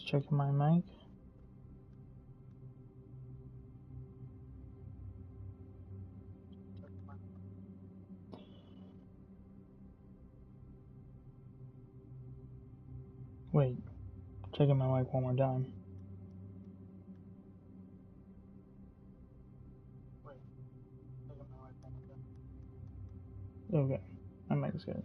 checking my mic. Wait, checking my mic one more time. Okay, my mic is good.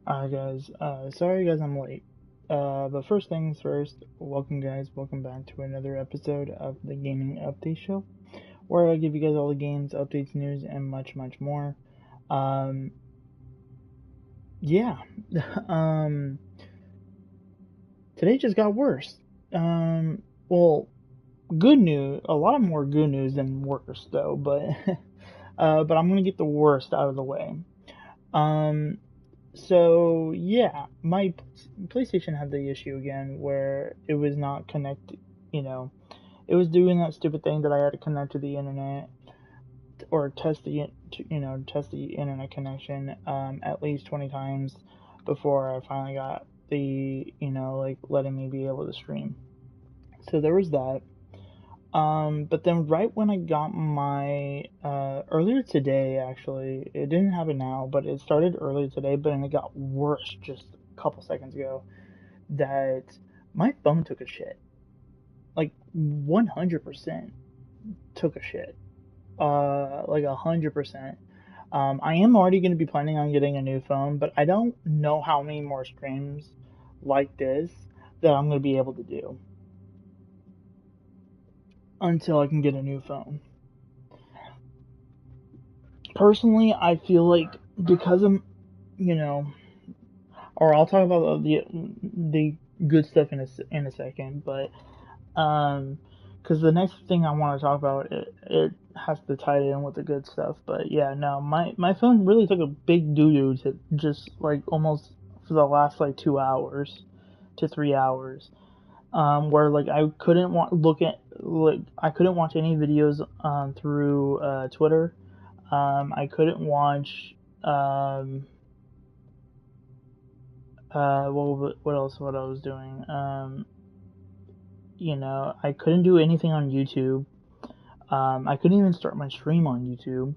Alright guys, sorry guys I'm late. But first things first, welcome guys, welcome back to another episode of the Gaming Update Show, where I give you guys all the games, updates, news, and much, much more. Yeah, today just got worse. Well, good news, a lot more good news than worse though, but, but I'm gonna get the worst out of the way. So yeah, my PlayStation had the issue again where it was not connected. It was doing that stupid thing that I had to connect to the internet or test the internet connection at least 20 times before I finally got the like letting me be able to stream. So there was that. But then right when I got my earlier today, actually, it didn't happen now, but it started earlier today, but then it got worse just a couple seconds ago. That my phone took a shit, like 100% took a shit, like 100%. I am already going to be planning on getting a new phone, but I don't know how many more streams like this that I'm going to be able to do until I can get a new phone. Personally, I feel like because I'm, or I'll talk about the good stuff in a second, but because the next thing I want to talk about it has to tie it in with the good stuff. But yeah, no, my phone really took a big doo doo to just like almost for the last like 2 hours to 3 hours. Where like I couldn't I couldn't watch any videos through Twitter. I couldn't watch what else? What I was doing? I couldn't do anything on YouTube. I couldn't even start my stream on YouTube.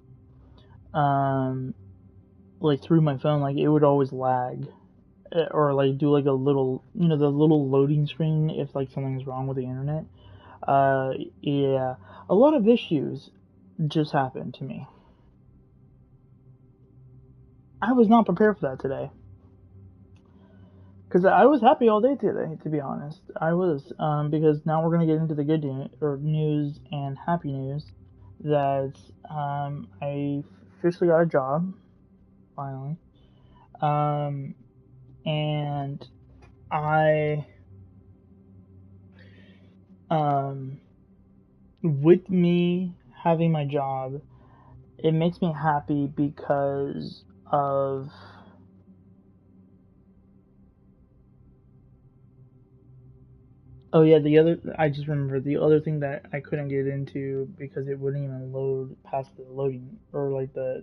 Like through my phone, like it would always lag, or like do like a little, the little loading screen if like something's wrong with the internet. Yeah, a lot of issues just happened to me. I was not prepared for that today. Because I was happy all day today, to be honest. I was, because now we're going to get into the good news and happy news that I officially got a job, finally. And I, with me having my job, it makes me happy because of Oh yeah, I just remember the other thing that I couldn't get into because it wouldn't even load past the loading, or like the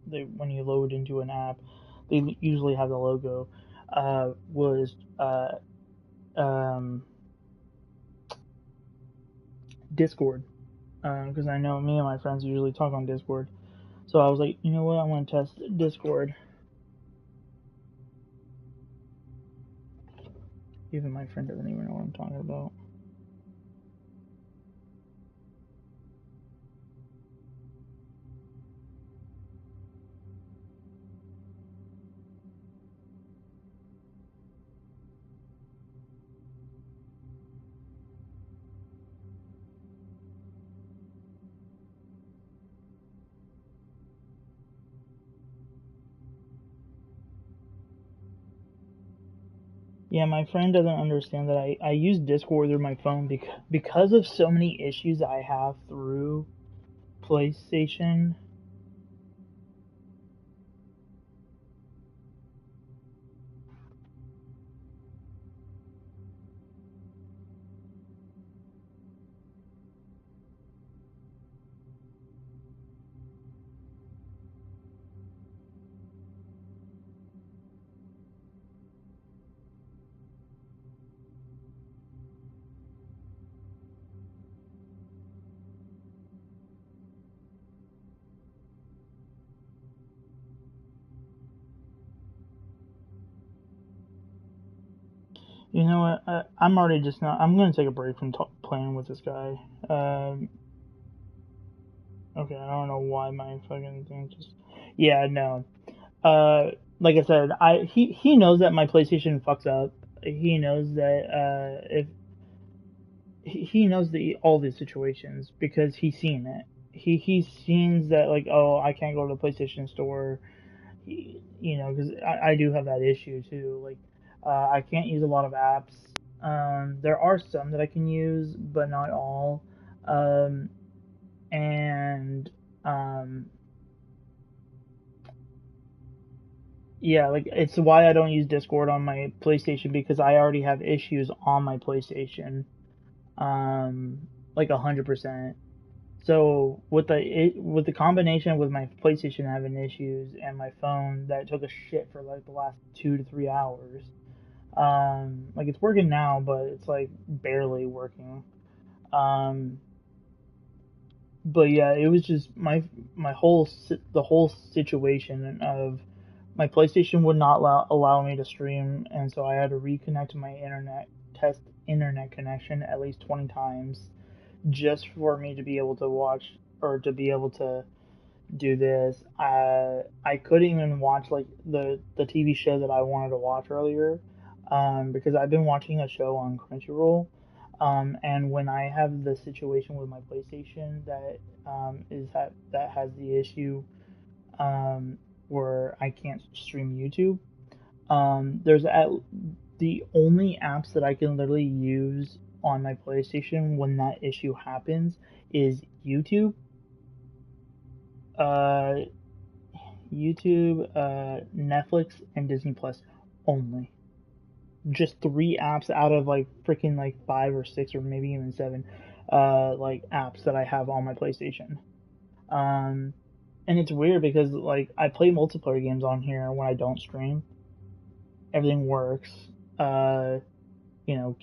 when you load into an app, they usually have the logo. Was um Discord, because I know me and my friends usually talk on Discord. So I was like, you know what, I want to test Discord. Even my friend doesn't even know what I'm talking about. Yeah, my friend doesn't understand that I use Discord through my phone because of so many issues I have through PlayStation. You know what? I'm already just not. I'm gonna take a break from playing with this guy. Okay, I don't know why my fucking thing just. Yeah, no. Like I said, he knows that my PlayStation fucks up. He knows that if he knows all these situations because he's seen it. He's seen that, like, oh, I can't go to the PlayStation Store, you know, because I do have that issue too. Like, I can't use a lot of apps. There are some that I can use, but not all. Um, and yeah, like it's why I don't use Discord on my PlayStation because I already have issues on my PlayStation. Like 100%. So with the combination with my PlayStation having issues and my phone that took a shit for like the last 2 to 3 hours, like it's working now, but it's like barely working. Um, but yeah, it was just the whole situation of my PlayStation would not allow me to stream, and so I had to reconnect my test internet connection at least 20 times just for me to be able to watch or to be able to do this. I couldn't even watch like the TV show that I wanted to watch earlier, because I've been watching a show on Crunchyroll, and when I have the situation with my PlayStation that has the issue, where I can't stream YouTube. There's at the only apps that I can literally use on my PlayStation when that issue happens is uh, Netflix, and Disney Plus only. Just three apps out of like freaking like 5 or 6 or maybe even 7, like apps that I have on my PlayStation. Um, and it's weird because like I play multiplayer games on here when I don't stream. Everything works. Uh,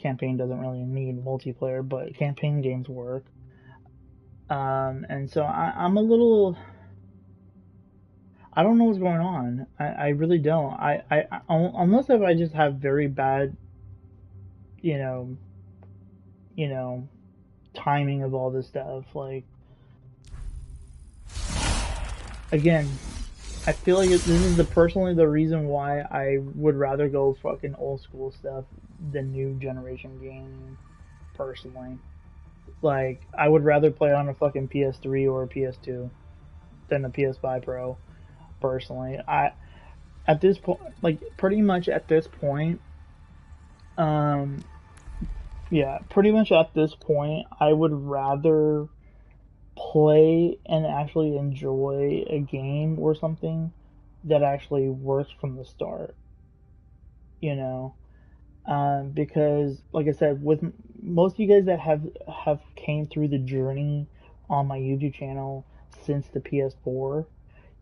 campaign doesn't really need multiplayer, but campaign games work. And so I'm a little. I don't know what's going on. I really don't. Unless if I just have very bad, you know, you know, timing of all this stuff. Like, again, I feel like this is personally the reason why I would rather go fucking old school stuff than new generation gaming. Personally, like I would rather play on a fucking PS3 or a PS2 than a PS5 Pro. Personally, at this point, like pretty much at this point, um, yeah, pretty much at this point, I would rather play and actually enjoy a game or something that actually works from the start, you know? Because, like I said, with most of you guys that have came through the journey on my YouTube channel since the PS4,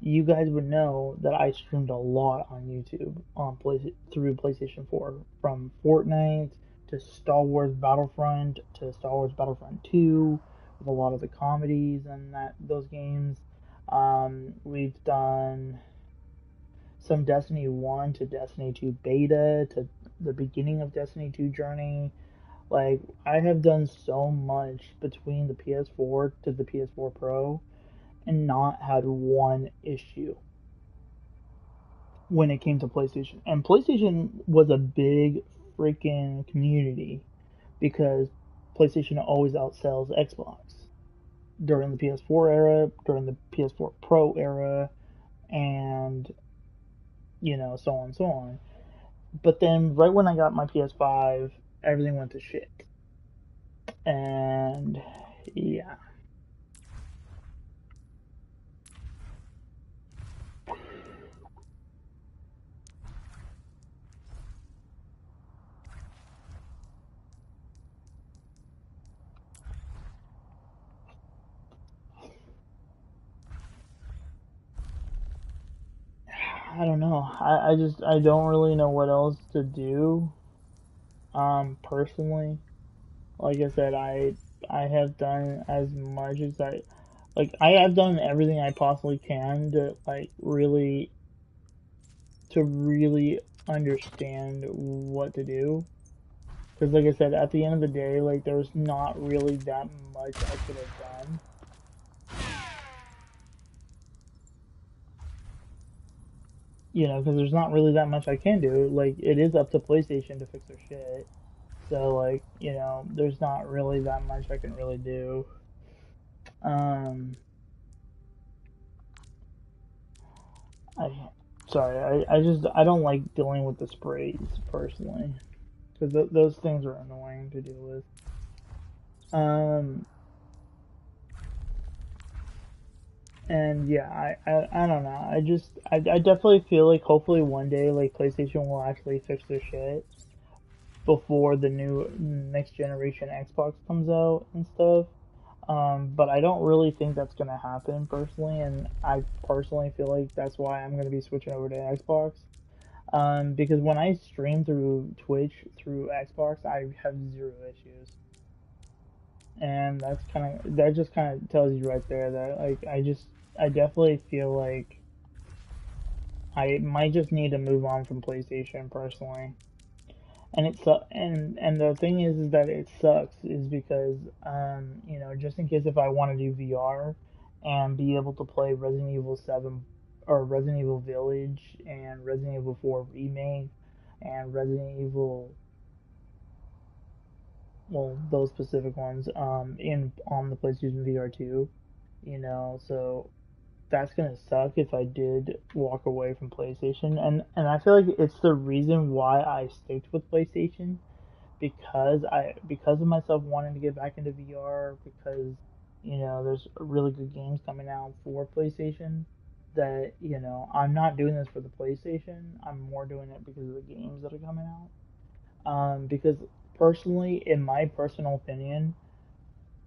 you guys would know that I streamed a lot on YouTube through PlayStation 4, from Fortnite to Star Wars Battlefront to Star Wars Battlefront 2, with a lot of the comedies and those games. We've done some Destiny 1 to Destiny 2 beta to the beginning of Destiny 2 journey. Like, I have done so much between the PS4 to the PS4 Pro and not had one issue when it came to PlayStation. And PlayStation was a big freaking community because PlayStation always outsells Xbox during the PS4 era, during the PS4 Pro era, and so on and so on. But then right when I got my PS5, everything went to shit. And yeah. I don't know. I don't really know what else to do. Personally, like I said, I have done as much as I have done everything I possibly can to really understand what to do. Because, like I said, at the end of the day, like, there's not really that much I could have done. You know, because there's not really that much I can do. Like, it is up to PlayStation to fix their shit. So, like, you know, there's not really that much I can really do. Um, I, sorry, I don't like dealing with the sprays, personally. Because those things are annoying to deal with. Um, and yeah, I don't know. I definitely feel like hopefully one day, like, PlayStation will actually fix their shit before the new next generation Xbox comes out and stuff. But I don't really think that's gonna happen personally, and I personally feel like that's why I'm gonna be switching over to Xbox. Because when I stream through Twitch through Xbox, I have zero issues, and that just kind of tells you right there that, like, I definitely feel like I might just need to move on from PlayStation personally. And and the thing is that it sucks is because you know, just in case if I want to do VR and be able to play Resident Evil 7 or Resident Evil Village and Resident Evil 4 Remake and Resident Evil, well, those specific ones in on the PlayStation VR 2, you know, so that's gonna suck if I did walk away from PlayStation, and I feel like it's the reason why I sticked with PlayStation, because of myself wanting to get back into VR, because, you know, there's really good games coming out for PlayStation, that, you know, I'm not doing this for the PlayStation. I'm more doing it because of the games that are coming out. Because personally, in my personal opinion,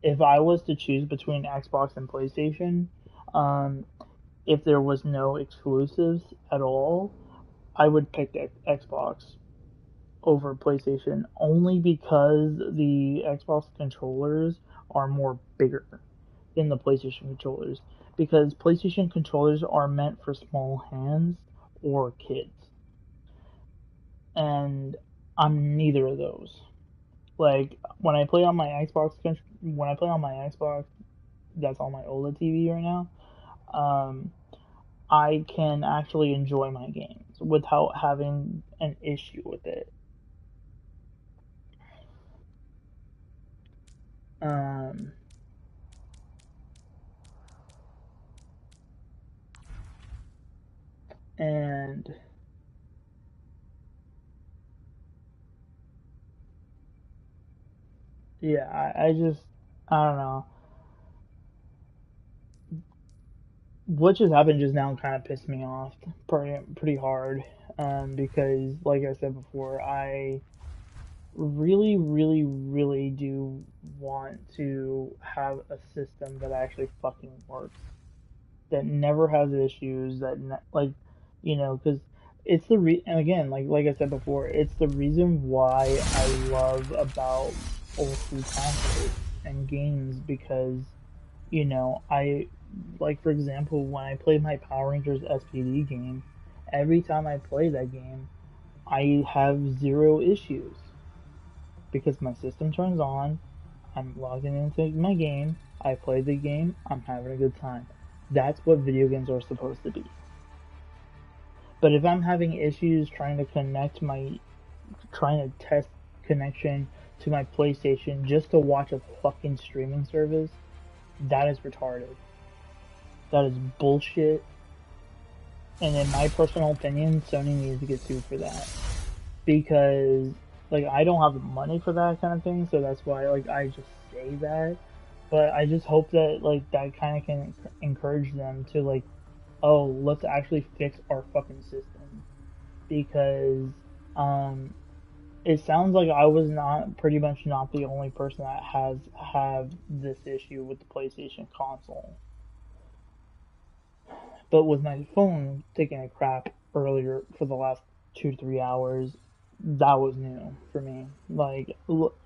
if I was to choose between Xbox and PlayStation, um, if there was no exclusives at all, I would pick Xbox over PlayStation only because the Xbox controllers are more bigger than the PlayStation controllers. Because PlayStation controllers are meant for small hands or kids, and I'm neither of those. Like, when I play on my when I play on my Xbox, that's on my OLED TV right now. Um, I can actually enjoy my games without having an issue with it. Um, and yeah, I don't know. What just happened just now kind of pissed me off pretty hard. Because, like I said before, I really, really, really do want to have a system that actually fucking works, that never has issues, like, you know, because and again, like I said before, it's the reason why I love about old school consoles and games, because, you know, like, for example, when I played my Power Rangers SPD game, every time I play that game, I have zero issues because my system turns on, I'm logging into my game, I play the game, I'm having a good time. That's what video games are supposed to be. But if I'm having issues trying to test connection to my PlayStation just to watch a fucking streaming service, that is retarded. That is bullshit. And in my personal opinion, Sony needs to get sued for that. Because, like, I don't have the money for that kind of thing, so that's why, like, I just say that. But I just hope that, like, that kind of can encourage them to, like, oh, let's actually fix our fucking system. Because, um, it sounds like I was not pretty much not the only person that has have this issue with the PlayStation console. But with my phone taking a crap earlier for the last 2 to 3 hours, that was new for me. Like,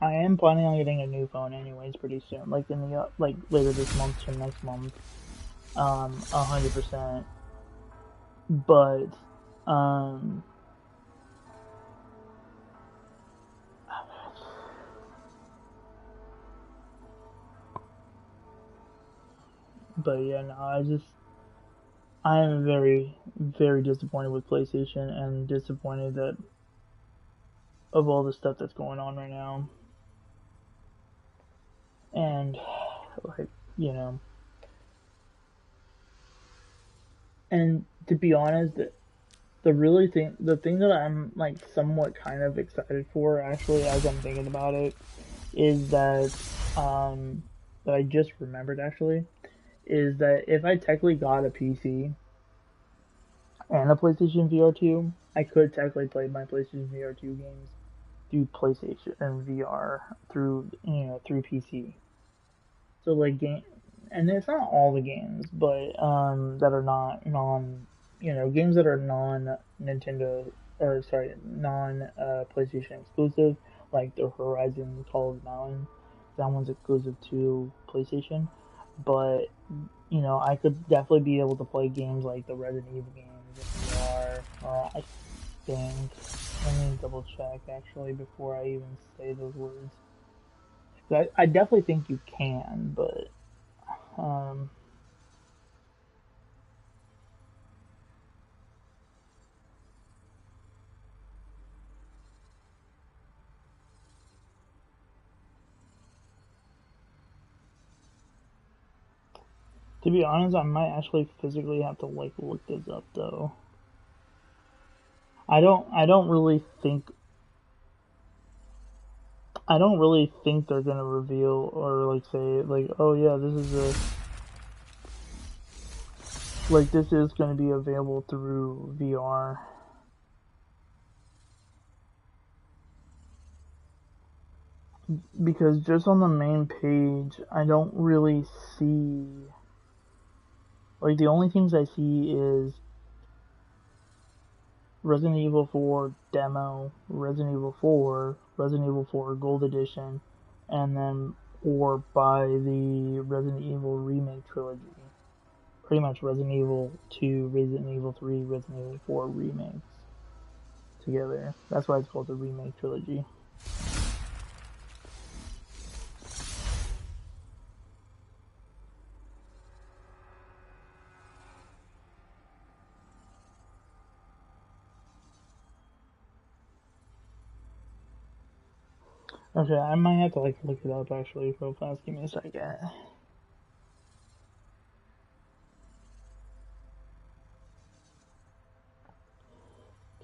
I am planning on getting a new phone anyways pretty soon, like in the like later this month or next month, 100%. But um, But yeah, no, I am very, very disappointed with PlayStation and disappointed that of all the stuff that's going on right now. And like, you know, and to be honest, the thing that I'm like somewhat kind of excited for actually as I'm thinking about it is um that I just remembered actually is that if I technically got a PC and a PlayStation VR 2, I could technically play my PlayStation VR 2 games through PlayStation and VR through through PC. So like game, and it's not all the games, but that are not non, games that are non Nintendo or sorry, non PlayStation exclusive, like the Horizon Call of the Mountain. That one's exclusive to PlayStation, but I could definitely be able to play games like the Resident Evil games in VR. Or I think, let me double check actually before I even say those words. I definitely think you can, but um, to be honest, I might actually physically have to like look this up though. I don't really think they're gonna reveal or like say like, oh yeah, this is gonna be available through VR. Because just on the main page, I don't really see like the only things I see is Resident Evil 4 demo, Resident Evil 4, Resident Evil 4 Gold Edition, and then or buy the Resident Evil Remake trilogy. Pretty much Resident Evil 2, Resident Evil 3, Resident Evil 4 remakes together. That's why it's called the Remake trilogy. Okay, I might have to like look it up actually real fast. Give me a second.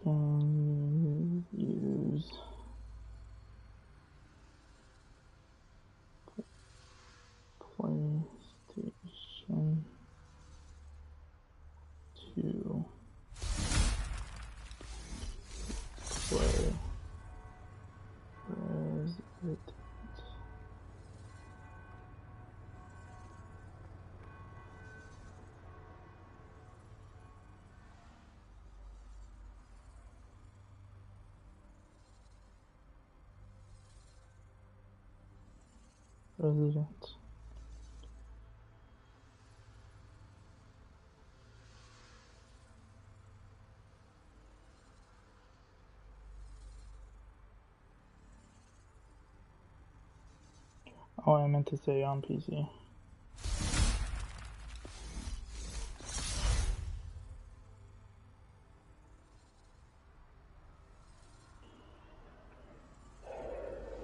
Can you use PlayStation 2 play Resident Resident. Oh, I meant to say on PC.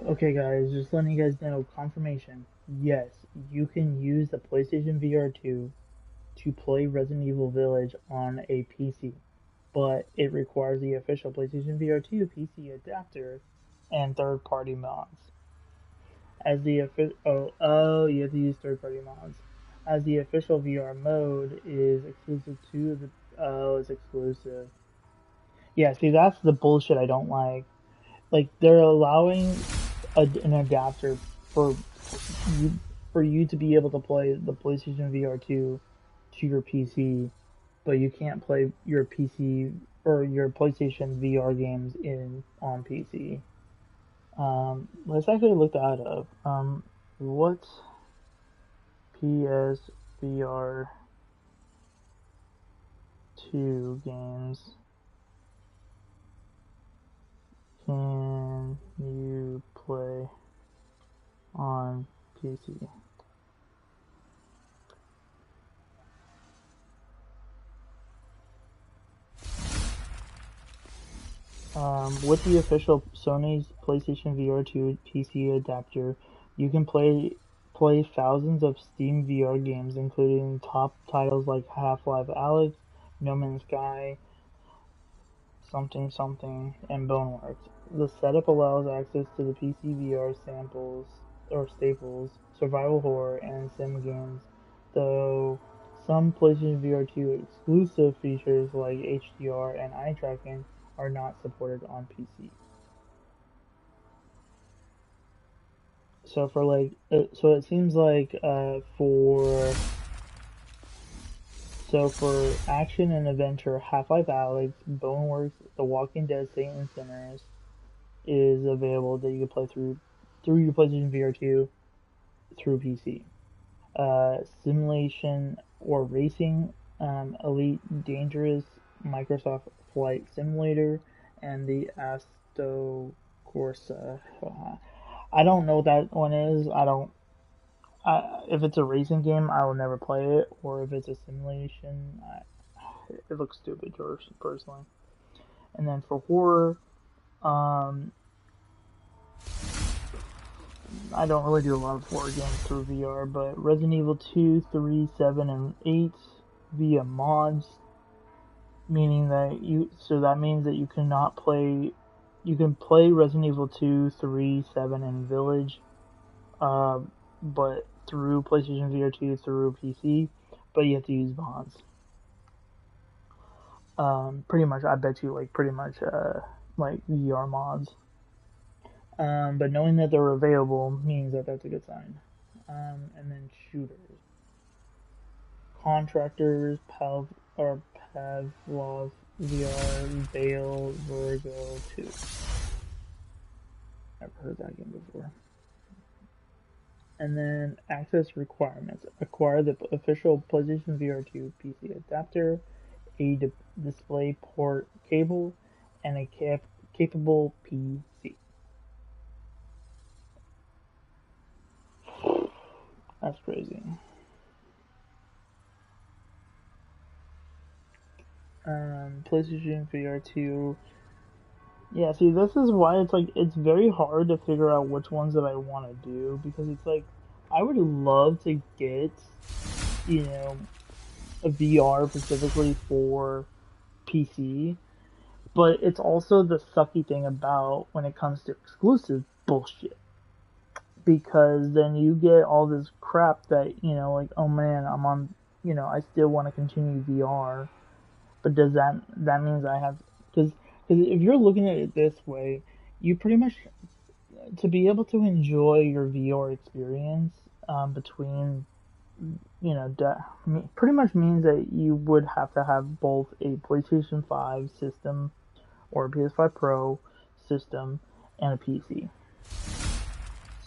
Okay, guys, just letting you guys know, confirmation. Yes, you can use the PlayStation VR 2 to play Resident Evil Village on a PC, but it requires the official PlayStation VR 2 PC adapter and third-party mods. As the you have to use third-party mods. As the official VR mode is exclusive to the it's exclusive. Yeah, see that's the bullshit I don't like. Like they're allowing an adapter you for you to be able to play the PlayStation VR 2 to your PC, but you can't play your PC or your PlayStation VR games in on PC. Let's actually look that up. What PSVR 2 games can you play on PC? With the official Sony's PlayStation VR 2 PC adapter, you can play thousands of Steam VR games, including top titles like Half-Life Alyx, No Man's Sky, something something, and Boneworks. The setup allows access to the PC VR samples or staples, survival horror, and sim games, though some PlayStation VR 2 exclusive features like HDR and eye tracking are not supported on PC. So it seems like for action and adventure, Half-Life Alyx, Boneworks, The Walking Dead: Saints and Sinners is available that you can play through your PlayStation VR 2 through PC. Simulation or racing, Elite Dangerous, Microsoft Flight Simulator, and the Assetto Corsa. I don't know what that one is. If it's a racing game, I will never play it. Or if it's a simulation, it looks stupid, personally. And then for horror, um, I don't really do a lot of horror games through VR, but Resident Evil 2, 3, 7, and 8 via mods, that means that you can play Resident Evil 2, 3, 7, and Village, but through PlayStation VR 2 through PC, but you have to use mods. Pretty much, I bet you, like VR mods. But knowing that they're available means that that's a good sign. And then shooters. Contractors, Pavlov, VR, Veil, Virgo 2. Never heard that game before. And then access requirements. Acquire the official PlayStation VR 2 PC adapter, a display port cable, and a capable PC. That's crazy. PlayStation VR 2. Yeah, see, this is why it's very hard to figure out which ones that I want to do, because it's like I would love to get, you know, a VR specifically for PC, but it's also the sucky thing about when it comes to exclusive bullshit, because then you get all this crap that, like, oh man, I'm on, I still want to continue VR, but does that means I have, because if you're looking at it this way, you pretty much, to be able to enjoy your VR experience, between, pretty much means that you would have to have both a PlayStation 5 system or a PS5 Pro system and a PC.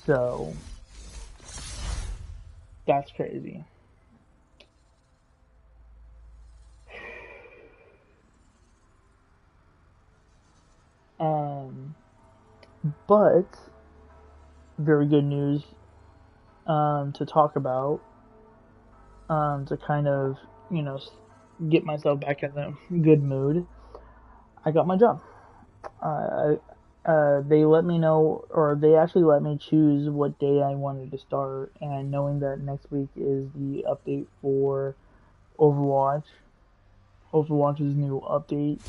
So that's crazy. But very good news to talk about, to kind of, get myself back in the good mood. I got my job. They let me know, or they actually let me choose what day I wanted to start, and knowing that next week is the update for Overwatch, Overwatch's new update,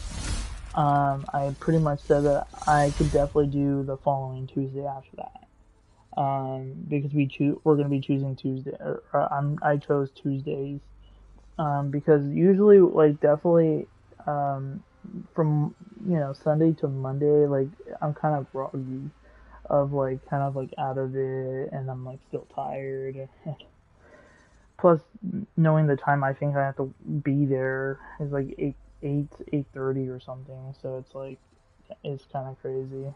I pretty much said that I could definitely do the following Tuesday after that. Because we're going to be choosing Tuesday, I chose Tuesdays, because usually, like, definitely, from, Sunday to Monday, like, I'm kind of groggy, of, like, kind of, like, out of it, and I'm, like, still tired. Plus, knowing the time I think I have to be there is, like, 8:30 or something, so it's, like, it's kind of crazy.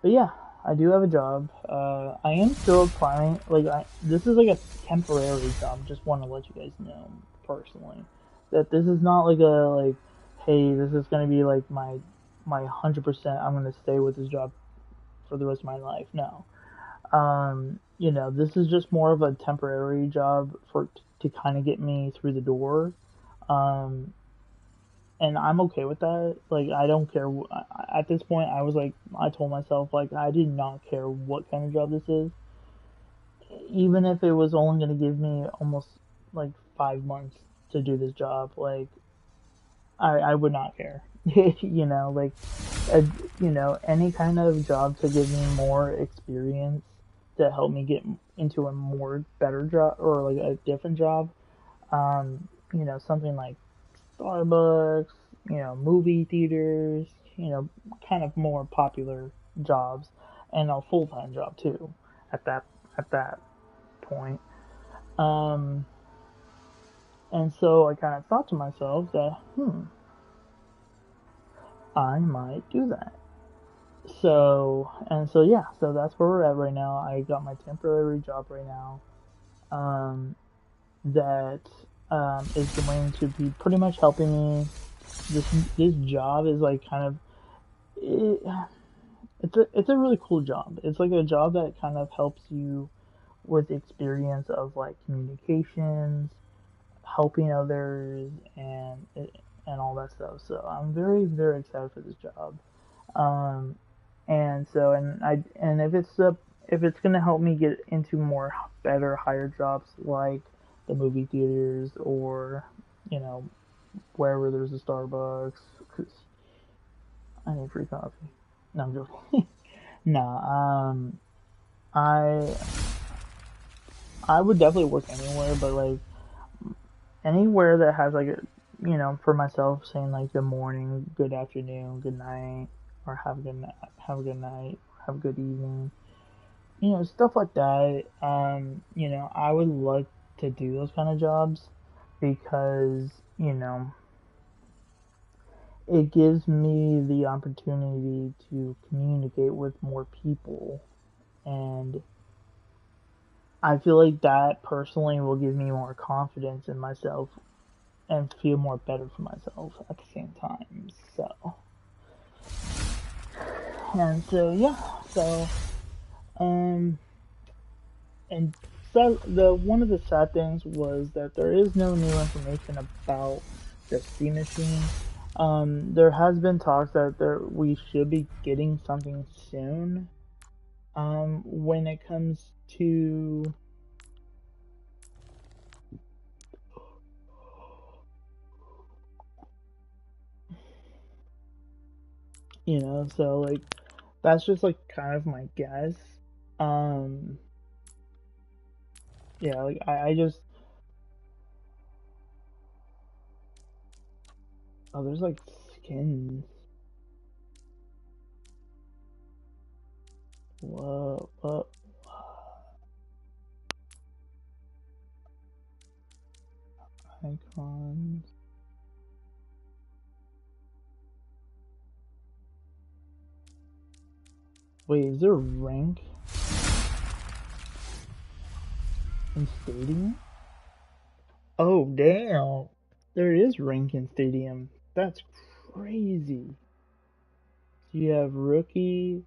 But yeah, I do have a job. I am still applying. This is like a temporary job. Just want to let you guys know personally that this is not like hey, this is gonna be like my 100%. I'm gonna stay with this job for the rest of my life. No, this is just more of a temporary job to kind of get me through the door. and I'm okay with that. Like, I don't care. At this point, I was like, I told myself, like, I did not care what kind of job this is. Even if it was only going to give me almost like 5 months to do this job, like, I would not care. You know, like, a, you know, any kind of job to give me more experience to help me get into a more better job or like a different job. You know, something like Starbucks, you know, movie theaters, you know, kind of more popular jobs, and a full time job too. At that point, um, and so I kind of thought to myself that, I might do that. So yeah, so that's where we're at right now. I got my temporary job right now. Um, that is going to be pretty much helping me. This job is like kind of it, it's a really cool job. It's like a job that kind of helps you with experience of like communications, helping others, and all that stuff. So I'm very excited for this job. Um, and so and if it's gonna help me get into more better higher jobs like the movie theaters or you know wherever there's a Starbucks, because I need free coffee. No, I'm joking. Nah, I I would definitely work anywhere, but like anywhere that has like a, you know, for myself saying like good morning, good afternoon, good night, or have a good night, have a good evening, you know, stuff like that. You know, I would like to do those kind of jobs because, you know, it gives me the opportunity to communicate with more people, and I feel like that personally will give me more confidence in myself and feel more better for myself at the same time. So yeah, so um, and so the one of the sad things was that there is no new information about the C machine. There has been talks that we should be getting something soon. When it comes to you know, so like that's just like kind of my guess. Um, yeah, like I just oh, there's like skins. What? Icons. Wait, is there rank in Stadium? Oh, damn. There is rank in Stadium. That's crazy. So you have rookie.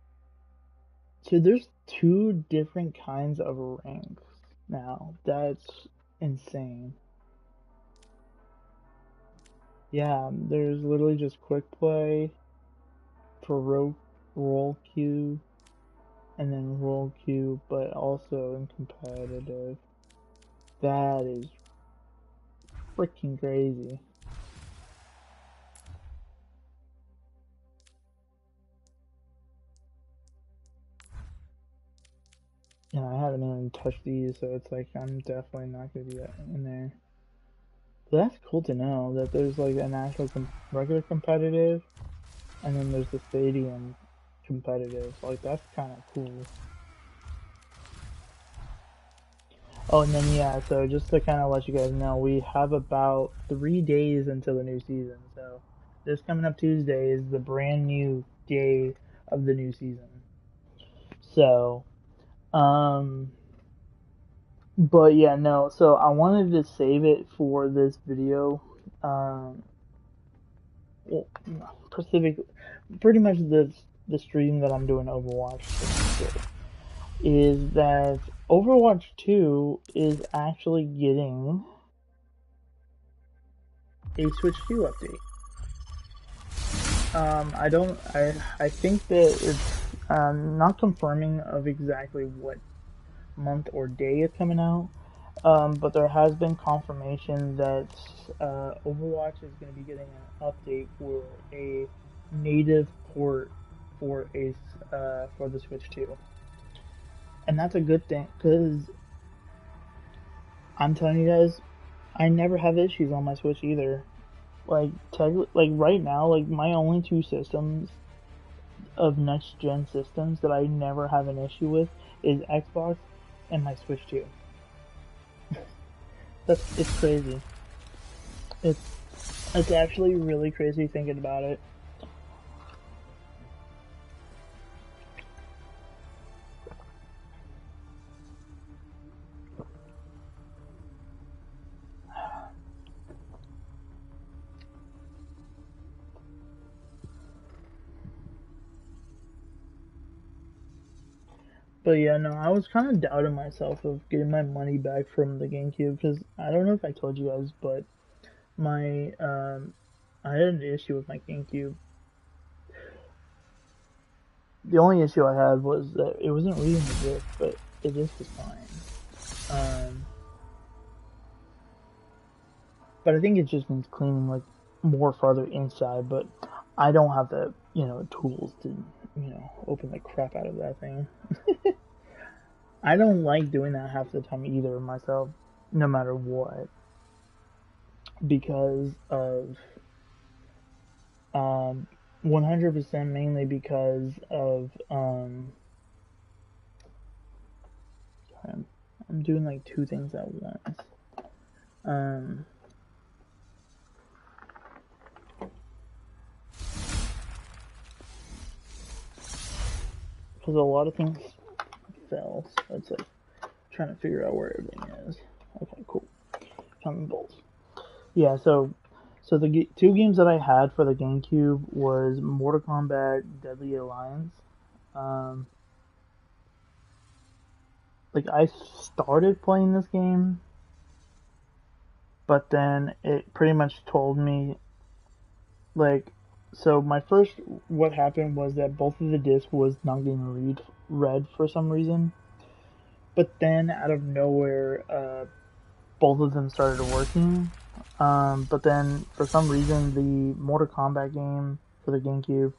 So there's two different kinds of ranks now. That's insane. Yeah, there's literally just quick play for roll queue and then roll queue, but also in competitive. That is freaking crazy. Yeah, I haven't even touched these, so it's like I'm definitely not gonna be in there. But that's cool to know that there's like an actual regular competitive, and then there's the stadium competitive. Like that's kind of cool. Oh, and then yeah, so just to kind of let you guys know, we have about 3 days until the new season. So this coming up Tuesday is the brand new day of the new season. So, um, but yeah, no. So I wanted to save it for this video. Um, well, Pacific, pretty much the stream that I'm doing Overwatch is that Overwatch 2 is actually getting a Switch 2 update. I don't. I think that it's not confirming of exactly what month or day it's coming out. But there has been confirmation that Overwatch is going to be getting an update for a native port for a for the Switch 2, and that's a good thing because I'm telling you guys, I never have issues on my Switch either. Like right now, like my only two systems of next gen systems that I never have an issue with is Xbox and my Switch 2. It's crazy. It's actually really crazy thinking about it. But yeah, no, I was kind of doubting myself of getting my money back from the GameCube because I don't know if I told you guys, but my I had an issue with my GameCube. The only issue I had was that it wasn't reading the disc, but the disc was fine. But I think it just needs cleaning like more farther inside. But I don't have the tools to open the crap out of that thing. I don't like doing that half the time either myself, no matter what, because of 100% mainly because of I'm doing like two things at once. Because a lot of things fell, so it's like trying to figure out where everything is. Okay, cool. Found the bolts. Yeah, so the two games that I had for the GameCube was Mortal Kombat Deadly Alliance. Like I started playing this game, but then it pretty much told me like so my first what happened was that both of the discs was not getting read for some reason. But then out of nowhere, both of them started working. But then for some reason, the Mortal Kombat game for the GameCube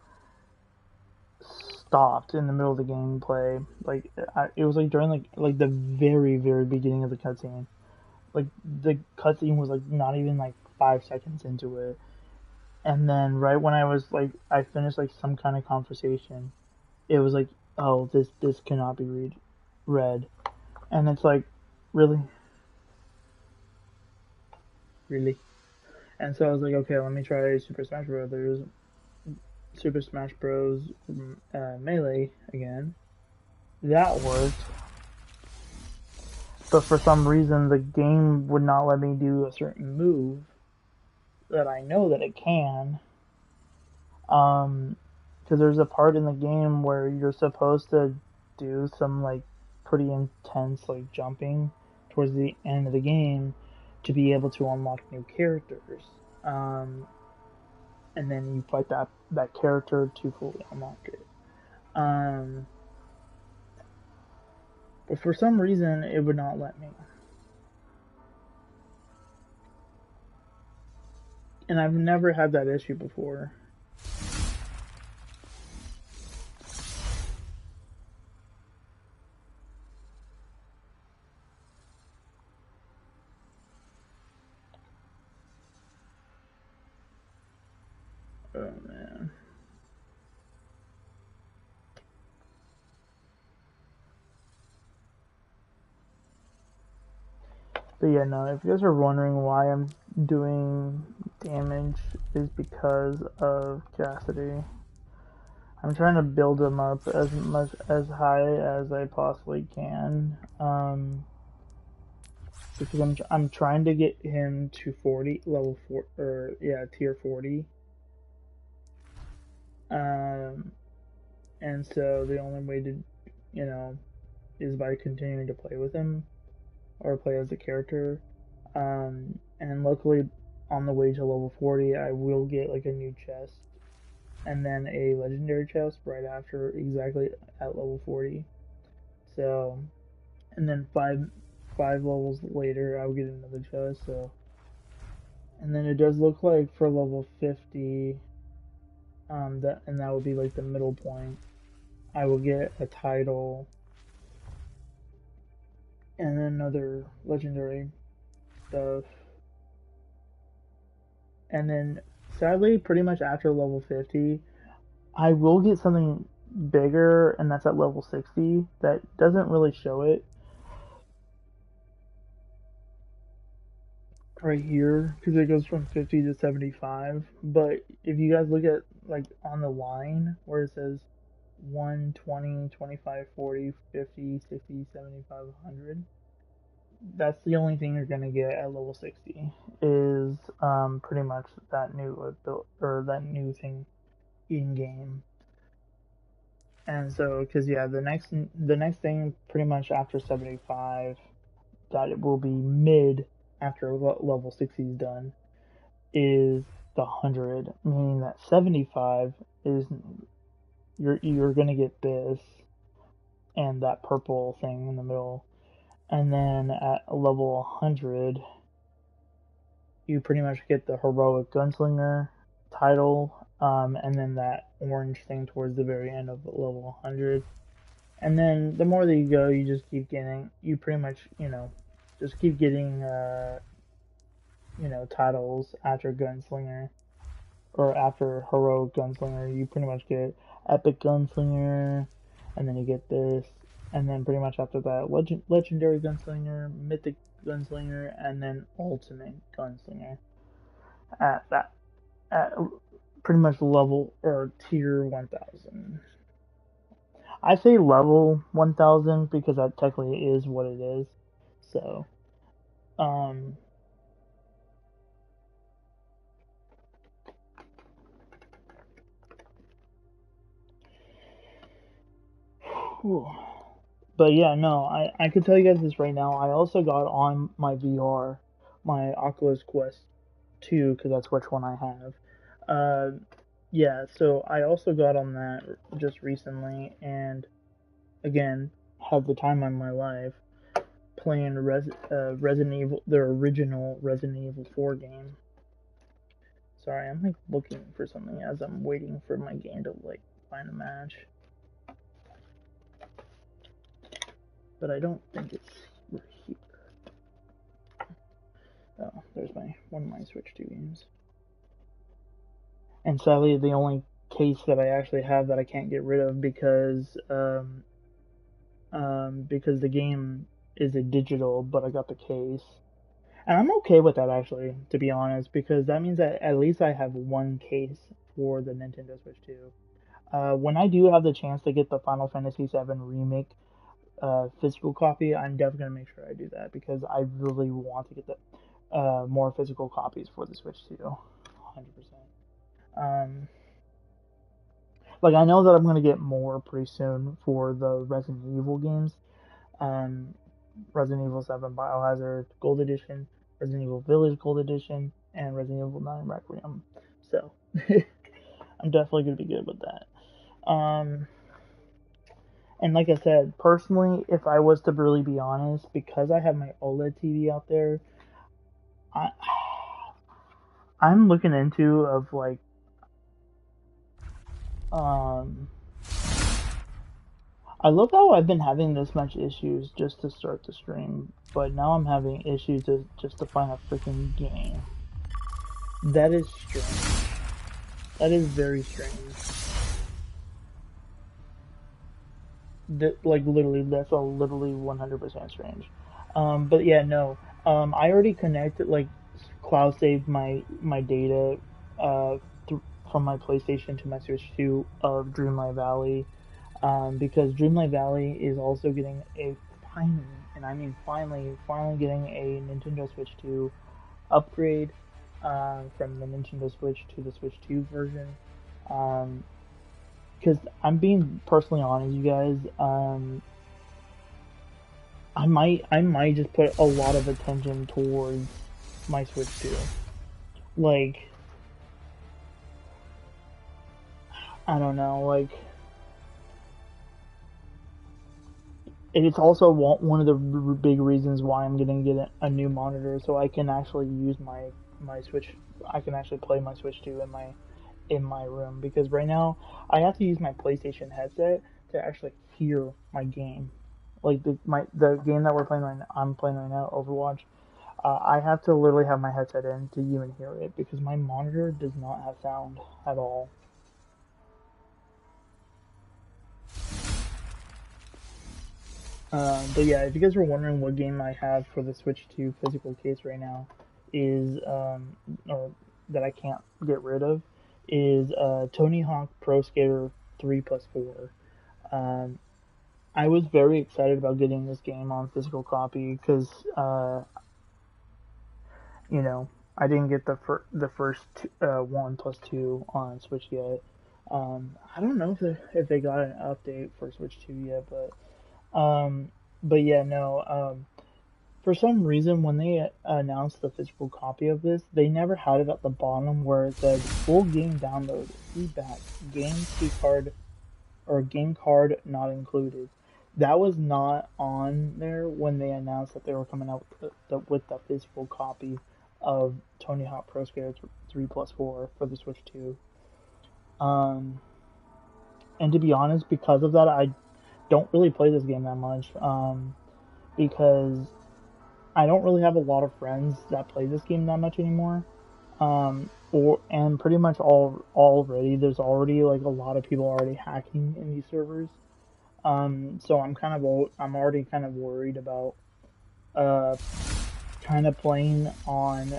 stopped in the middle of the gameplay. Like it was like during like the very beginning of the cutscene. Like the cutscene was like not even like 5 seconds into it, and then right when I finished like some kind of conversation, it was like, oh, this cannot be read, and it's like, really, really. And so I was like, okay, let me try Super Smash Bros. Melee again. That worked, but for some reason the game would not let me do a certain move that I know that it can. Because there's a part in the game where you're supposed to do some like pretty intense like jumping towards the end of the game to be able to unlock new characters. And then you fight that character to fully unlock it. Um, but for some reason, it would not let me. And I've never had that issue before. Oh man. But yeah, no, if you guys are wondering why I'm doing damage, is because of Cassidy. I'm trying to build him up as much as high as I possibly can. Because I'm trying to get him to 40 level 4 or yeah tier 40. And so the only way to you know is by continuing to play with him or play as the character. And luckily, on the way to level 40, I will get like a new chest and then a legendary chest right after, exactly at level 40. So, and then five levels later, I would get another chest. So, and then it does look like for level 50, that would be like the middle point. I will get a title and then another legendary stuff. And then sadly, pretty much after level 50, I will get something bigger, and that's at level 60. That doesn't really show it right here because it goes from 50 to 75. But if you guys look at like on the line where it says 1, 20, 25, 40, 50, 60, 75, 100, that's the only thing you're gonna get at level 60 is pretty much that new or that new thing in game. And so, because yeah, the next thing pretty much after 75 that it will be mid after level 60 is done is the 100, meaning that 75 is you're gonna get this and that purple thing in the middle, and then at level 100 you pretty much get the heroic gunslinger title, and then that orange thing towards the very end of level 100. And then the more that you go, you just keep getting, you pretty much, just keep getting, titles after Gunslinger, or after Heroic Gunslinger. You pretty much get Epic Gunslinger, and then you get this, and then pretty much after that, Legendary Gunslinger, Mythic Gunslinger, and then Ultimate Gunslinger. At pretty much level, or tier 1000. I say level 1000 because that technically is what it is. So, but yeah, no, I can tell you guys this right now. I also got on my VR, my Oculus Quest 2, because that's which one I have. Yeah, so I also got on that just recently, and again, had the time of my life playing Resident Evil, the original Resident Evil 4 game. Sorry, I'm like looking for something as I'm waiting for my game to like find a match. But I don't think it's here. Oh, there's one of my Switch 2 games. And sadly, the only case that I actually have that I can't get rid of because the game is a digital, but I got the case. And I'm okay with that, actually, to be honest, because that means that at least I have one case for the Nintendo Switch 2. When I do have the chance to get the Final Fantasy VII Remake physical copy, I'm definitely going to make sure I do that, because I really want to get the more physical copies for the Switch 2. 100%. Like, I know that I'm going to get more pretty soon for the Resident Evil games. Resident Evil 7 Biohazard Gold Edition, Resident Evil Village Gold Edition, and Resident Evil 9 Requiem. So, I'm definitely going to be good with that. And like I said, personally, if I was to really be honest, because I have my OLED TV out there, I'm looking into of like, I love how I've been having this much issues just to start the stream, but now I'm having issues just to find a freaking game. That is strange. That is very strange. Like, literally, that's literally 100% strange. But yeah, no. I already connected, like, cloud saved my data from my PlayStation to my Switch 2 of Dreamlight Valley. Because Dreamlight Valley is also getting finally, and I mean finally getting a Nintendo Switch 2 upgrade from the Nintendo Switch to the Switch 2 version. Because I'm being personally honest, you guys, I might just put a lot of attention towards my Switch 2. Like, I don't know, like it's also one of the big reasons why I'm gonna get a new monitor so I can actually use my Switch. I can actually play my Switch 2 in my room because right now I have to use my PlayStation headset to actually hear my game. Like the game that I'm playing right now, Overwatch. I have to literally have my headset in to even hear it because my monitor does not have sound at all. But yeah, if you guys were wondering what game I have for the Switch 2 physical case right now is, or that I can't get rid of, is Tony Hawk Pro Skater 3 plus 4. Um, I was very excited about getting this game on physical copy because, you know, I didn't get the first 1 plus 2 on Switch yet. I don't know if they got an update for Switch 2 yet, um, but yeah, no. For some reason, when they announced the physical copy of this, they never had it at the bottom where it said full game download, feedback, game key card, or game card not included. That was not on there when they announced that they were coming out with the physical copy of Tony Hawk Pro Skater 3 plus 4 for the Switch 2. Um, and to be honest, because of that, I don't really play this game that much. Because I don't really have a lot of friends that play this game that much anymore. And pretty much already there's already like a lot of people already hacking in these servers. So I'm already kind of worried about uh kind of playing on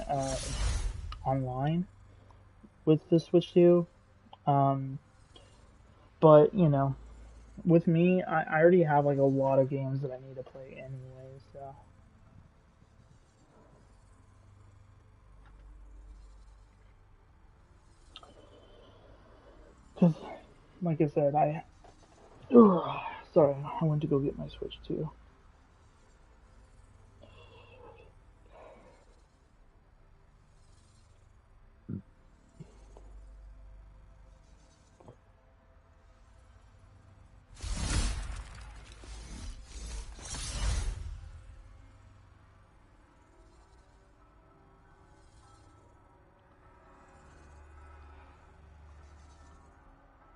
online with the Switch 2. Um, but you know, with me, I already have like a lot of games that I need to play anyway. So because like I said, sorry, I went to go get my Switch 2.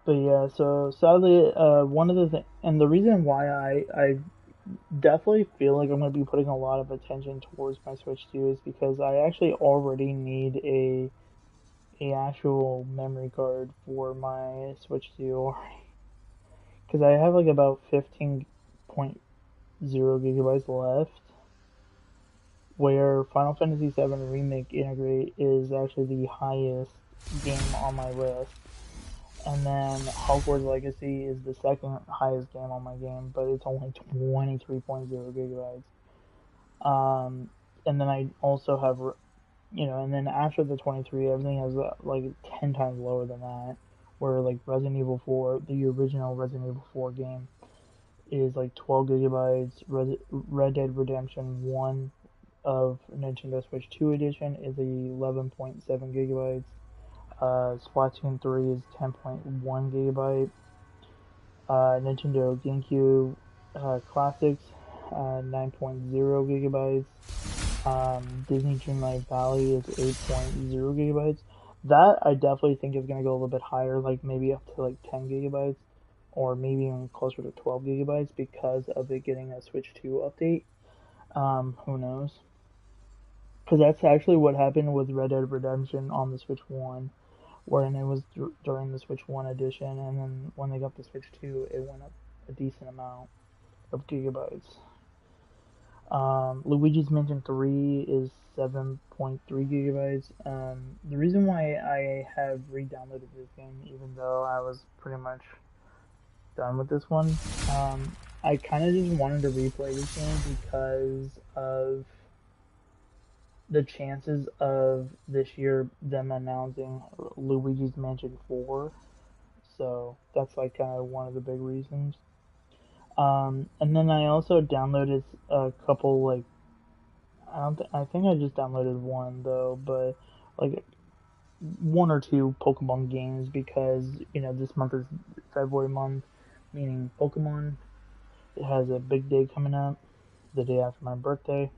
But yeah, so sadly, one of the things, and the reason why I definitely feel like I'm going to be putting a lot of attention towards my Switch 2 is because I actually already need a actual memory card for my Switch 2 because I have like about 15.0 gigabytes left, where Final Fantasy VII Remake Integrate is actually the highest game on my list. And then Hogwarts Legacy is the second highest game on my game, but it's only 23.0 gigabytes. And then I also have, and then after the 23, everything has like 10 times lower than that. Where like Resident Evil 4, the original Resident Evil 4 game, is like 12 gigabytes. Red Dead Redemption 1 of Nintendo Switch 2 edition is 11.7 gigabytes. Splatoon 3 is 10.1 gigabyte. Nintendo GameCube Classics 9.0 gigabytes. Disney Dreamlight Valley is 8.0 gigabytes. That I definitely think is going to go a little bit higher, like maybe up to like 10 gigabytes, or maybe even closer to 12 gigabytes because of it getting a Switch 2 update. Who knows? Because that's actually what happened with Red Dead Redemption on the Switch 1, wherein it was during the Switch 1 edition, and then when they got the Switch 2, it went up a decent amount of gigabytes. Luigi's Mansion 3 is 7.3 gigabytes. The reason why I have re-downloaded this game, even though I was pretty much done with this one, I kind of just wanted to replay this game because of the chances of this year them announcing Luigi's Mansion 4. So that's like kind of one of the big reasons. And then I also downloaded a couple like I think I just downloaded one though, but like one or two Pokemon games because, this month is February month, meaning Pokemon. It has a big day coming up, the day after my birthday.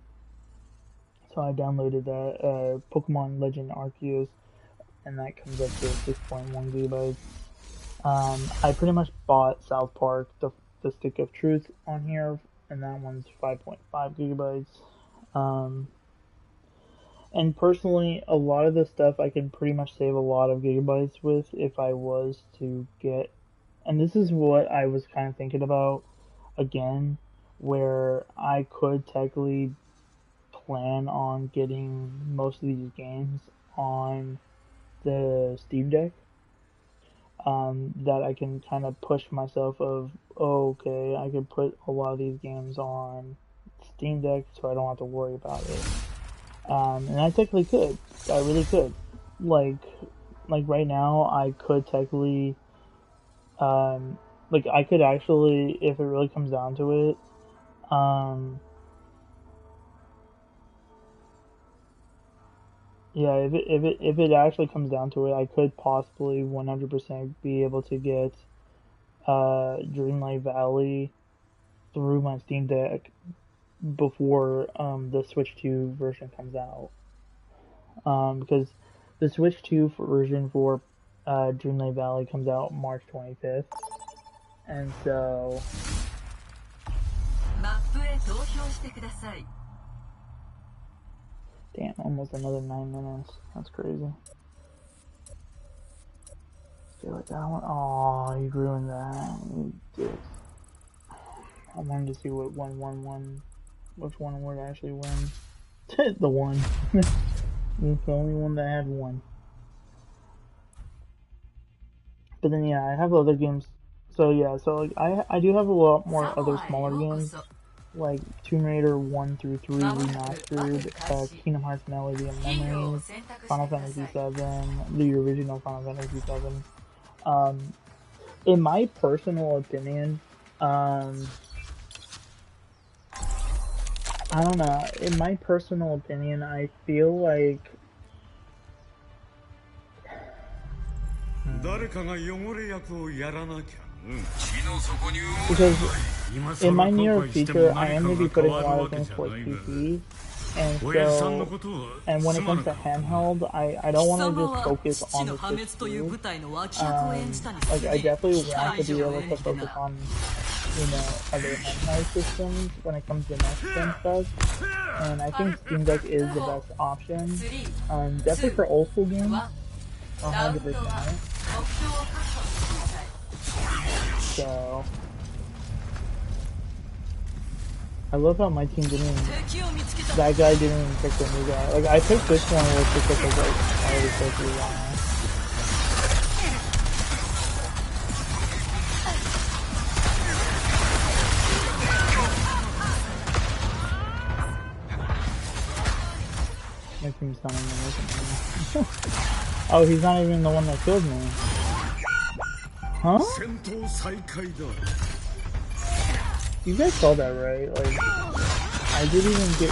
So I downloaded that Pokemon Legend Arceus, and that comes up to 6.1 gigabytes. I pretty much bought South Park, the Stick of Truth on here, and that one's 5.5 gigabytes. And personally, a lot of the stuff I can pretty much save a lot of gigabytes with if I was to get. And this is what I was kind of thinking about again, where I could technically plan on getting most of these games on the Steam Deck. That I can kind of push myself of, oh, okay, I could put a lot of these games on Steam Deck so I don't have to worry about it. And I technically could. I really could. Like right now, I could technically, I could actually, if it really comes down to it, yeah, if it actually comes down to it, I could possibly 100% be able to get Dreamlight Valley through my Steam Deck before the Switch 2 version comes out. Because the Switch 2 version for Dreamlight Valley comes out March 25th. And so... Damn, almost another 9 minutes. That's crazy. Feel like that one. Oh, you ruined that. You did. I wanted to see what which one would actually win. The one. It's the only one that had one. But then yeah, I have other games. So yeah, so I do have a lot more other smaller games, like Tomb Raider 1 through 3 remastered, Kingdom Hearts Melody of Memories, Final Fantasy 7, the original Final Fantasy 7. In my personal opinion, I don't know. In my personal opinion, I feel like because in my near future, I am going to be putting a lot of things towards PC, and so, and when it comes to handheld, I don't want to just focus on the Switch 2. I definitely want to be able to focus on, other handheld systems when it comes to next-gen stuff, and I think Steam Deck is the best option, definitely for old school games, 100%. So, I love how my team that guy didn't even pick the new guy. Like, I picked this one because I already picked you one. My team's not even looking at me. Oh, he's not even the one that killed me. Huh? You guys saw that, right? Like, I didn't even get...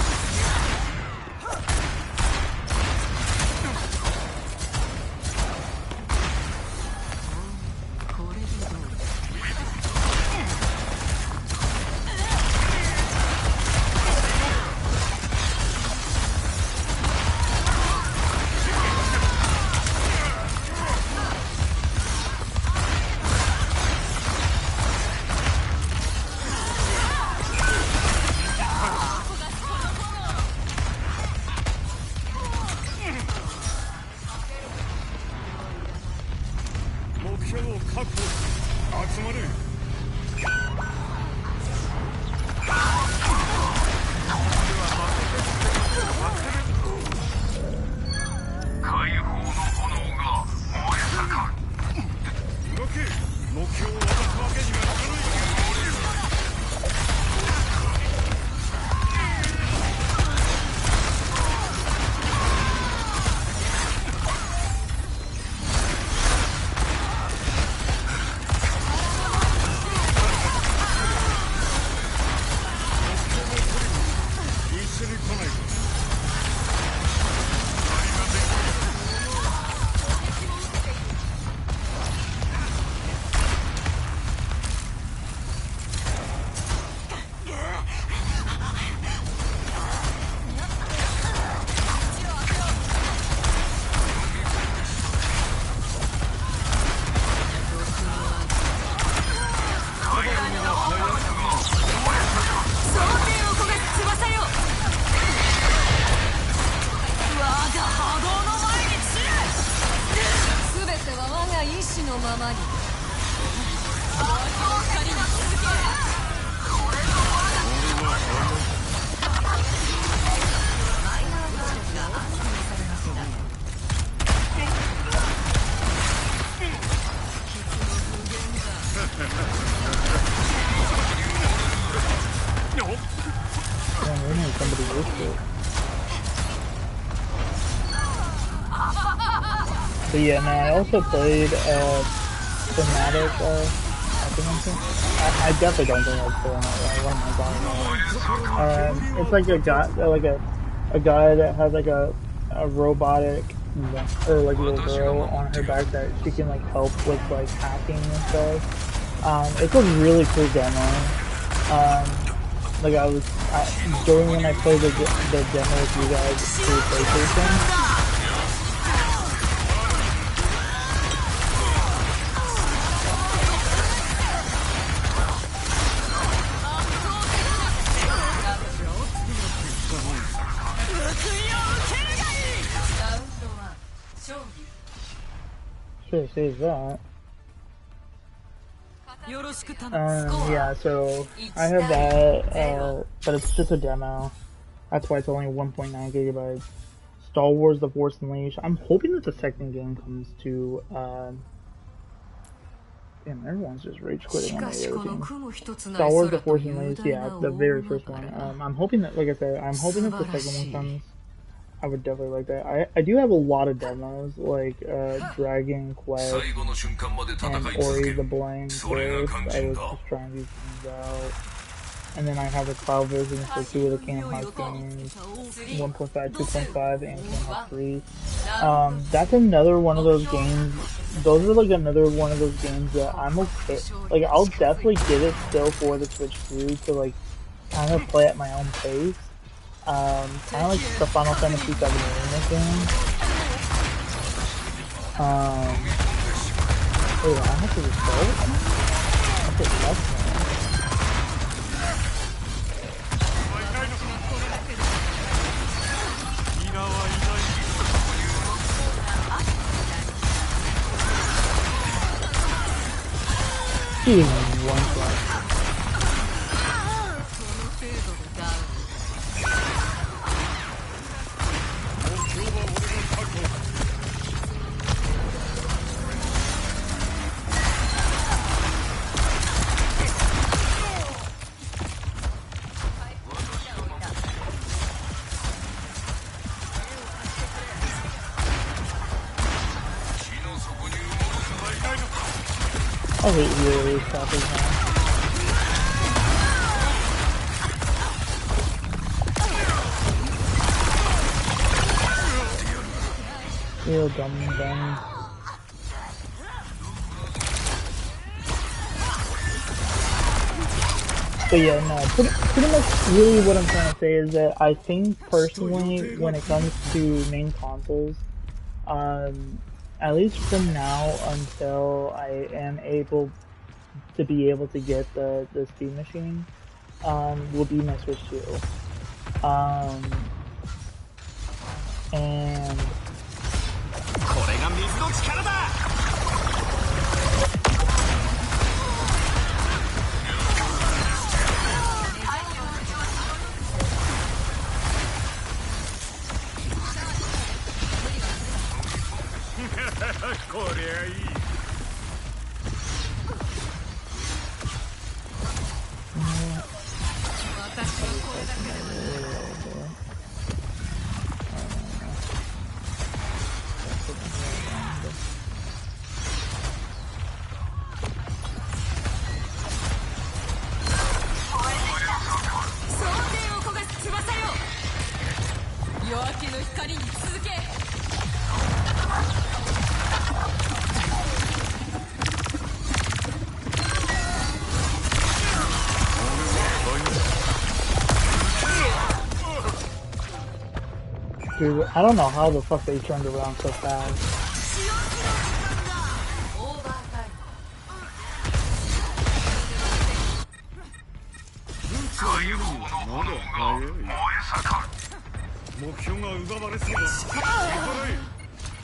we need somebody with it. But yeah, no, I also played Fnatic. I definitely don't think I'd play it. What am I talking about? It's like a guy that has like a robotic or like little girl on her back that she can like help with like hacking and stuff. It's a really cool demo. Like during when I played the demo with you guys through PlayStation. Should say that. Yeah, so I have that, but it's just a demo. That's why it's only 1.9 gigabytes. Star Wars: The Force Unleashed. I'm hoping that the second game comes to. Damn, everyone's just rage quitting on the other team. Star Wars: The Force Unleashed. Yeah, the very first one. I'm hoping that, like I said, I'm hoping that the second one comes. I would definitely like that. I do have a lot of demos, like Dragon Quest and Ori the Blind Forest. I was just trying these things out. And then I have a cloud version for 2 of the Kingdom Hearts games, 1.5, 2.5, and Kingdom Hearts 3. That's another one of those games. Those are like another one of those games that I'm okay. Like, I'll definitely get it still for the Switch 2 to like kind of play at my own pace. Kind of like the Final Fantasy VII Remake game. Wait, I have to restart it? I have to left now. Even one flash. I hate really stopping now. Real dumb things. But yeah, no, pretty much really what I'm trying to say is that I think personally when it comes to main consoles, at least from now until I am able to get the Steam machine, will be my Switch 2. And dude, I don't know how the fuck they turned around so fast.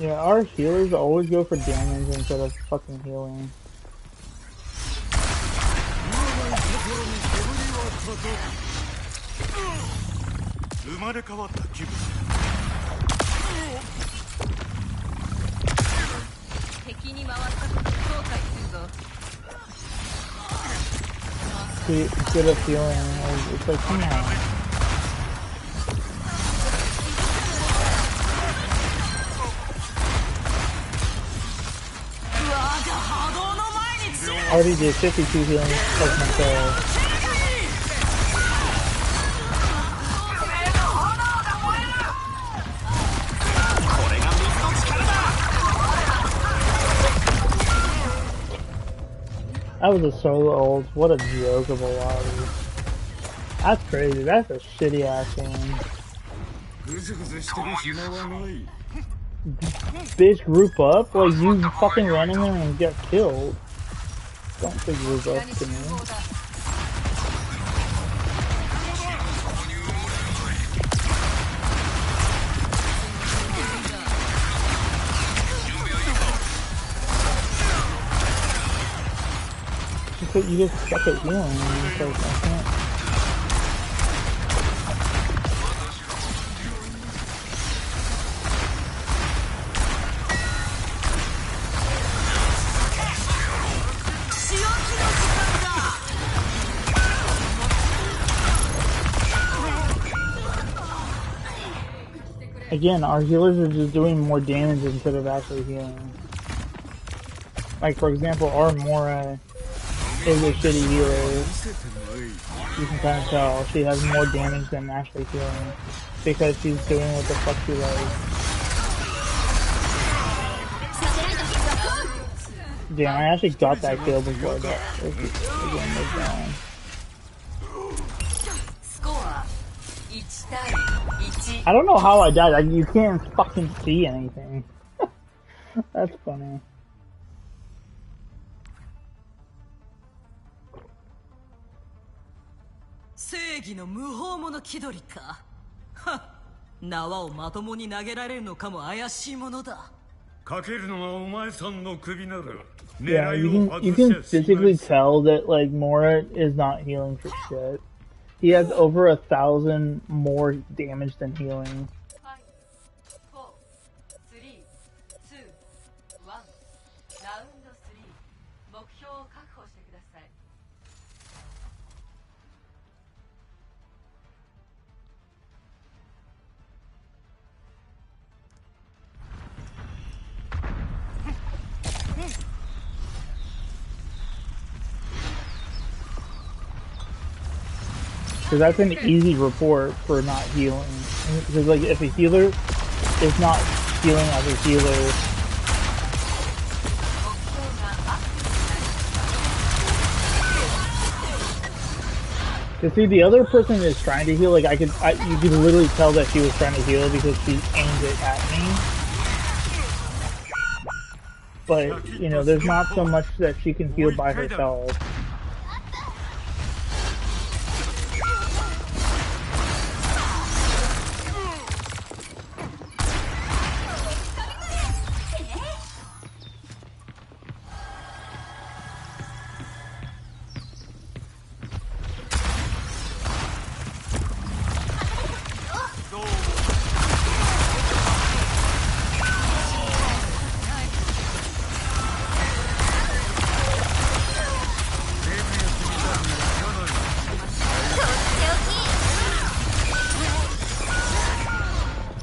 Yeah, our healers always go for damage instead of fucking healing. Instead of healing, it's like, come on. I already did 52 healing of myself. That was a solo ult. What a joke of a lobby. That's crazy. That's a shitty ass game. Bitch, group up? Like, you fucking run in there and get killed. Don't say group up to me. You just suck at healing. It's like, I can't. Again, our healers are just doing more damage instead of actually healing. Like, for example, our Mora is a shitty healer. You can kind of tell she has more damage than actually healing because she's doing what the fuck she likes. Damn, I actually got that kill before that the game was down. I don't know how I died. Like, you can't fucking see anything. That's funny. Yeah, you can physically tell that, like, Mora is not healing for shit. He has over 1,000 more damage than healing. Because that's an easy report for not healing. Because, like, if a healer is not healing as a healer, you see, the other person is trying to heal. Like, you could literally tell that she was trying to heal because she aimed it at me. But, you know, there's not so much that she can heal by herself.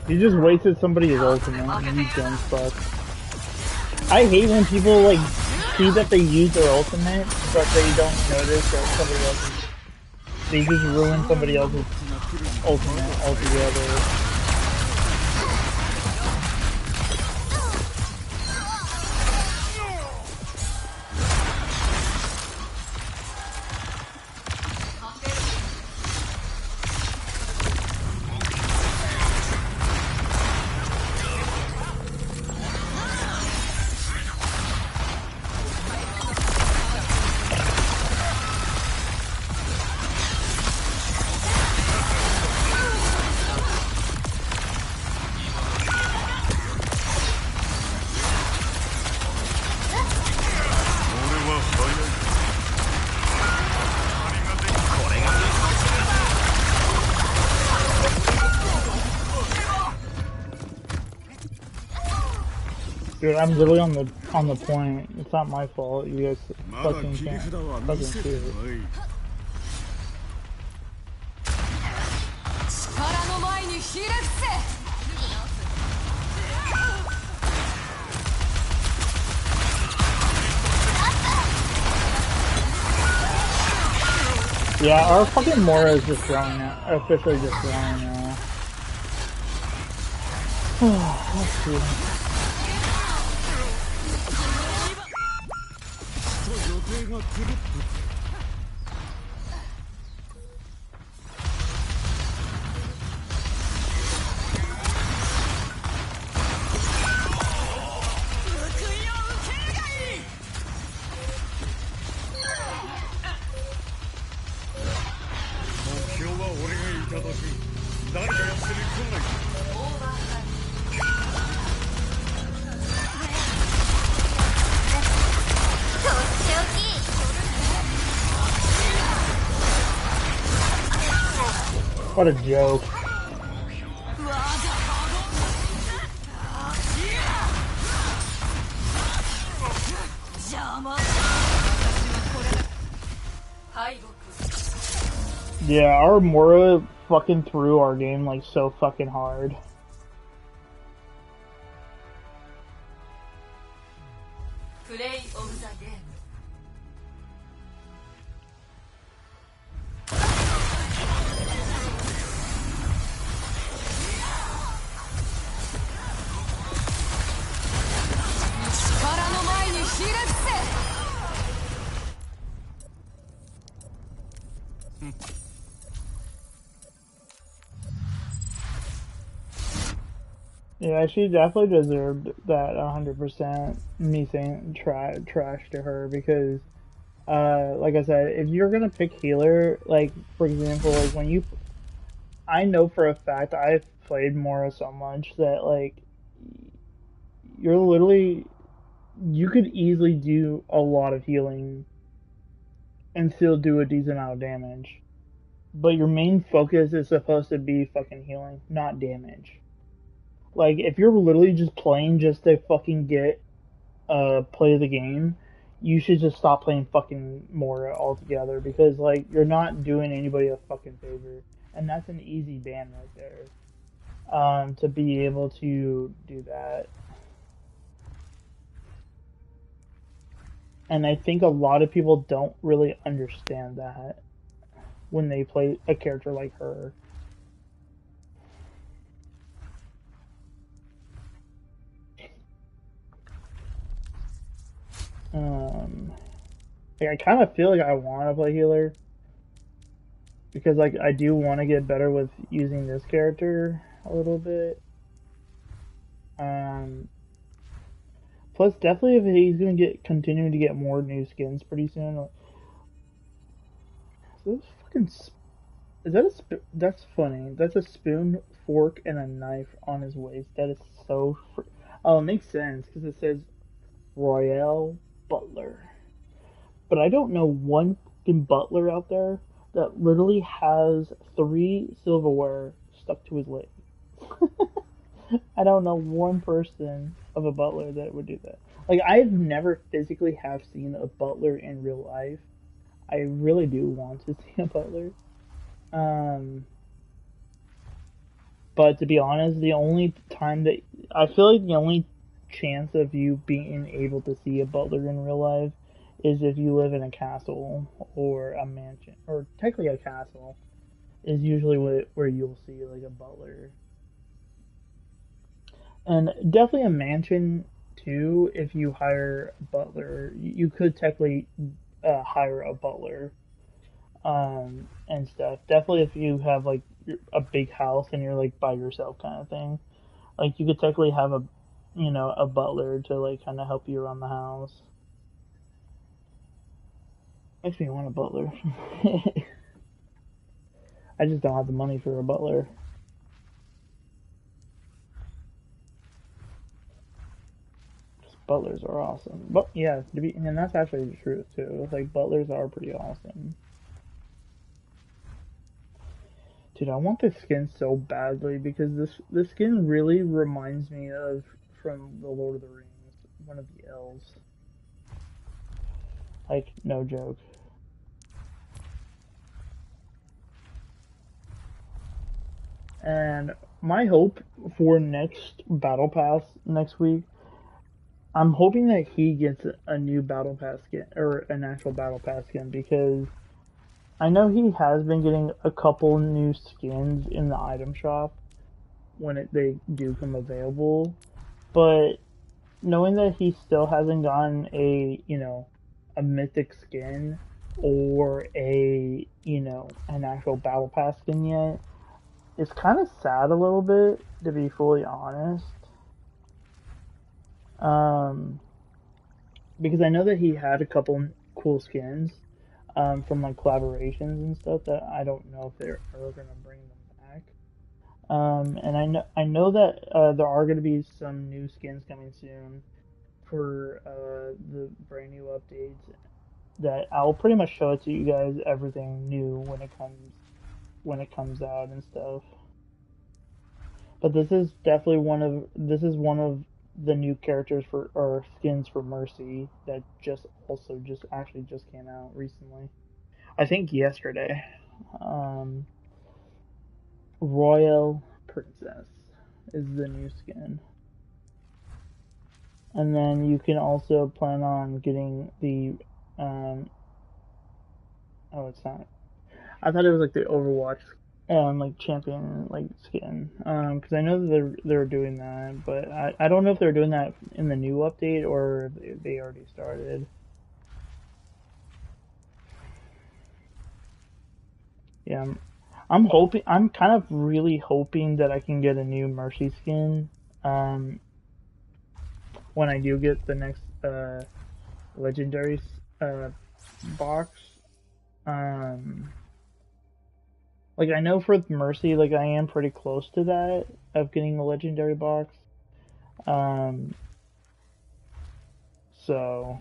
You just wasted somebody's ultimate, and you dumb fuck. I hate when people, like, see that they use their ultimate, but they don't notice that somebody else's... They just ruin somebody else's ultimate altogether. Dude, I'm literally on the point. It's not my fault. You guys fucking can't fucking see it. Yeah, our fucking Mora is just growing now. Officially just growing now. Let's see. What a joke. Yeah, our Mora fucking threw our game like so fucking hard. Play of the game. Yeah, she definitely deserved that 100%. Me saying trash to her because, like I said, if you're gonna pick healer, like for example, like when you, I know for a fact I've played Mora so much that like you're literally, you could easily do a lot of healing and still do a decent amount of damage. But your main focus is supposed to be fucking healing, not damage. Like if you're literally just playing just to fucking get play the game, you should just stop playing fucking Mora altogether because like you're not doing anybody a fucking favor. And that's an easy ban right there. To be able to do that. And I think a lot of people don't really understand that when they play a character like her. Like I kind of feel like I want to play healer because like I do want to get better with using this character a little bit. Plus, definitely if he's gonna continue to get more new skins pretty soon. Like, is this fucking is that a that's funny. That's a spoon, fork, and a knife on his waist. That is so. Oh, it makes sense because it says Royale Butler. But I don't know one fucking butler out there that literally has 3 silverware stuck to his leg. I don't know one person of a butler that would do that. Like I've never physically have seen a butler in real life. I really do want to see a butler. Um, but to be honest, the only time that I feel like the only chance of you being able to see a butler in real life is if you live in a castle or a mansion, or technically a castle is usually where you'll see like a butler. And definitely a mansion too. If you hire a butler, you could technically hire a butler and stuff. Definitely if you have like a big house and you're like by yourself kind of thing, like you could technically have a a butler to like kind of help you around the house. Makes me want a butler. I just don't have the money for a butler. Butlers are awesome. But yeah, and that's actually the truth too. Like butlers are pretty awesome. Dude, I want this skin so badly because this skin really reminds me of from the Lord of the Rings. one of the L's. Like, no joke. And my hope for next Battle Pass next week, I'm hoping that he gets a new Battle Pass skin, or an actual Battle Pass skin, because I know he has been getting a couple new skins in the item shop when they do come available, but knowing that he still hasn't gotten a, a mythic skin or an actual Battle Pass skin yet, it's kind of sad a little bit, to be fully honest. Because I know that he had a couple cool skins from like collaborations and stuff that I don't know if they're ever gonna bring them back. And I know that there are gonna be some new skins coming soon for the brand new updates. That I'll pretty much show it to you guys everything new when it comes out and stuff. But this is definitely one of the new characters for or skins for Mercy that actually just came out recently. I think yesterday. Um, Royal Princess is the new skin. And then you can also plan on getting the oh, it's not. I thought it was like the Overwatch like champion like skin. Because I know that they're doing that, but I don't know if they're doing that in the new update or if they already started. Yeah, I'm kind of really hoping that I can get a new Mercy skin when I do get the next legendary box. Um, like I know for Mercy, like I am pretty close to that of getting the legendary box. Um, so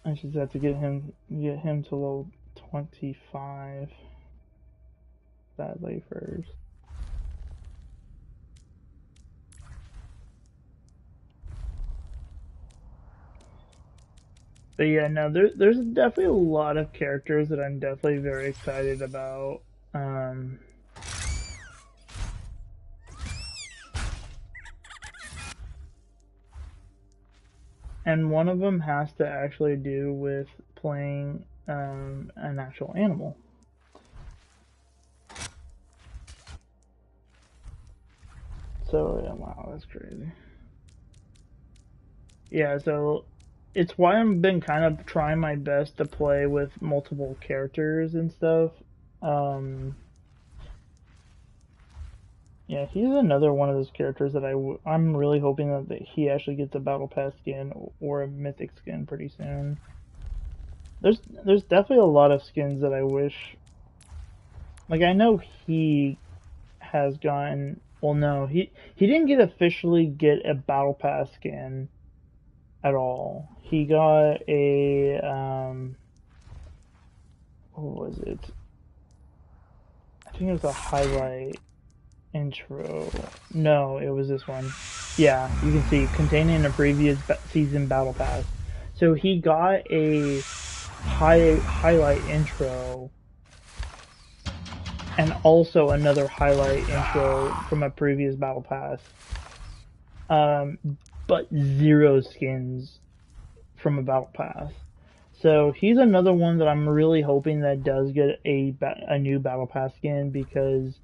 I just have to get him to level 25 sadly first. But yeah, no, there's definitely a lot of characters that I'm definitely very excited about. And one of them has to actually do with playing an actual animal. So yeah, wow, that's crazy. Yeah, so it's why I've been kind of trying my best to play with multiple characters and stuff. Um, yeah, he's another one of those characters that I'm really hoping that he actually gets a Battle Pass skin or a Mythic skin pretty soon. There's definitely a lot of skins that I wish. Like I know he has gotten. Well, no, he didn't officially get a Battle Pass skin at all. He got a what was it? I think it was a highlight intro. No, it was this one. Yeah, you can see containing a previous season battle pass. So he got a highlight intro and also another highlight intro from a previous battle pass. But zero skins from a battle pass. So he's another one that I'm really hoping that does get a new battle pass skin because,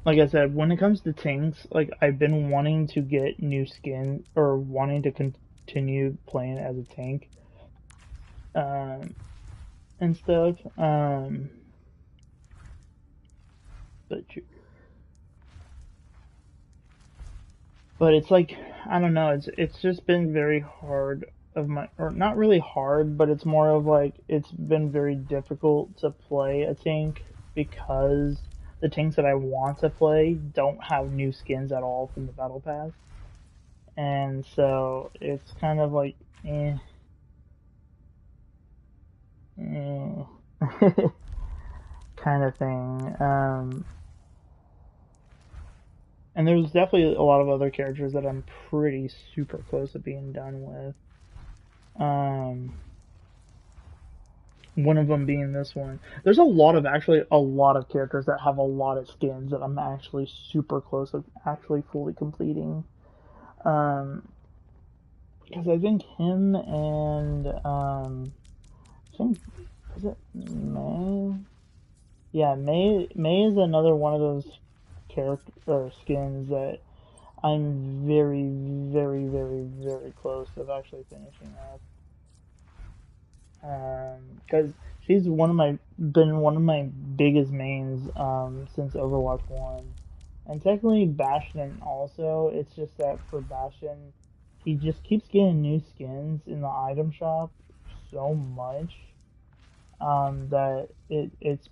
like I said, when it comes to tanks, like I've been wanting to get new skin or wanting to continue playing as a tank, and stuff. But it's like I don't know. It's just been very hard of my, or not really hard, but it's more of like it's been very difficult to play a tank because the tanks that I want to play don't have new skins at all from the battle pass, and so it's kind of like kind of thing. And there's definitely a lot of other characters that I'm pretty super close to being done with. Um, one of them being this one. There's actually a lot of characters that have a lot of skins that I'm actually super close to actually fully completing. Um, because I think him and I think is it May? Yeah, May is another one of those character or skins that I'm very, very, very, very close to actually finishing up. Because she's been one of my biggest mains since Overwatch 1. And technically Bastion also, it's just that for Bastion, he just keeps getting new skins in the item shop so much that it's,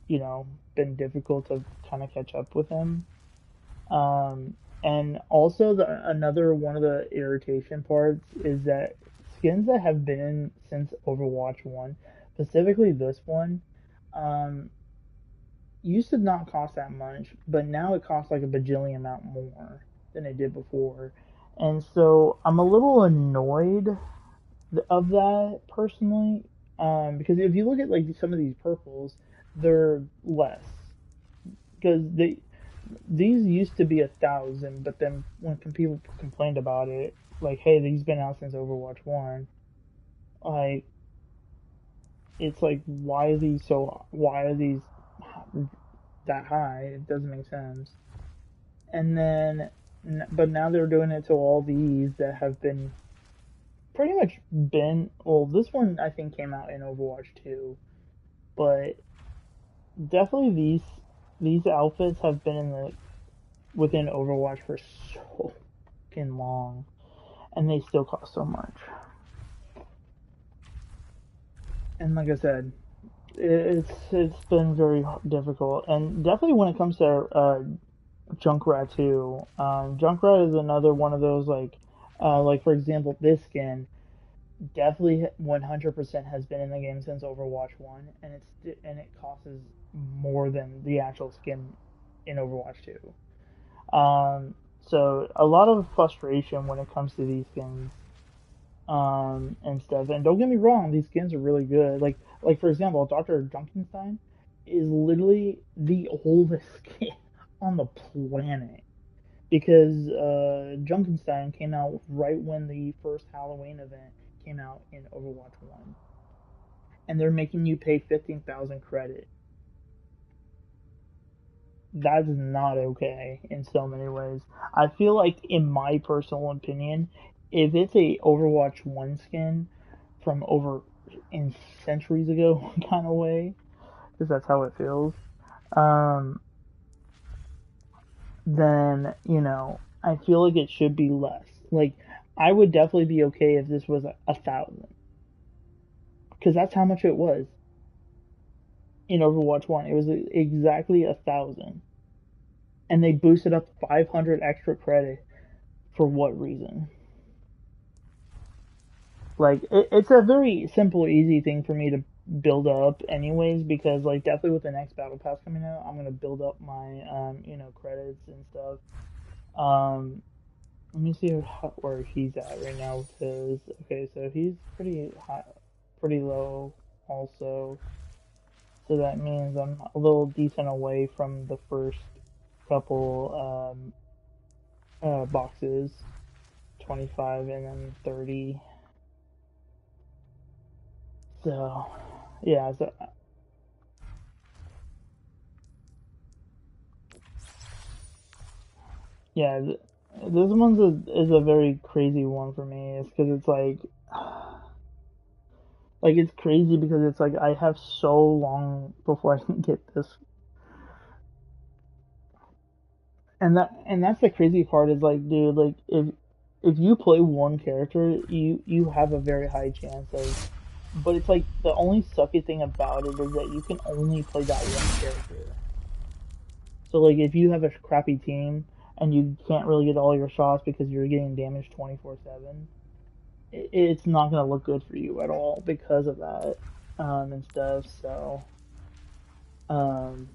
you know, been difficult to kind of catch up with him. And also another one of the irritation parts is that skins that have been in since Overwatch 1, specifically this one, um, used to not cost that much, but now it costs like a bajillion amount more than it did before. And so I'm a little annoyed of that personally, because if you look at like some of these purples, they're less because these used to be 1,000, but then when people complained about it, like, hey, these been out since Overwatch 1, like, it's like, why are these that high? It doesn't make sense. And then, but now they're doing it to all these that have been pretty much well, this one I think came out in Overwatch 2, but definitely these outfits have been within Overwatch for so fucking long, and they still cost so much. And like I said, it's been very difficult, and definitely when it comes to Junkrat too. Junkrat is another one of those like for example, this skin definitely 100% has been in the game since Overwatch 1, and it costs more than the actual skin in Overwatch 2. So a lot of frustration when it comes to these skins and stuff. And don't get me wrong, these skins are really good. Like for example, Dr. Junkenstein is literally the oldest skin on the planet because Junkenstein came out right when the first Halloween event came out in Overwatch 1, and they're making you pay 15,000 credit. That is not okay in so many ways. I feel like, in my personal opinion, if it's a Overwatch 1 skin from over in centuries ago kind of way, because that's how it feels, um, then, I feel like it should be less. Like, I would definitely be okay if this was 1,000, because that's how much it was in Overwatch 1. It was exactly 1,000. And they boosted up 500 extra credit for what reason? Like it's a very simple, easy thing for me to build up, anyways. Because like definitely with the next battle pass coming out, I'm gonna build up my credits and stuff. Um, Let me see where he's at right now with his. Okay, so he's pretty high, pretty low, also. So that means I'm a little decent away from the first couple boxes, 25 and then 30. So, yeah, so yeah, this one's is a very crazy one for me. It's because it's like it's crazy because it's like I have so long before I can get this, and that's the crazy part is like, dude, like if you play one character, you have a very high chance of, but it's like the only sucky thing about it is that you can only play that one character. So like if you have a crappy team and you can't really get all your shots because you're getting damaged 24/7, it's not gonna look good for you at all because of that and stuff. So um,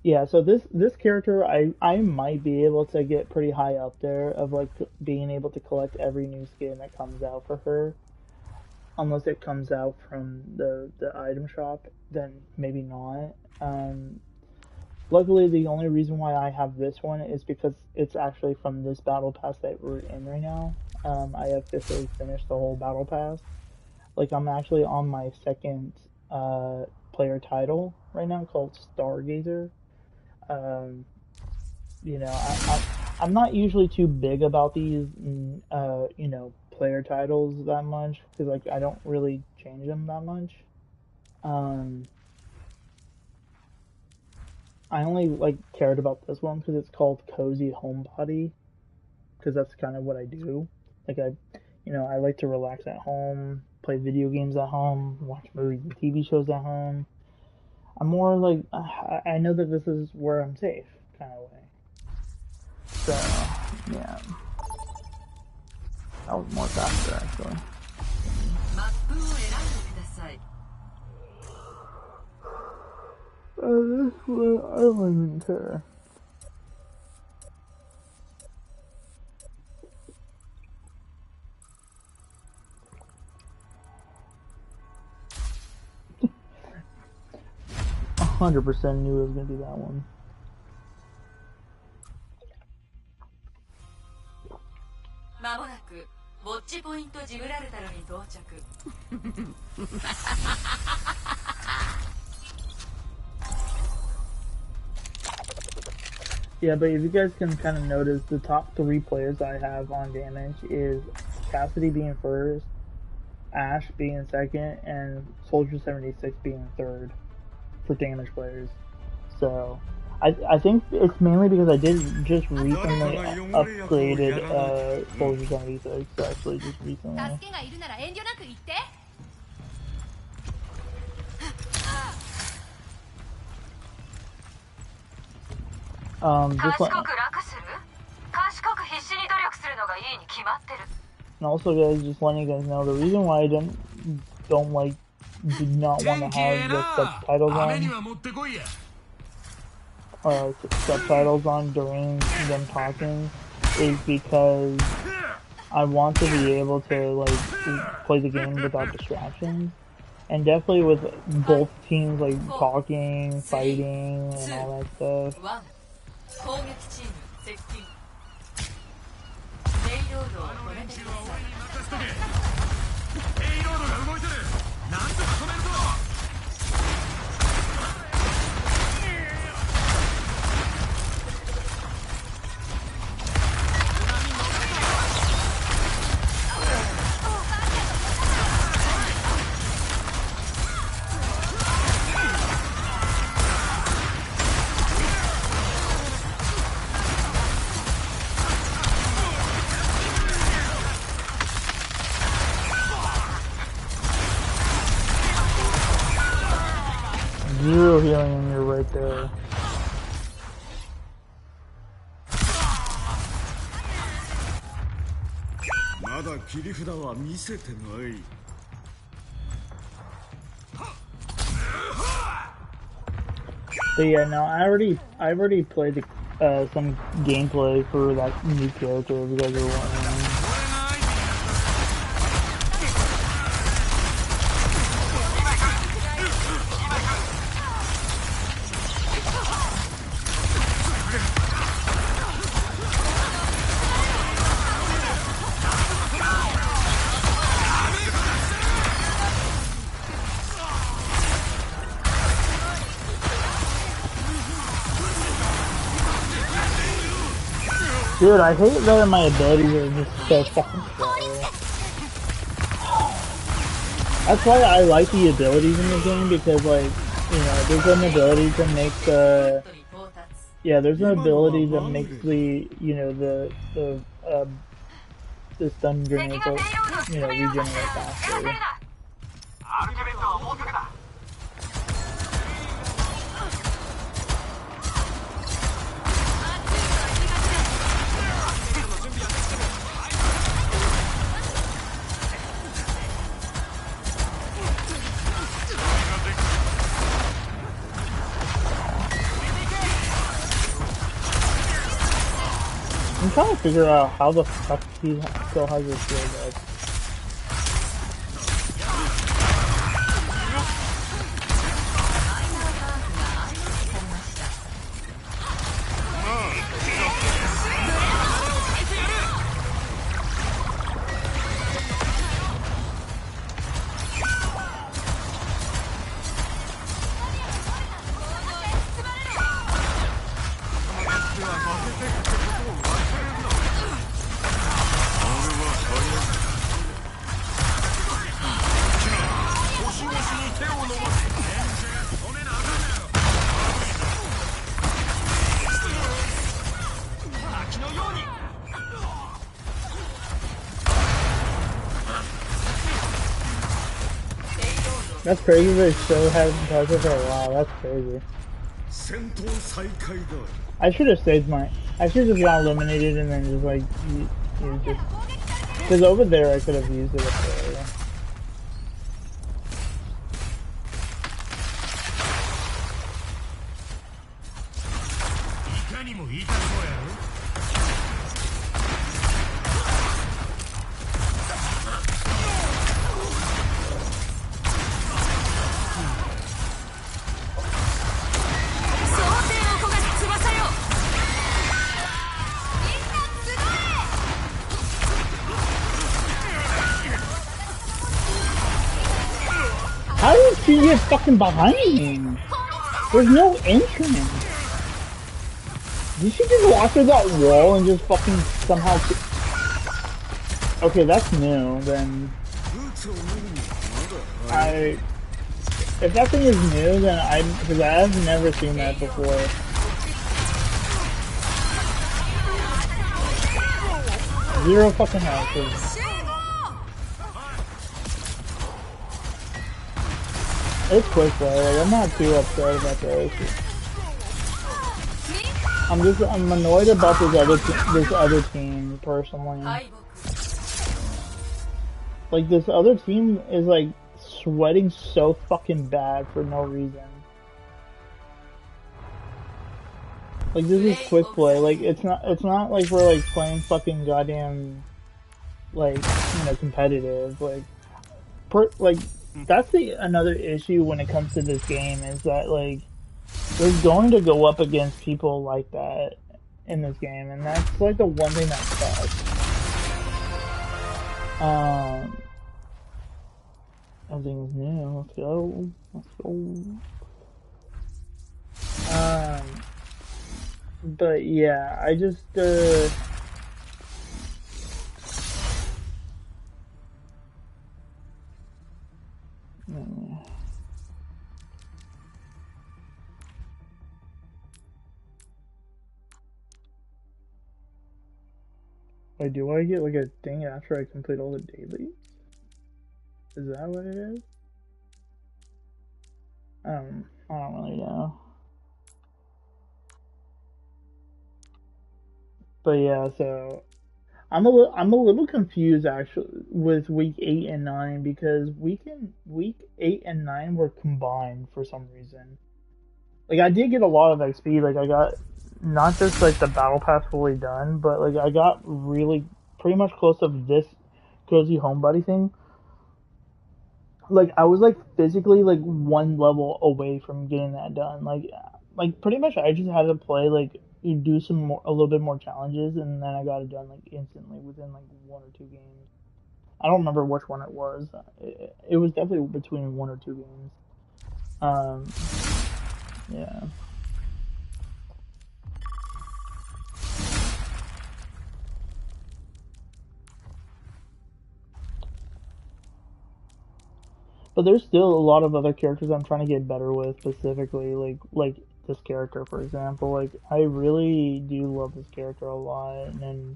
Yeah, so this character, I might be able to get pretty high up there of like being able to collect every new skin that comes out for her, unless it comes out from the item shop, then maybe not. Luckily, the only reason why I have this one is because it's actually from this battle pass that we're in right now. I officially finished the whole battle pass. Like I'm actually on my second player title right now called Stargazer. Um, I'm not usually too big about these player titles that much because like I don't really change them that much. Um, I only like cared about this one because it's called Cozy Homebody because that's kind of what I do. Like I like to relax at home, play video games at home, watch movies and TV shows at home. I'm more like I know that this is where I'm safe kind of way. So yeah, that was more faster actually. This one I don't even care. I 100% knew it was gonna be that one. まもなくウォッチポイントジブラルタルに到着。Yeah, but if you guys can kind of notice, the top 3 players I have on damage is Cassidy being first, Ash being second, and Soldier 76 being third for damage players. So I think it's mainly because I did just recently upgraded Soldier 76 actually just recently. Just like, and also guys, just letting you guys know the reason why I did not want to have the subtitles on during them talking is because I want to be able to like play the game without distractions. And definitely with both teams like talking, fighting, and all that stuff. Zero healing and you're right there. But yeah, no, I already played some gameplay for that new character if you guys are wondering. Dude, I hate that my abilities are just so fucking slow. That's why I like the abilities in the game, because like, you know, there's an ability to make the... Yeah, there's an ability that makes the, you know, the stun grenades, you know, regenerate faster. I'm trying to figure out how the fuck he still has his shield up. That's crazy. They still haven't touched it for a while. That's crazy. I should have saved my. I should have just got eliminated and then just like you just because over there I could have used it up there. How did she get fucking behind him? There's no entrance. Did she just walk through that wall and just fucking somehow... Okay, that's new, then... If that thing is new, then because I've never seen that before. Zero fucking houses. It's quick though, like, I'm not too upset about this. I'm annoyed about this other team personally. Like this other team is like sweating so fucking bad for no reason. Like this is quick play. Like it's not like we're like playing fucking goddamn like competitive. Like that's another issue when it comes to this game is that like we're going to go up against people like that in this game, and that's like the one thing that sucks. Everything's new. Let's go. But yeah, I just Wait, do I get like a thing after I complete all the dailies? Is that what it is? I don't really know. But yeah, so I'm a little confused actually with week 8 and 9 because week 8 and 9 were combined for some reason. Like I did get a lot of XP, like I got not just like the battle pass fully done, but like I got really pretty much close to this cozy homebody thing. Like I was like physically like one level away from getting that done. Like pretty much I just had to play like you do a little bit more challenges and then I got it done like instantly within like 1 or 2 games. I don't remember which one it was. It was definitely between 1 or 2 games. Yeah. But there's still a lot of other characters I'm trying to get better with, specifically like this character, for example. Like I really do love this character a lot, and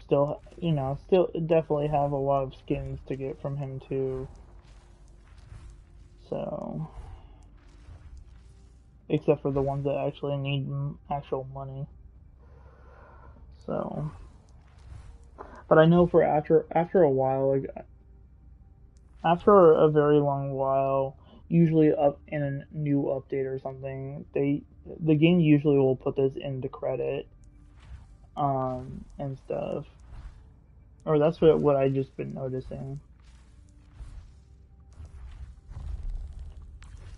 still definitely have a lot of skins to get from him too. So, except for the ones that actually need actual money. So, but I know for after a while, like after a very long while, usually up in a new update or something, the game usually will put this into credit and stuff. Or that's what I just been noticing.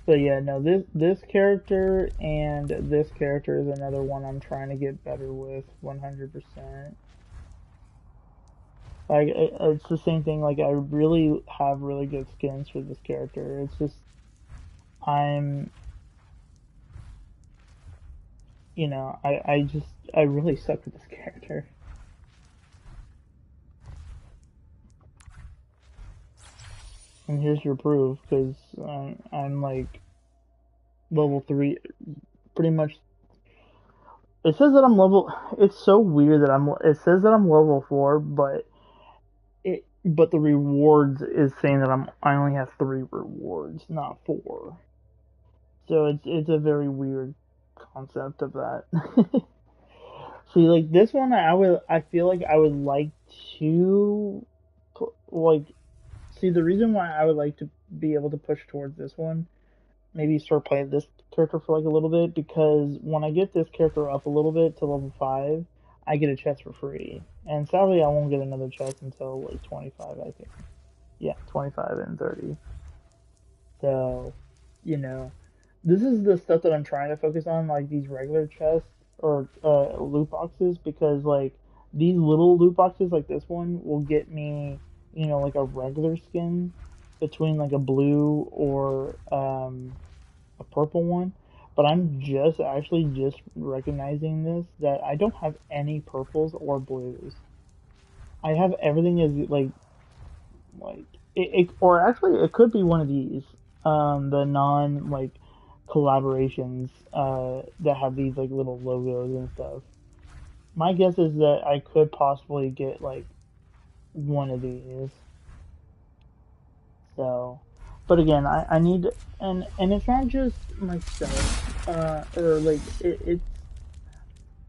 But yeah, no, this character and this character is another one I'm trying to get better with 100%. Like it's the same thing. Like I really have really good skins for this character. It's just I'm, you know, I really suck with this character. And here's your proof, because I'm like level 3, pretty much. It says that I'm level. It's so weird that It says that I'm level 4, but the rewards is saying that I only have 3 rewards, not 4. So it's a very weird concept of that. See, like this one, I feel like I would like to, like, see the reason why I would like to be able to push towards this one, maybe start playing this character for like a little bit, because when I get this character up a little bit to level 5, I get a chest for free. And sadly, I won't get another chest until like 25, I think. Yeah, 25 and 30. So, you know, this is the stuff that I'm trying to focus on, like these regular chests or loot boxes, because like these little loot boxes like this one will get me, you know, like a regular skin between like a blue or a purple one. But I'm actually just recognizing this, that I don't have any purples or blues. I have everything as like or actually it could be one of these, the non like collaborations that have these like little logos and stuff. My guess is that I could possibly get like one of these. So, but again, I need, and it's not just myself, or like it's.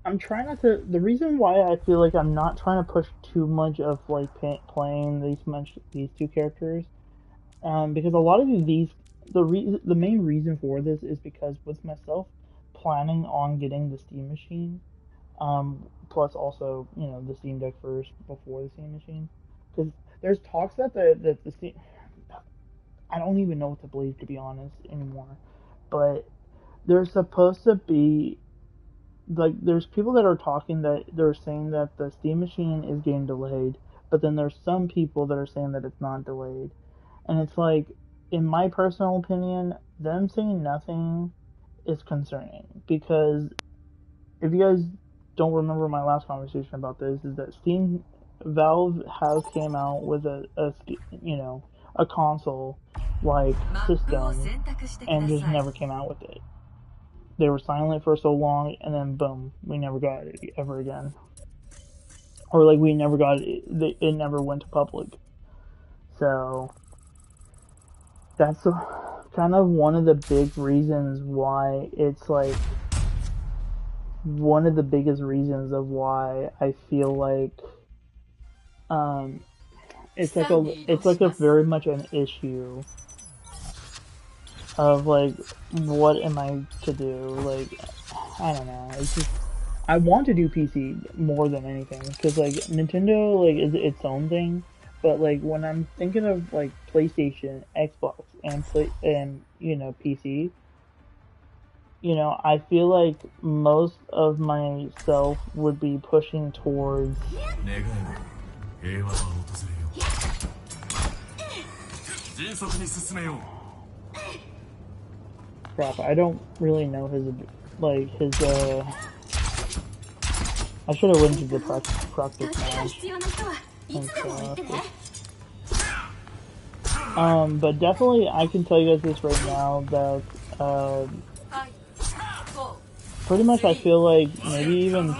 I'm trying not to. The reason why I feel like I'm not trying to push too much of like playing these two characters, because a lot of these, the main reason for this is because with myself planning on getting the Steam Machine, plus also, you know, the Steam Deck first before the Steam Machine, because there's talks that the Steam, I don't even know what to believe, to be honest, anymore. But there's supposed to be, like, there's people that are talking that they're saying that the Steam Machine is getting delayed, but then there's some people that are saying that it's not delayed. And it's like, in my personal opinion, them saying nothing is concerning, because if you guys don't remember my last conversation about this, is that Valve has came out with a you know, a console like system and just never came out with it. They were silent for so long, and then boom, we never got it ever again. Or like we never got it, it never went to public. So that's kind of one of the big reasons why it's like one of the biggest reasons of why I feel like it's like a very much an issue of like, what am I to do? Like, I don't know. It's just, I want to do PC more than anything, because like Nintendo like is its own thing, but like when I'm thinking of like PlayStation, Xbox, and you know, PC, you know, I feel like most of myself would be pushing towards. Crap, I don't really know his I should have went to the practice now. But definitely I can tell you guys this right now, that pretty much I feel like maybe even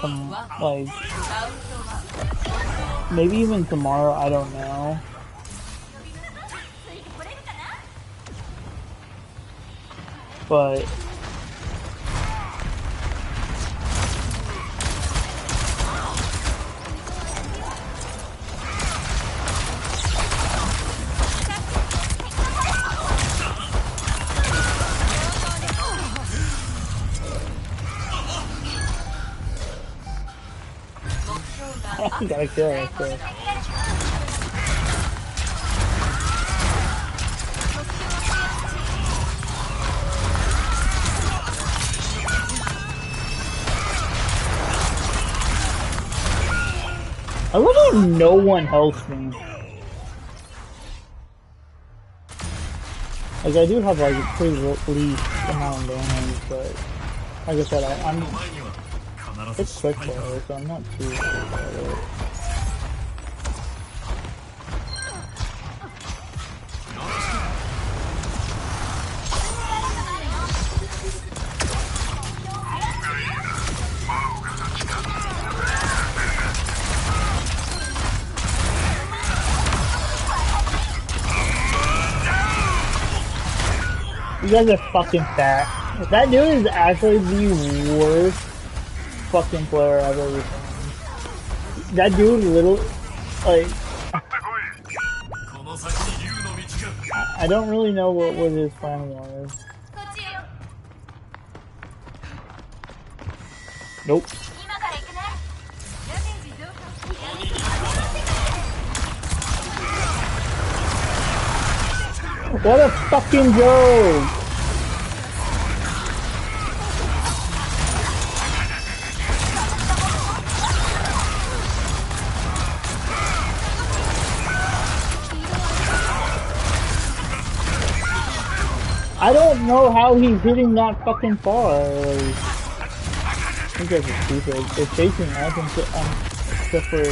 tomorrow, I don't know. But You gotta kill it, so. I love how no one helps me. Like, I do have like a pretty least amount of damage, but like I said, it's quick fire, so I'm not too worried about it. You guys are fucking fat. That dude is actually the worst fucking player I've ever seen. That dude literally, like, I don't really know what his plan was. Nope. What a fucking joke! I don't know how he's hitting that fucking far. Like, you guys are stupid. They're chasing us except for...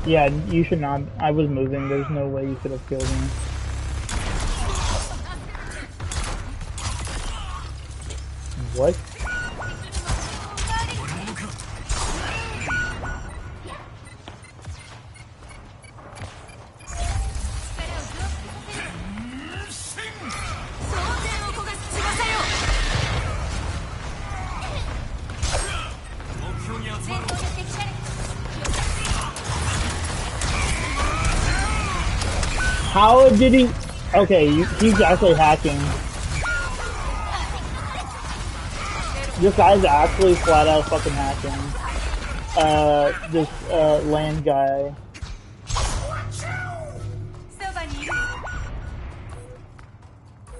Yeah, you should not. I was moving. There's no way you could have killed me. What? How did he? Okay, he's actually hacking. This guy's actually flat out fucking hacking. This land guy.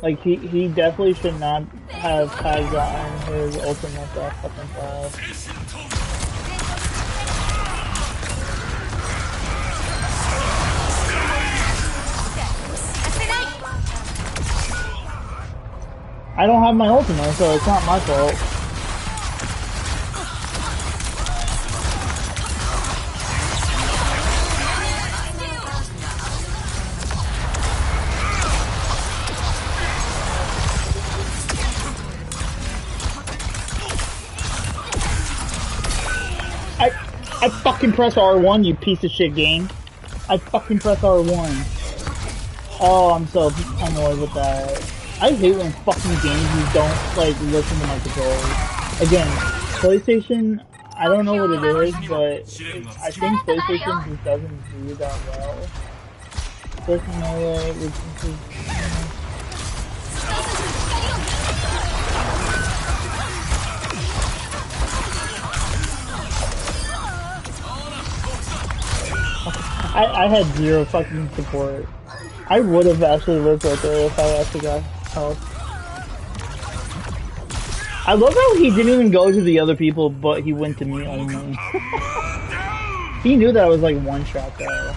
Like he definitely should not have gotten his ultimate that fucking fast. I don't have my ultimate, so it's not my fault. I fucking press R1, you piece of shit game. I fucking press R1. Oh, I'm so annoyed with that. I hate when fucking games you don't, like, listen to my controls. Again, PlayStation, I don't know what it is, but I think PlayStation just doesn't do that well. Listen to it, I had zero fucking support. I would have actually lived right there if I actually got help. I love how he didn't even go to the other people, but he went to me only. He knew that I was like one shot though.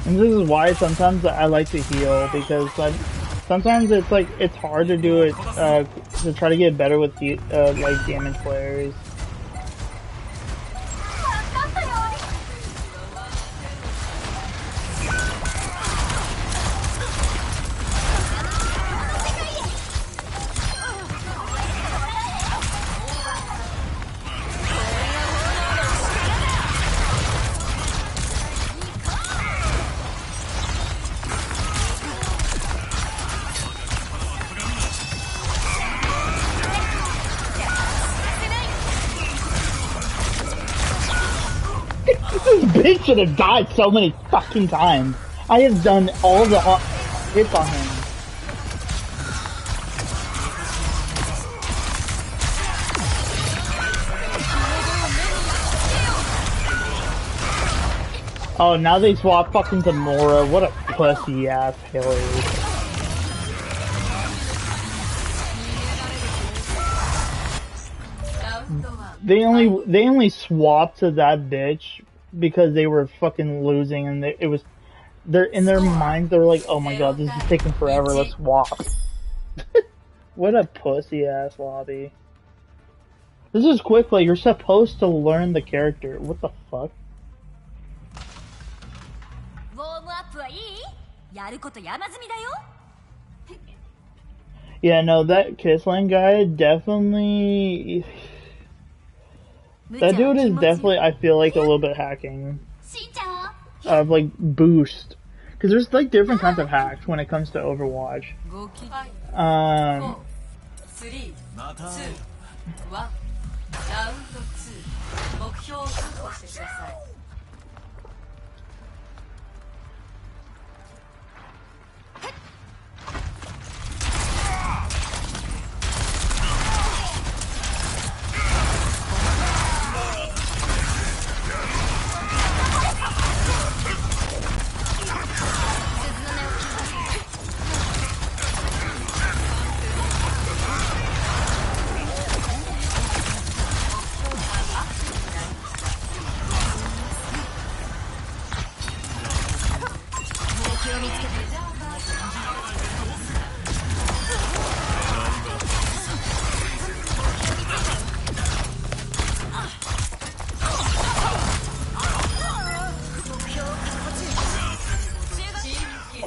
And this is why sometimes I like to heal, because like sometimes it's like it's hard to do it to try to get better with the like damage players. This bitch should have died so many fucking times. I have done all the hits on him. Oh, now they swap fucking Tamura. What a pussy ass Haley. They only swapped to that bitch because they were fucking losing, and they're in their minds they were like, oh my god, this is taking forever, let's swap. What a pussy ass lobby. This is quick, like you're supposed to learn the character. What the fuck? Yeah, no, that Kissland guy definitely... That dude is definitely, I feel like, a little bit hacking. Of, like, boost. Because there's, like, different kinds of hacks when it comes to Overwatch. 3、2、1、ラウンド2、目標を確保してください。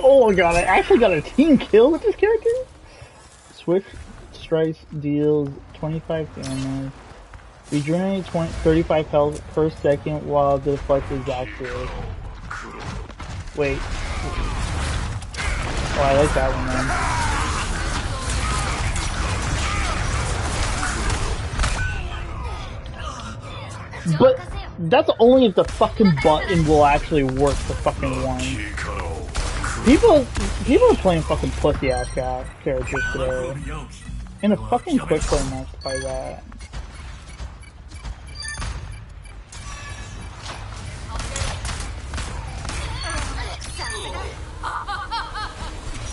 Oh my god, I actually got a team kill with this character? Swift Strikes deals 25 damage. Regenerate 35 health per second while the deflect is active. Wait. Oh, I like that one, man. But that's only if the fucking button will actually work for fucking one. People are playing fucking pussy ass characters today. In a fucking quick play match by that.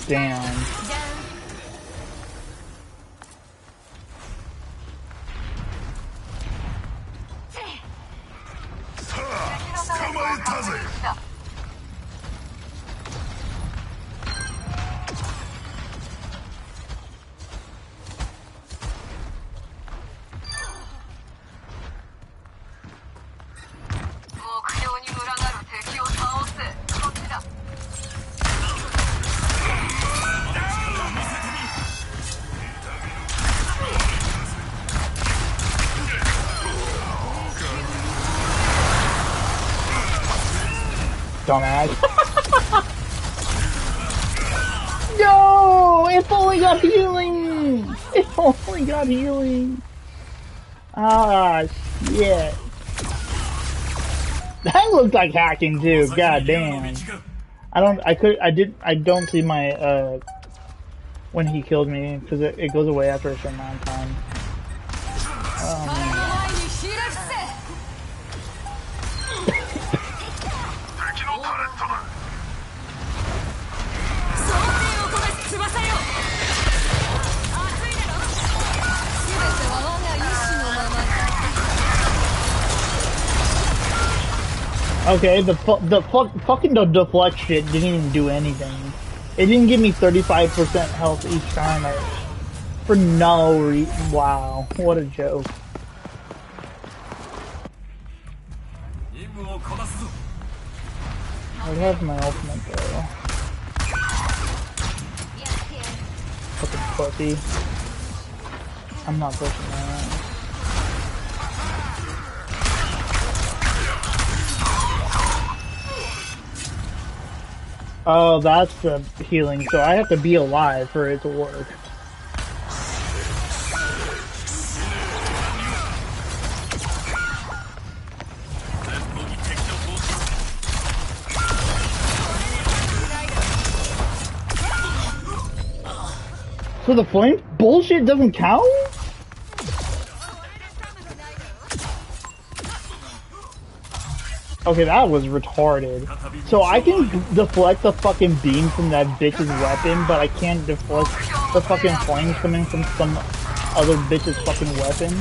Damn. Dumbass. No! It only got healing! It only got healing! Ah, shit. That looked like hacking too, god damn. I don't see my, when he killed me, because it goes away after a certain amount of time. Okay, the fucking deflection didn't even do anything. It didn't give me 35% health each time. For no reason. Wow, what a joke. I have my ultimate though. Fucking pussy. I'm not pushing that. Oh, that's the healing, so I have to be alive for it to work. So the flame bullshit doesn't count? Okay, that was retarded. So I can deflect the fucking beam from that bitch's weapon, but I can't deflect the fucking flames coming from some other bitch's fucking weapon?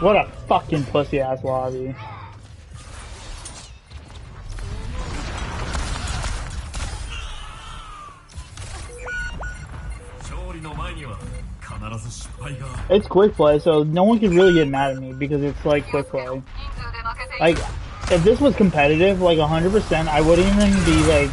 What a fucking pussy ass lobby. It's quick play, so no one can really get mad at me because it's like quick play. Like, if this was competitive, like 100%, I wouldn't even be like.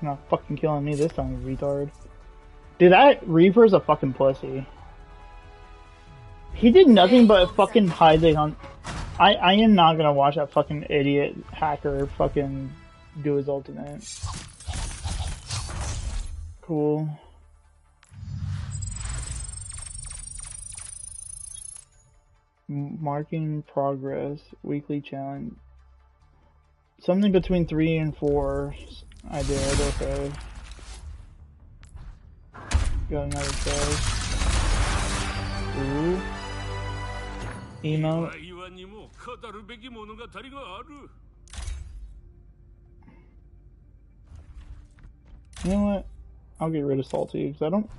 Not fucking killing me this time, you retard. Dude, that Reaper's a fucking pussy. He did nothing but fucking hide the hunt. I am not gonna watch that fucking idiot hacker fucking do his ultimate. Cool. Marking progress, weekly challenge. Something between 3 and 4. I did, okay. Got another chest. Ooh. Emo. You know what? I'll get rid of Salty, because I don't...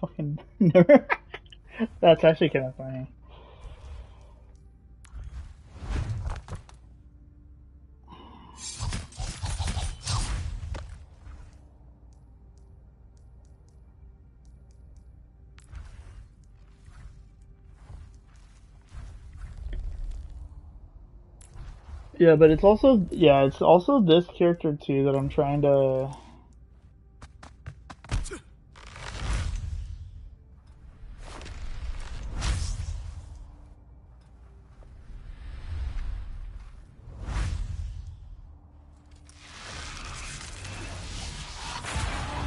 Fucking... That's actually kind of funny. Yeah, but it's also, yeah, it's also this character too that I'm trying to...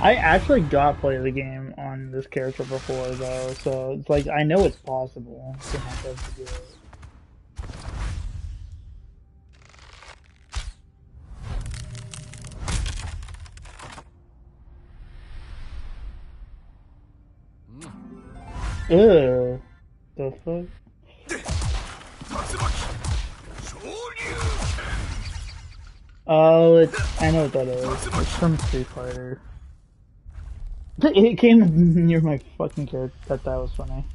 I actually got play the game on this character before though, so it's like, I know it's possible for myself to do it. Ugh. The fuck? Oh, it's, I know what that is. It's from Street Fighter. It came near my fucking character. That was funny.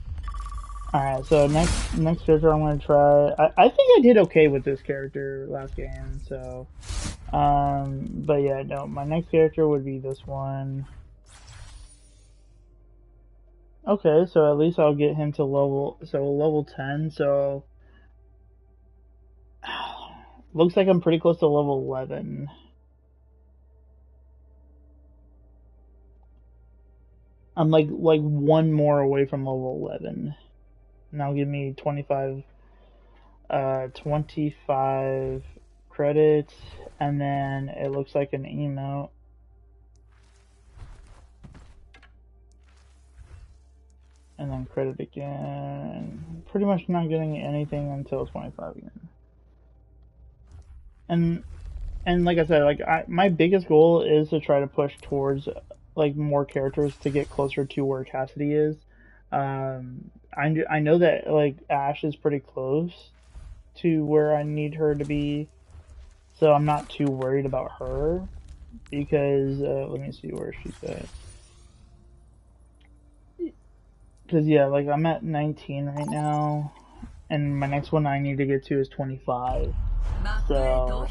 Alright, so next character I'm gonna try. I think I did okay with this character last game, so but yeah, no, my next character would be this one. Okay, so at least I'll get him to level 10, so looks like I'm pretty close to level 11. I'm like one more away from level 11. Now give me 25 credits, and then it looks like an emote. And then credit again. Pretty much not getting anything until 25 again. And like I said, like my biggest goal is to try to push towards like more characters to get closer to where Cassidy is. I know that like Ash is pretty close to where I need her to be, so I'm not too worried about her because let me see where she's at. Cause yeah, like I'm at 19 right now, and my next one I need to get to is 25. So,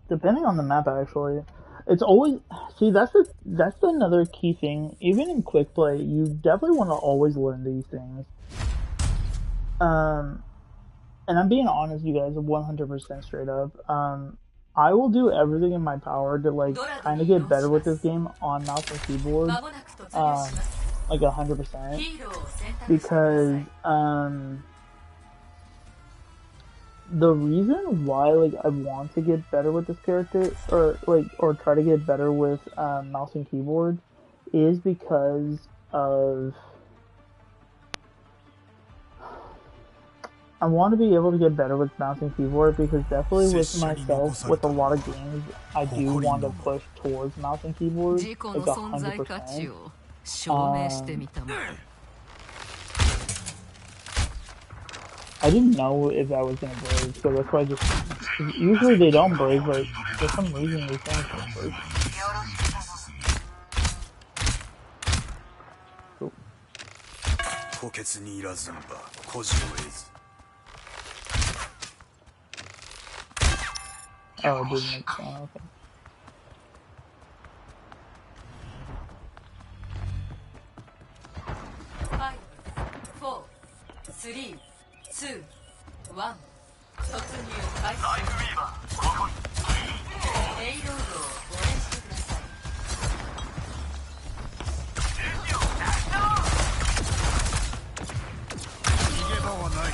depending on the map, actually, it's always see that's another key thing. Even in quick play, you definitely want to always learn these things. And I'm being honest, you guys, 100% straight up. I will do everything in my power to like kind of get better with this game on mouse and keyboard. Like 100%, because the reason why like I want to get better with this character or try to get better with mouse and keyboard is because of I want to be able to get better with mouse and keyboard, because definitely with myself, with a lot of games, I do want to push towards mouse and keyboard, like 100%. I didn't know if that was gonna break, so that's why I just usually they don't break, but for some reason they think it's gonna break. Cool. Oh, it didn't make sense. Okay. 3、2、1、突入開始。レイロードを応援してください。逃げ場はない。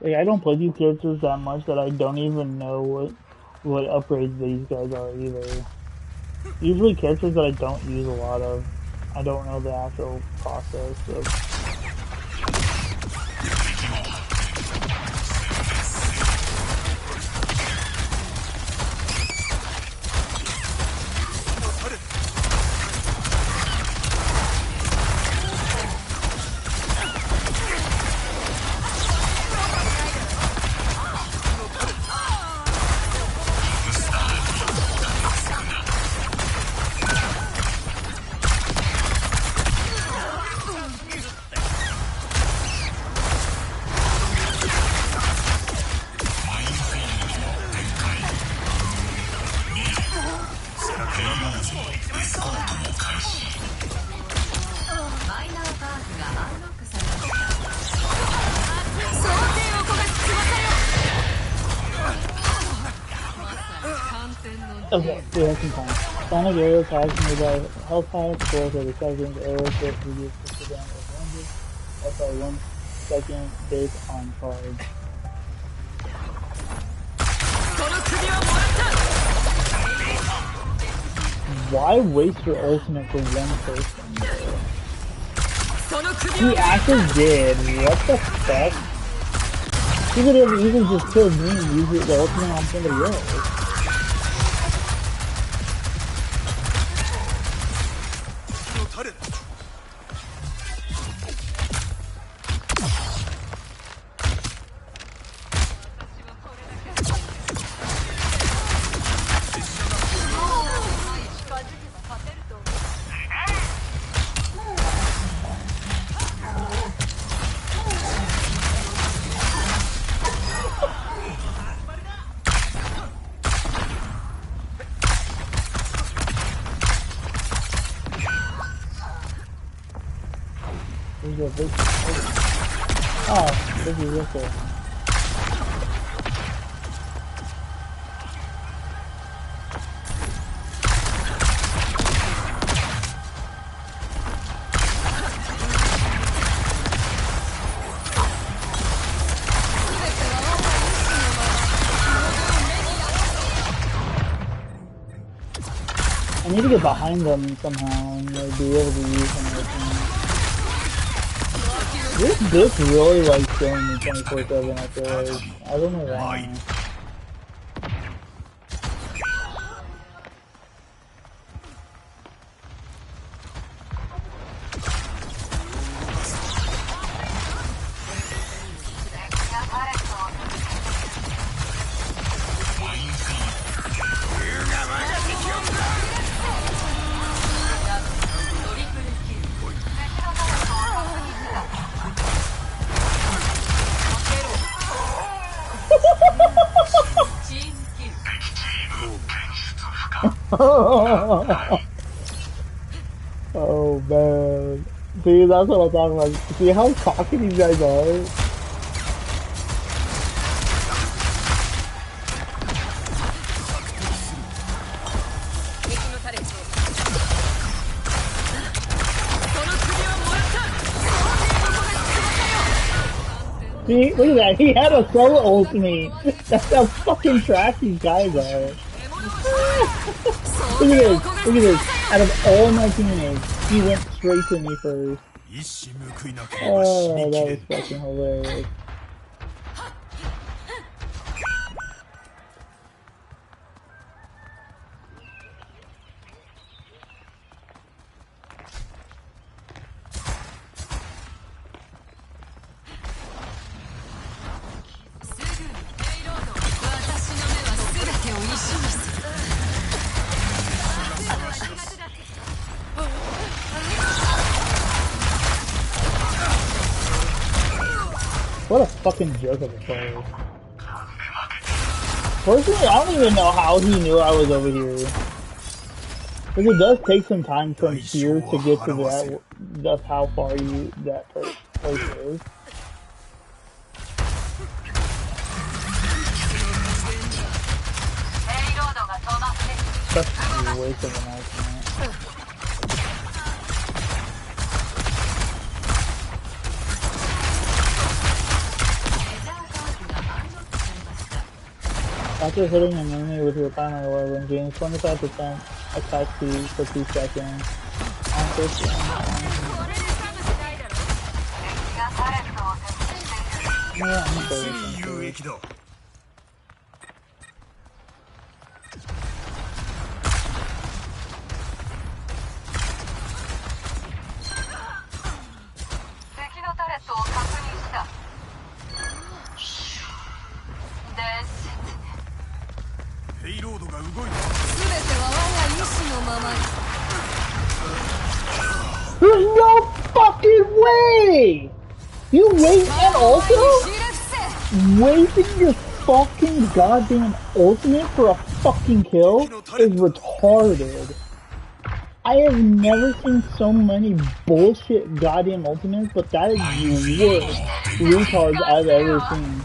Like, I don't play these characters that much that I don't even know what upgrades these guys are either. Usually characters that I don't use a lot of, I don't know the actual process of. Okay, we have some time. Sonic arrow attacks nearby health packs, scores over seconds, arrows hit reduce pistol damage of ranges, up by 1 second based on cards. Why waste your ultimate for one person, bro? He actually did. What the fuck? He could have easily just killed me and used the ultimate on somebody else. Oh, this is this way. I need to get behind them somehow and like, be able to use them. This really likes killing me 24/7. I feel like I don't know why. Oh man. See, that's what I'm talking about. See how cocky these guys are? See, look at that. He had a solo ultimate. That's how fucking trash these guys are. Look at this. Look at this. Out of all my teammates, he went straight to me first. Oh, that was fucking hilarious. What a fucking joke of a player. Personally, I don't even know how he knew I was over here. Because it does take some time from here to get to that. That's how far that place is. That's a waste of an ultimate. After hitting an enemy with your primary weapon, gain 25% attack speed for 2 seconds. On first round. Yeah, I'm good. There's no fucking way! You wait and also wasting your fucking goddamn ultimate for a fucking kill is retarded. I have never seen so many bullshit goddamn ultimates, but that is the worst retards I've ever seen.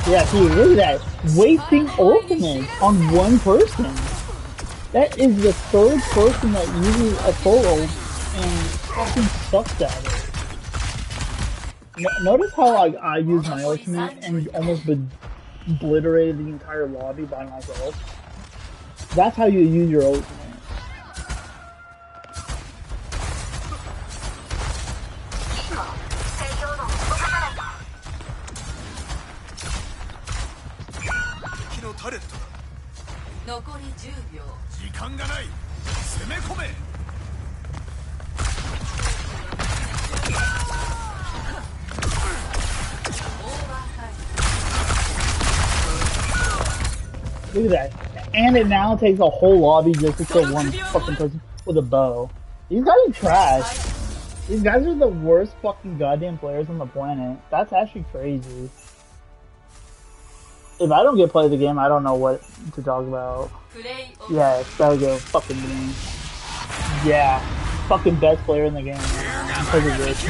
Yeah, see, look at that. Wasting ultimates on one person. That is the third person that uses a full ult and fucking sucks at it. Notice how I used my ultimate and almost obliterated the entire lobby by myself. That's how you use your ultimate. Look at that. And it now takes a whole lobby just to kill one fucking person with a bow. These guys are trash. These guys are the worst fucking goddamn players on the planet. That's actually crazy. If I don't get played the game, I don't know what to talk about. Yeah, gotta go fucking me. Yeah. Fucking best player in the game. Because of this.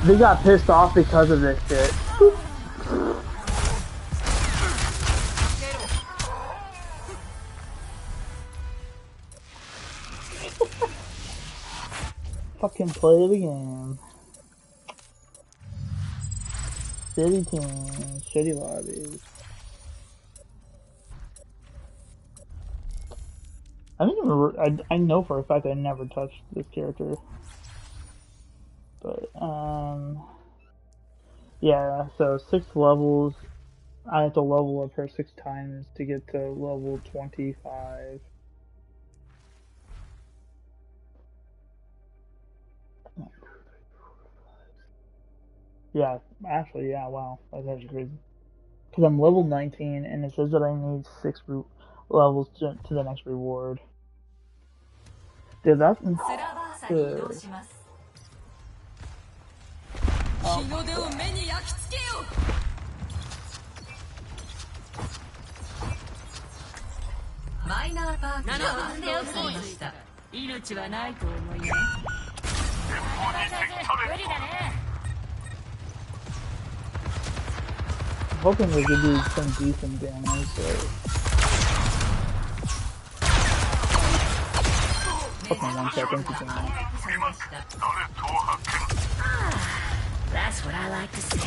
They got pissed off because of this shit. Fucking play the game. Shitty team, shitty lobbies. I know for a fact I never touched this character. But, yeah, so 6 levels. I have to level up her 6 times to get to level 25. Yeah, actually, yeah, wow. That's actually crazy. Because I'm level 19, and it says that I need 6 levels to the next reward. Dude, that's good. Oh, hoping we could do some decent damage, but... Fucking 1 second to game. That's what I like to see.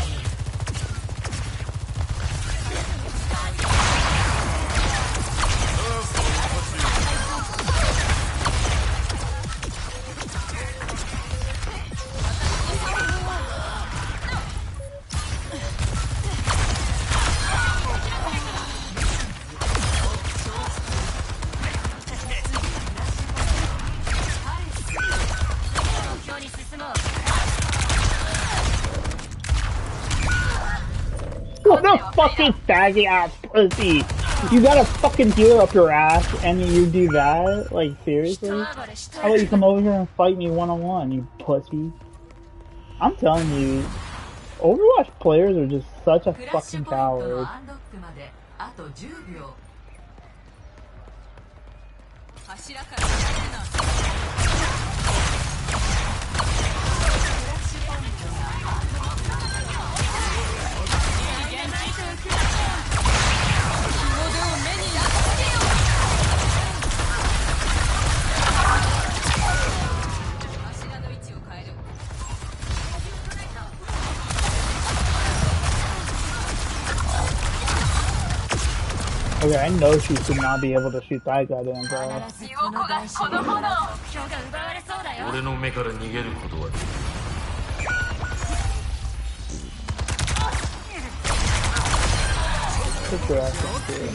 What a fucking faggot ass pussy! You got a fucking healer up your ass and you do that? Like, seriously? How about you come over here and fight me one-on-one, you pussy? I'm telling you, Overwatch players are just such a fucking coward. Okay, I know she should not be able to shoot that goddamn guy. Just your ass up, dude.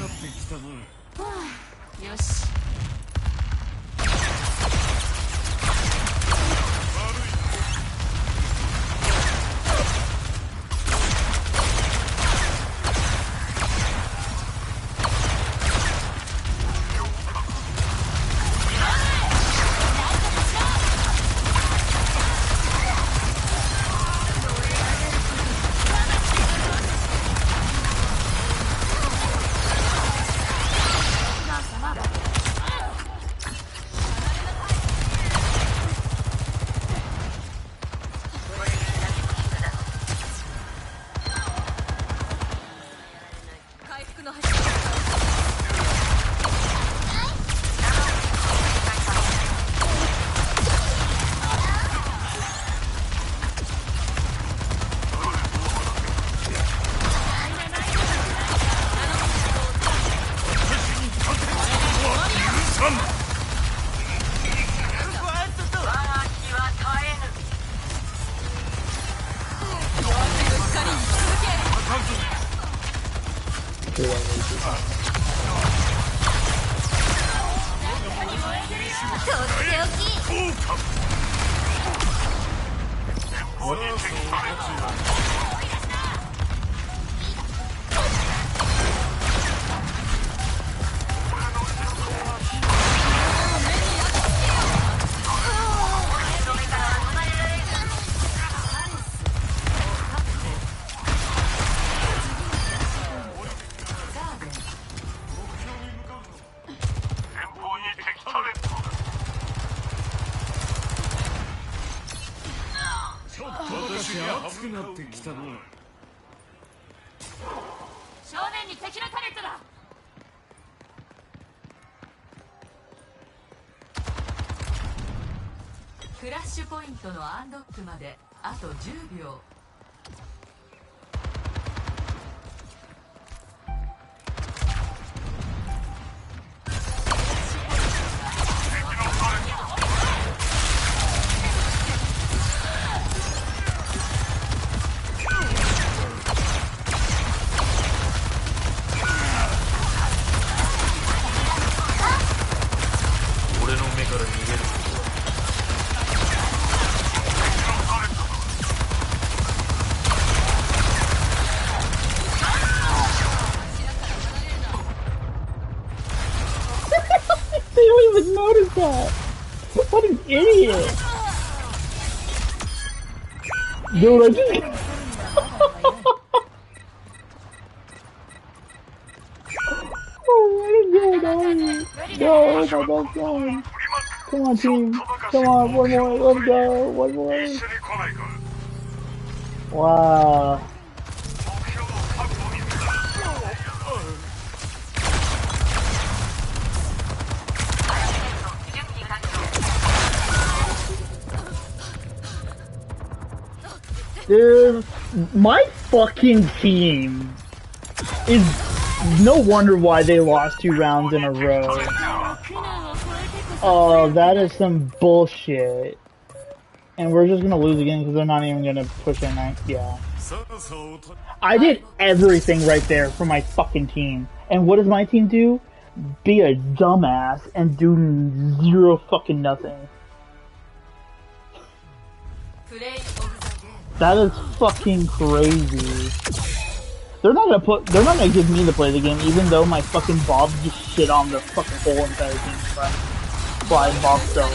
正面に敵のタレットだ。クラッシュポイントのアンロックまであと10秒。Notice that. What an idiot. Dude, I just... Oh, what is going on? No, my best friend. Come on, team. Come on, one more. Let's go. One more. Wow. Dude, my fucking team is no wonder why they lost 2 rounds in a row. Oh, that is some bullshit. And we're just gonna lose again because they're not even gonna push in. Yeah. I did everything right there for my fucking team. And what does my team do? Be a dumbass and do 0 fucking nothing. That is fucking crazy. They're not gonna give me to play the game, even though my fucking Bob just shit on the fucking whole entire team. Fly Bob Stone.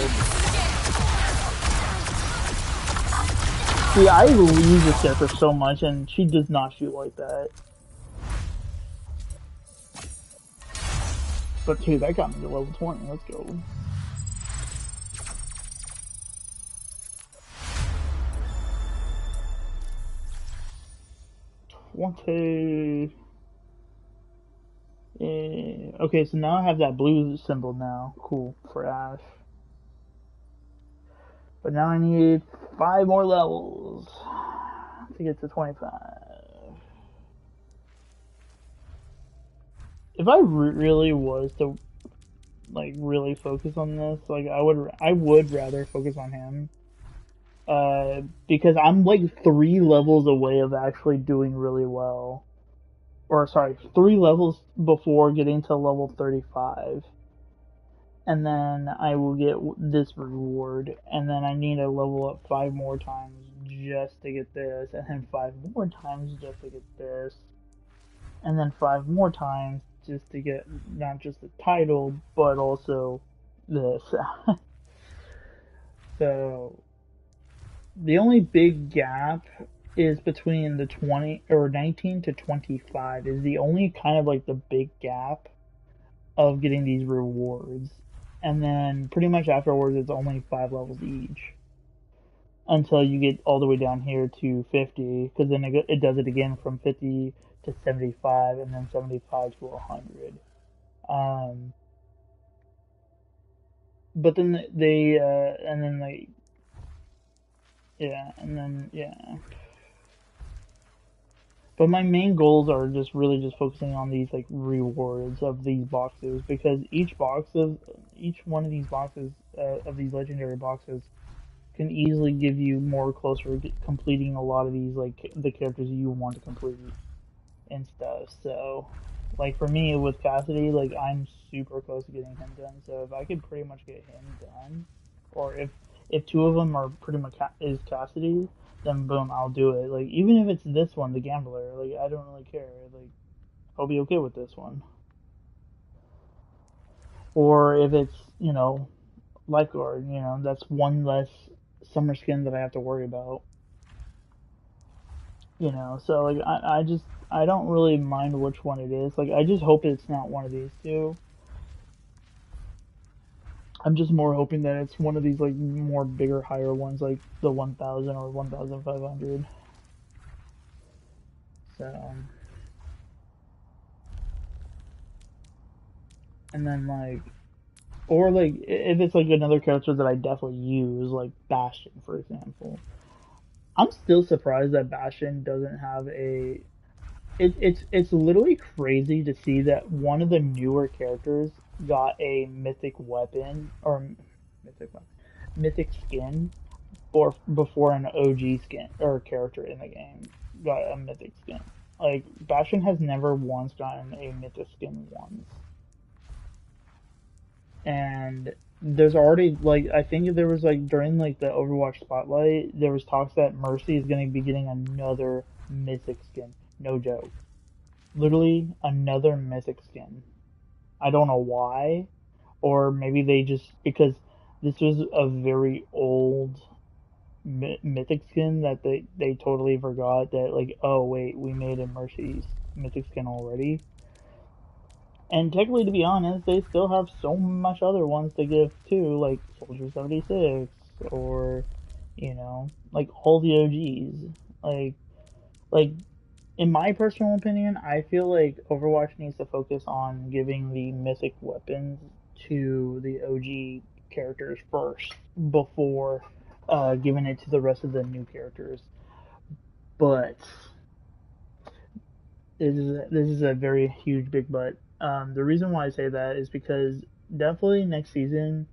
See, I use this character so much, and she does not shoot like that. But dude, that got me to level 20. Let's go. Okay, so now I have that blue symbol now. Cool, for Ash. But now I need 5 more levels to get to 25. If I really was to, like, really focus on this, like, I would rather focus on him. Because I'm like 3 levels away of actually doing really well. Or sorry, 3 levels before getting to level 35. And then I will get this reward. And then I need to level up 5 more times just to get this. And then 5 more times just to get this. And then 5 more times just to get not just the title, but also this. So... the only big gap is between the 19 to 25 is the only kind of like the big gap of getting these rewards. And then pretty much afterwards it's only 5 levels each. Until you get all the way down here to 50, because then it does it again from 50 to 75 and then 75 to 100. But then yeah. But my main goals are just really just focusing on these like rewards of these boxes, because each one of these boxes of these legendary boxes can easily give you more closer to completing a lot of these like the characters you want to complete and stuff. So like for me with Cassidy, like I'm super close to getting him done. So if I could pretty much get him done, or if 2 of them are pretty much is Cassidy, then boom, I'll do it. Like, even if it's this one, the Gambler, like, I don't really care. Like, I'll be okay with this one. Or if it's, you know, Lifeguard, you know, that's one less summer skin that I have to worry about. You know, so, like, I don't really mind which one it is. Like, I just hope it's not one of these 2. I'm just more hoping that it's one of these, like, more bigger, higher ones, like the 1,000 or 1,500. So, and then like, or like if it's like another character that I definitely use, like Bastion, for example. I'm still surprised that Bastion doesn't have a. It's literally crazy to see that one of the newer characters got a mythic weapon or mythic weapon, mythic skin, or before an OG skin or character in the game got a mythic skin. Like Bastion has never once gotten a mythic skin once, and there's already like I think there was like during like the Overwatch spotlight there was talks that Mercy is going to be getting another mythic skin. No joke. Literally another mythic skin. I don't know why, or maybe they just because this was a very old mythic skin that they totally forgot that like oh wait we made a Mercy's mythic skin already. And technically, to be honest, they still have so much other ones to give too, like Soldier 76 or like all the OGs. Like in my personal opinion, I feel like Overwatch needs to focus on giving the mythic weapons to the OG characters first before giving it to the rest of the new characters. But this is a very huge big but. The reason why I say that is because definitely next season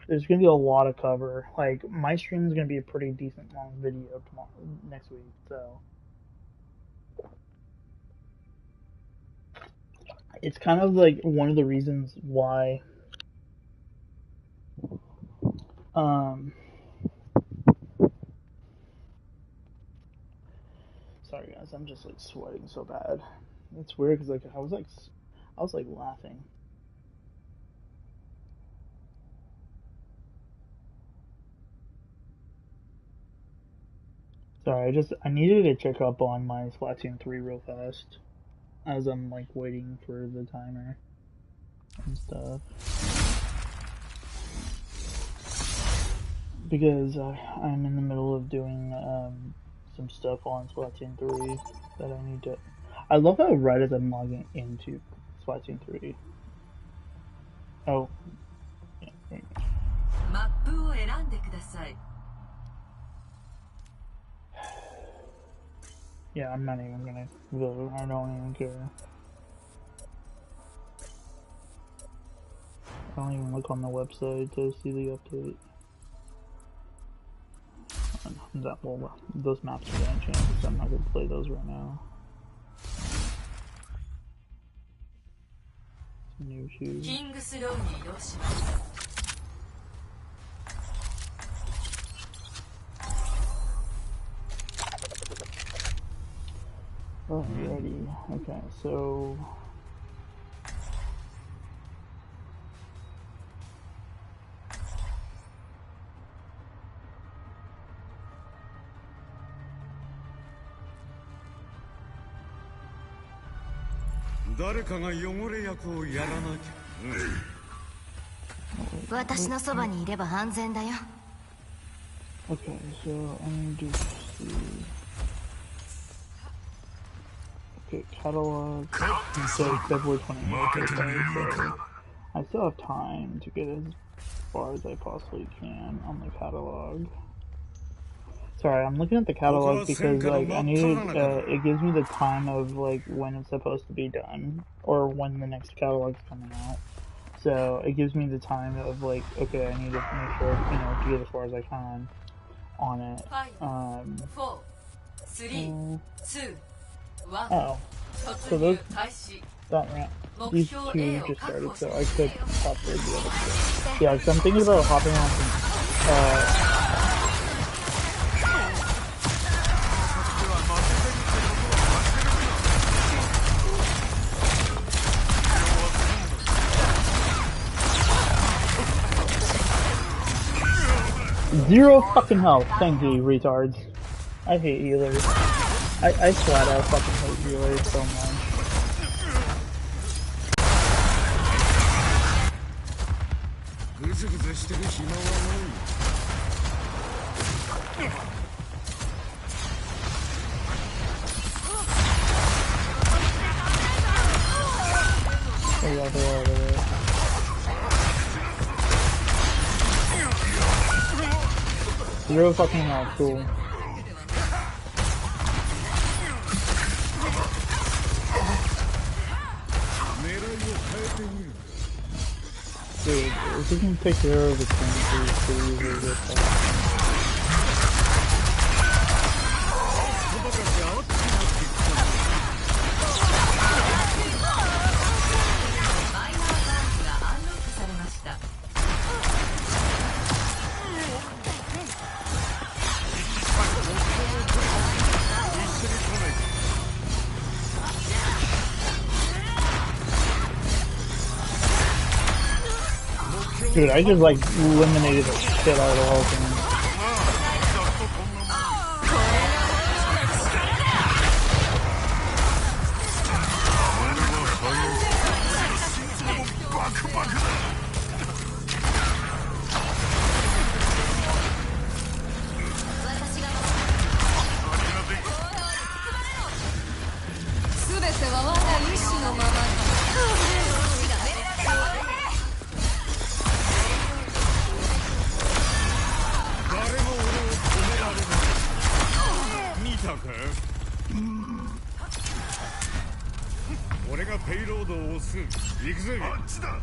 there's gonna be a lot of cover. Like my stream is gonna be a pretty decent long video tomorrow next week, so it's kind of like one of the reasons why um sorry guys, I'm just like sweating so bad. It's weird because like I was like laughing. Sorry, I needed to check up on my Splatoon 3 real fast as I'm like waiting for the timer and stuff. Because I'm in the middle of doing some stuff on Splatoon 3 that I need to. I love how right as I'm logging into Splatoon 3. Oh, yeah, there you go. Yeah, I'm not even gonna vote. I don't even care. I don't even look on the website to see the update. Those maps are gonna change because I'm not gonna play those right now. Some new shoes. Alrighty. Okay, so. Okay, so I'm just see. Okay, catalog. So February 28th. Okay, so I still have time to get as far as I possibly can on the catalog. Sorry, I'm looking at the catalog because like I need it gives me the time of like when it's supposed to be done or when the next catalog's coming out. So it gives me the time of like okay, I need to make sure to get as far as I can on it. 4, 3, 2, 1. Oh, so these two just started, so I could hop through the other two. Yeah, because I'm thinking about hopping on some. Zero fucking health. Thank you, retards. I hate healers. I flat out fucking hate healers so much. Yeah, they are. Zero fucking health, cool. Dude, if we can take care of the thing, we could easily get that. Dude, I just like eliminated the shit out of the whole thing.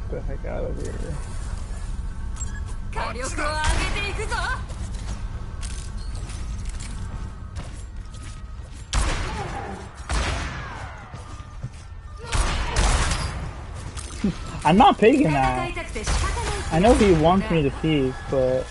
Get the heck out of here. I'm not picking that. I know he wants me to peek, but...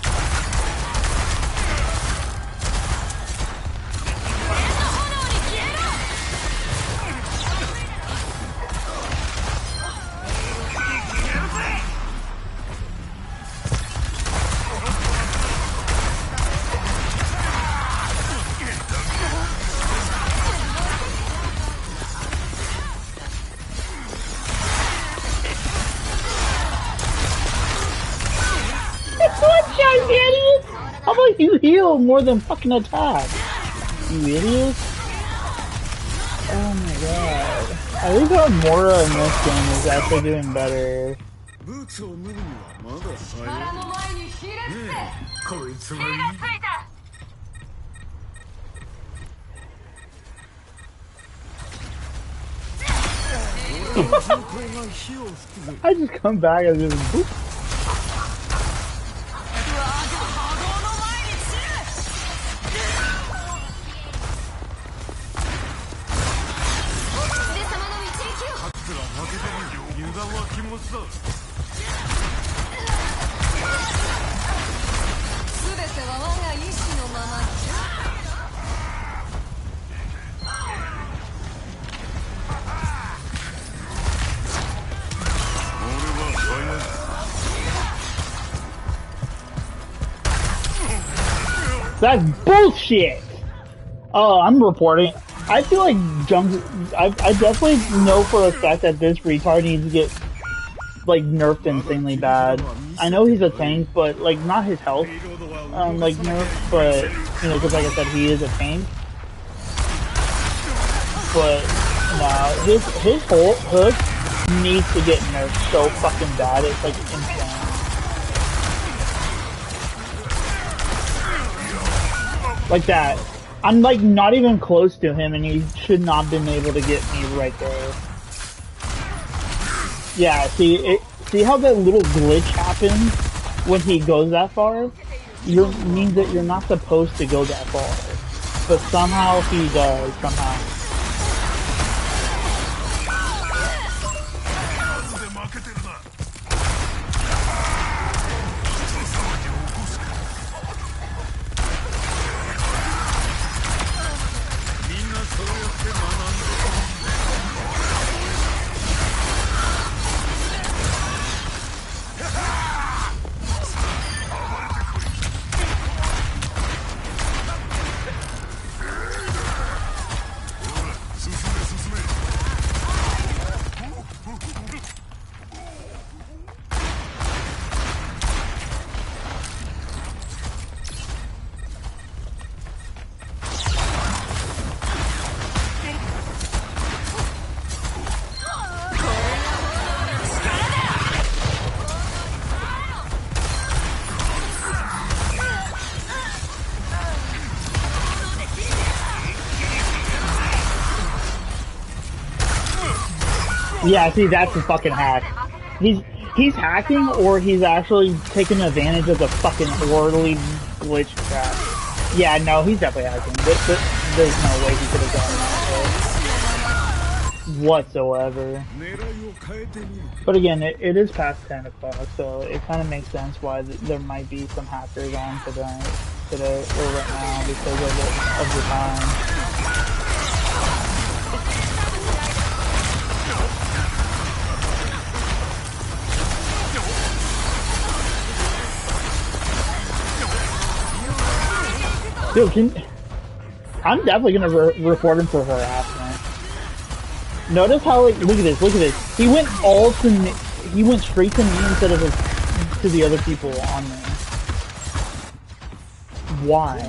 How about you heal more than fucking attack? You idiot. Oh my god. At least our Mora in this game is actually doing better. I just come back and just boop. That's bullshit! Oh, I'm reporting. I feel like I definitely know for a fact that this retard needs to get, like, nerfed insanely bad. I know he's a tank, but, like, not his health. Like, nerfed, but, you know, because like I said, he is a tank. But, nah, his whole hook needs to get nerfed so fucking bad, it's, like, insane. Like that. I'm like not even close to him and he should not have been able to get me right there. Yeah, see how that little glitch happens when he goes that far? Means that you're not supposed to go that far. But somehow he does, somehow. Yeah, see, that's a fucking hack. He's hacking, or he's actually taking advantage of the fucking orderly glitch crap. Yeah, no, he's definitely hacking. There's no way he could have done that whatsoever. But again, it is past 10 o'clock, so it kind of makes sense why there might be some hackers on today or right now because of the time. Dude, I'm definitely gonna report him for harassment. Notice how, like, look at this. He went he went straight to me instead of to the other people on me. Why?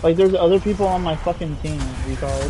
Like, there's other people on my fucking team, retard.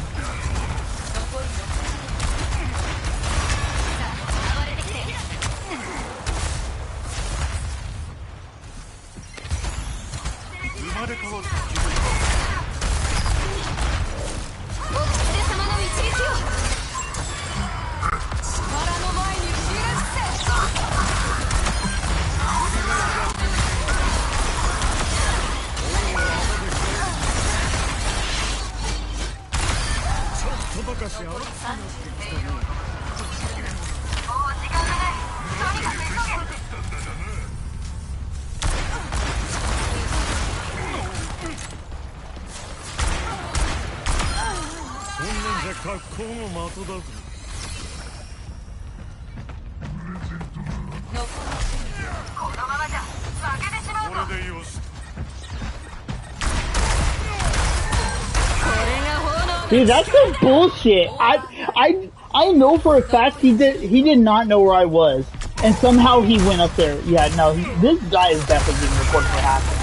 Dude, that's some bullshit. I know for a fact he did not know where I was, and somehow he went up there. Yeah, no, this guy is definitely being reported for hacking.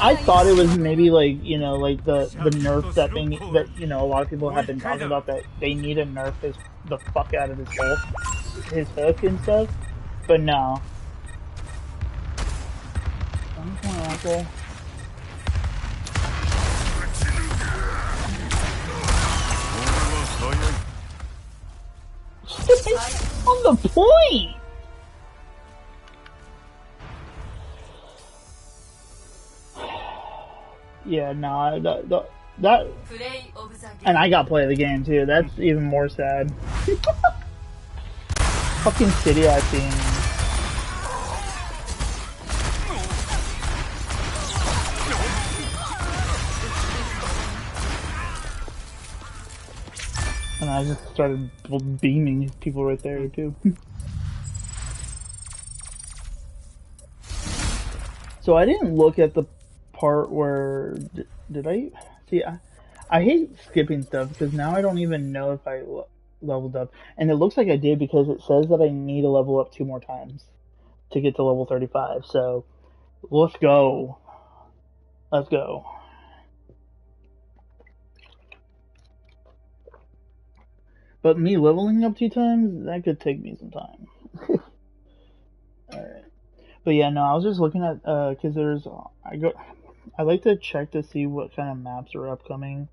I thought it was maybe like, you know, like the nerf that you know, a lot of people have been talking about, that they need to nerf the fuck out of his hook and stuff, but no. I'm going out there. On the point. Yeah, no, that, and I got play of the game too. That's even more sad. Fucking City, I think. And I just started beaming people right there too. So I didn't look at the part where did I see? I hate skipping stuff because now I don't even know if I leveled up, and it looks like I did because it says that I need to level up 2 more times to get to level 35. So let's go. Let's go. But me leveling up 2 times, that could take me some time. Alright. But yeah, no, I was just looking at, cause I like to check to see what kind of maps are upcoming,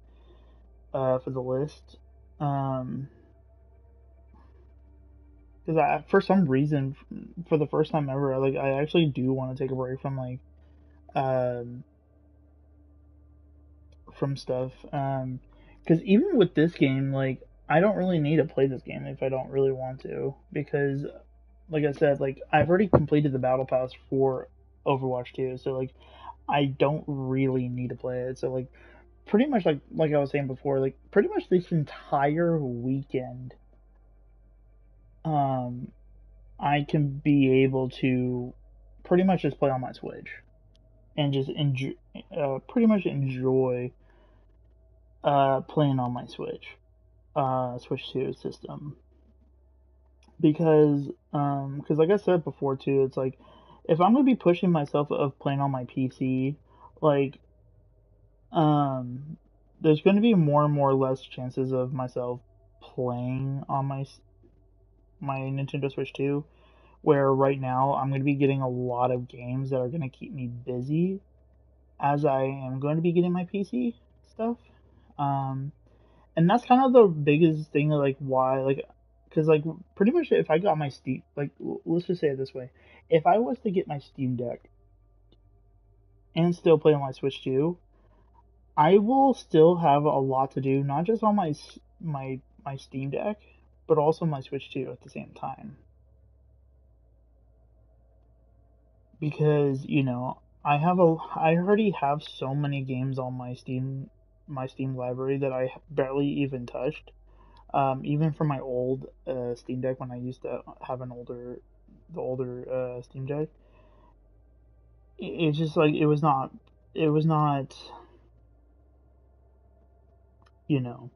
for the list. Cause for some reason, for the first time ever, I actually do want to take a break from, like, from stuff. Cause even with this game, like, I don't really need to play this game if I don't really want to, because, like I said, like, I've already completed the battle pass for Overwatch 2, so, like, I don't really need to play it. So, like, pretty much, like I was saying before, like, pretty much this entire weekend, I can be able to pretty much just play on my Switch and just pretty much enjoy, playing on my Switch, Switch 2 system. Because like I said before too, it's like, if I'm gonna be pushing myself of playing on my PC, like, there's gonna be more and more less chances of myself playing on my Nintendo Switch 2, where right now I'm gonna be getting a lot of games that are gonna keep me busy as I am going to be getting my PC stuff. and that's kind of the biggest thing, like why, like, because like pretty much if I got my Steam, like let's just say it this way, if I was to get my Steam Deck and still play on my Switch too, I will still have a lot to do, not just on my Steam Deck, but also my Switch too at the same time. Because I already have so many games on my Steam library that I barely even touched. Even from my old Steam Deck when I used to have the older Steam Deck, it's just like it was not, you know,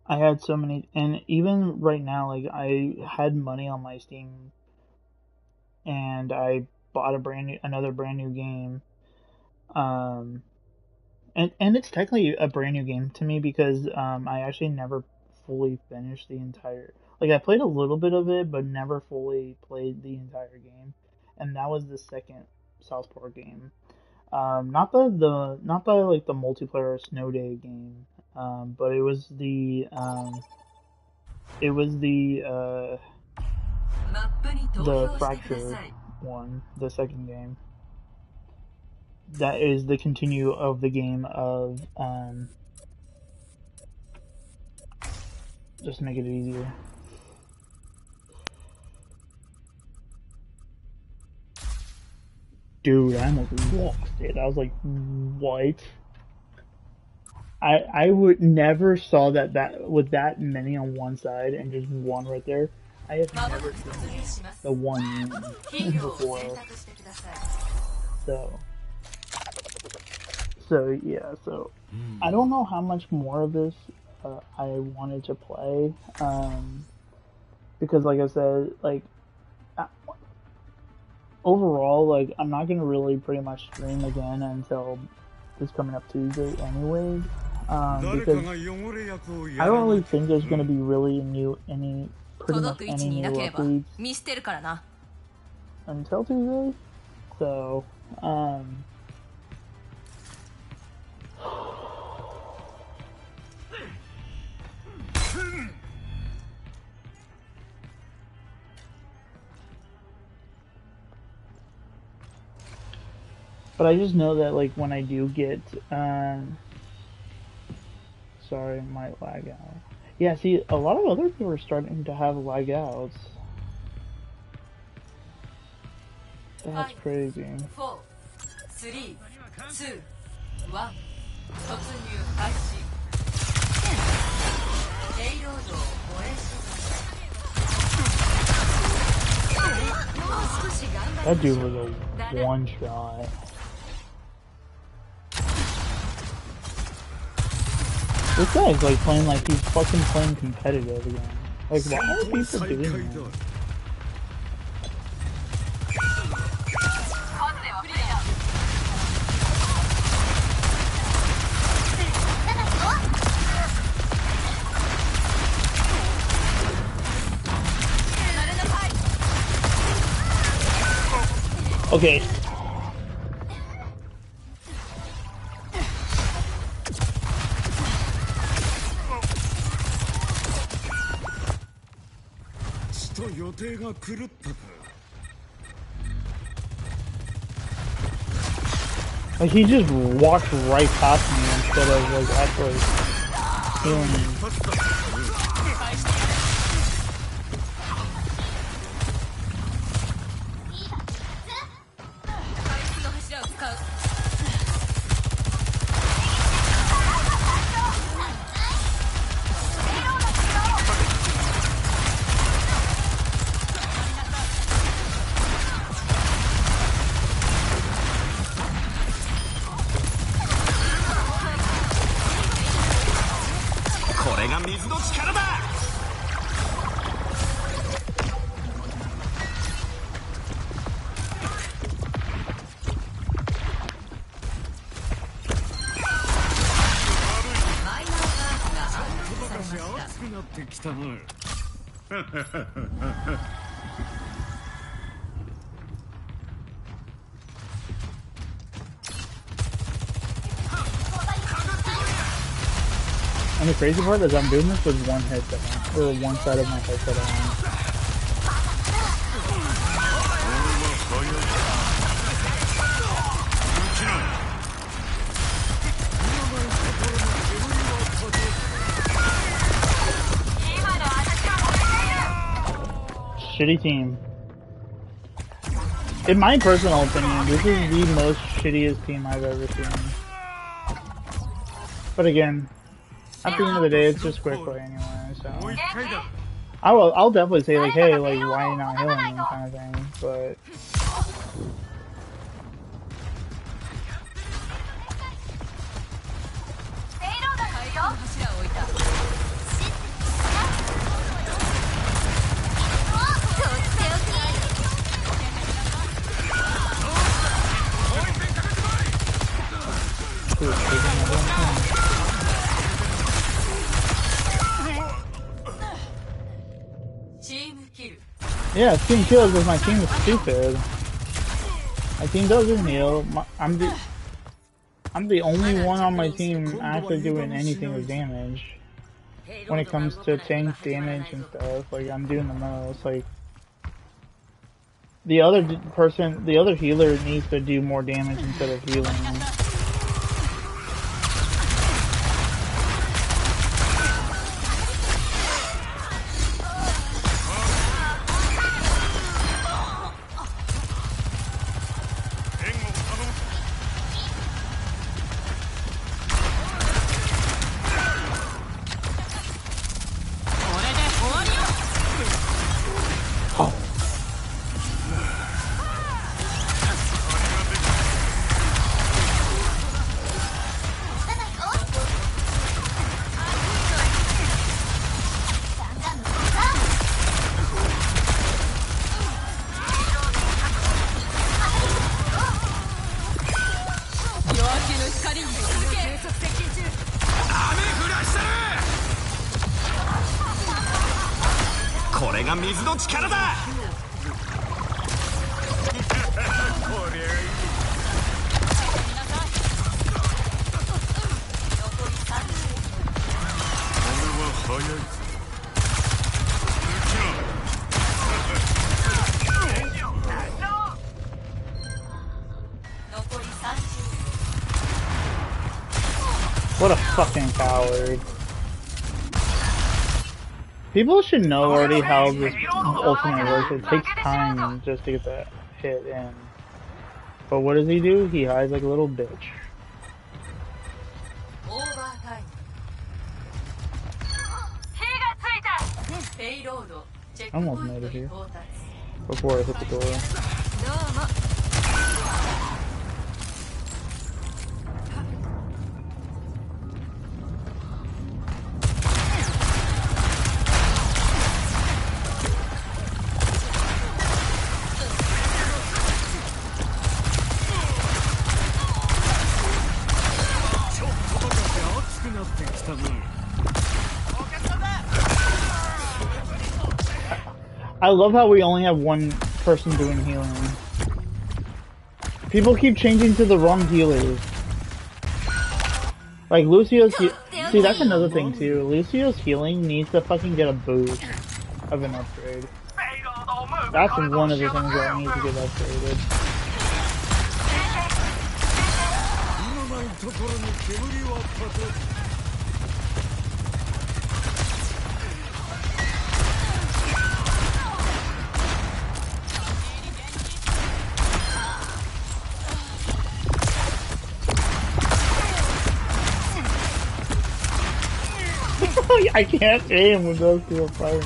I had so many, and even right now, like I had money on my Steam, and I bought another brand new game, um, and it's technically a brand new game to me because I actually never fully finished the entire. Like I played a little bit of it, but never fully played the entire game, and that was the second South Park game. Not the like the multiplayer Snow Day game, but it was the Fractured one, the second game. That is the continue of the game of just to make it easier. Dude, I almost lost it. I was like, what? I would never saw that with that many on one side and just one right there. I have never seen the one before. So yeah, so I don't know how much more of this I wanted to play, because like I said, like overall, like I'm not gonna really pretty much stream again until this coming up Tuesday, anyways. Because I don't really think there's gonna be really pretty much any new updates until Tuesday. So, but I just know that like when I do get, sorry, it might lag out. Yeah, see, a lot of other people are starting to have lag outs. That's crazy. 4, 3, 2, 1. 突入開始。レイロードを終えしました。 That dude was a one shot. This guy's like playing like he's fucking playing competitive again. Like, why are people doing that? Okay. Like he just walked right past me instead of like actually healing me. And the crazy part is I'm doing this with one headset on, or one side of my headset on. Shitty team. In my personal opinion, this is the most shittiest team I've ever seen. But again, at the end of the day, it's just quick play anyway, so I'll definitely say like, hey, like, why are you not healing me, kind of thing. But yeah, team kills because my team is stupid. My team doesn't heal. I'm the only one on my team actually doing anything with damage. When it comes to tank damage and stuff, like, I'm doing the most. Like, the other healer needs to do more damage instead of healing. What a fucking coward. People should know already how this ultimate works. It takes time just to get that hit in. But what does he do? He hides like a little bitch. I almost made it here before I hit the door. I love how we only have one person doing healing. People keep changing to the wrong healers. Like Lucio's see, that's another thing too. Lucio's healing needs to fucking get a boost of an upgrade. That's one of the things that needs to get upgraded. I can't aim with those two fighting.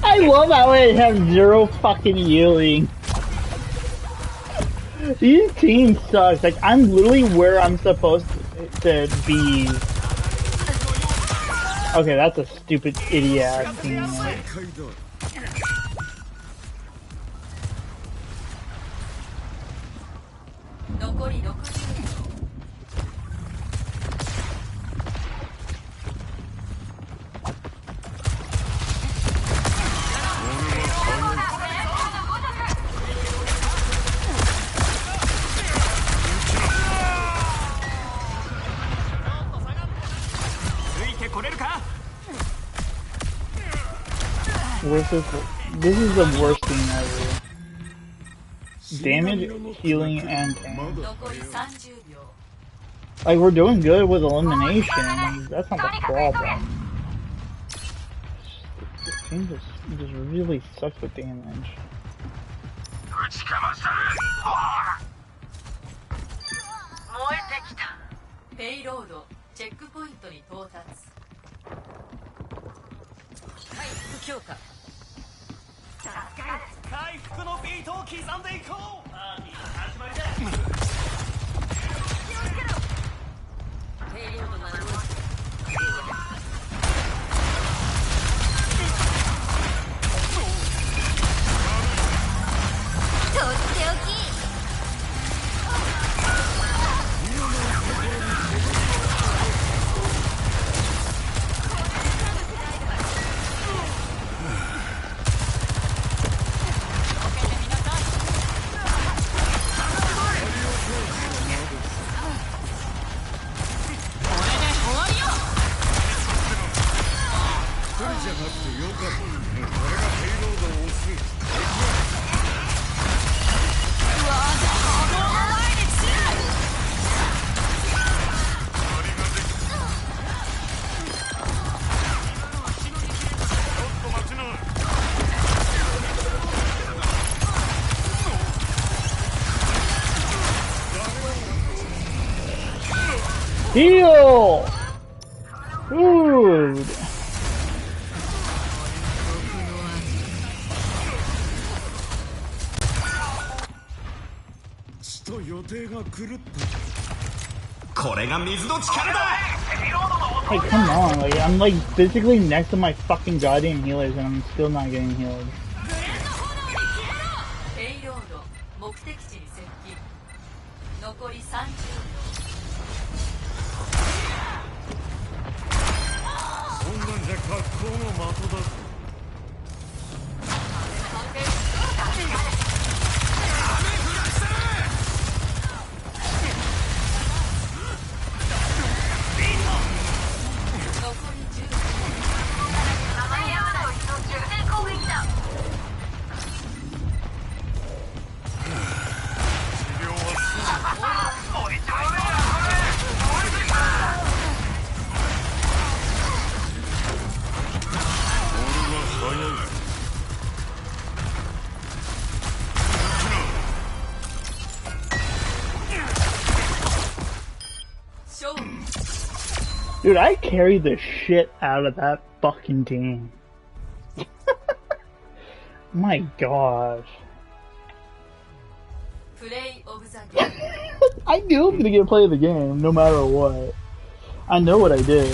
I love how it has zero fucking healing. These teams suck. Like, I'm literally where I'm supposed to be. Okay, that's a stupid idiot team. 残り60秒。This is the worst thing ever. Damage, healing, and tank. Like, we're doing good with elimination. That's not the problem. This team just really sucks with damage. ペイロードチェックポイントに到達。回復強化。回復のビートを刻んでいこう。パーティーの始まりだ。ペイロードが動いて。とっておき。Heal! Dude! Hey, come on, like, I'm like physically next to my fucking goddamn healers and I'm still not getting healed. Dude, I carried the shit out of that fucking team. My gosh. I knew I was gonna get play of the game, no matter what. I know what I did.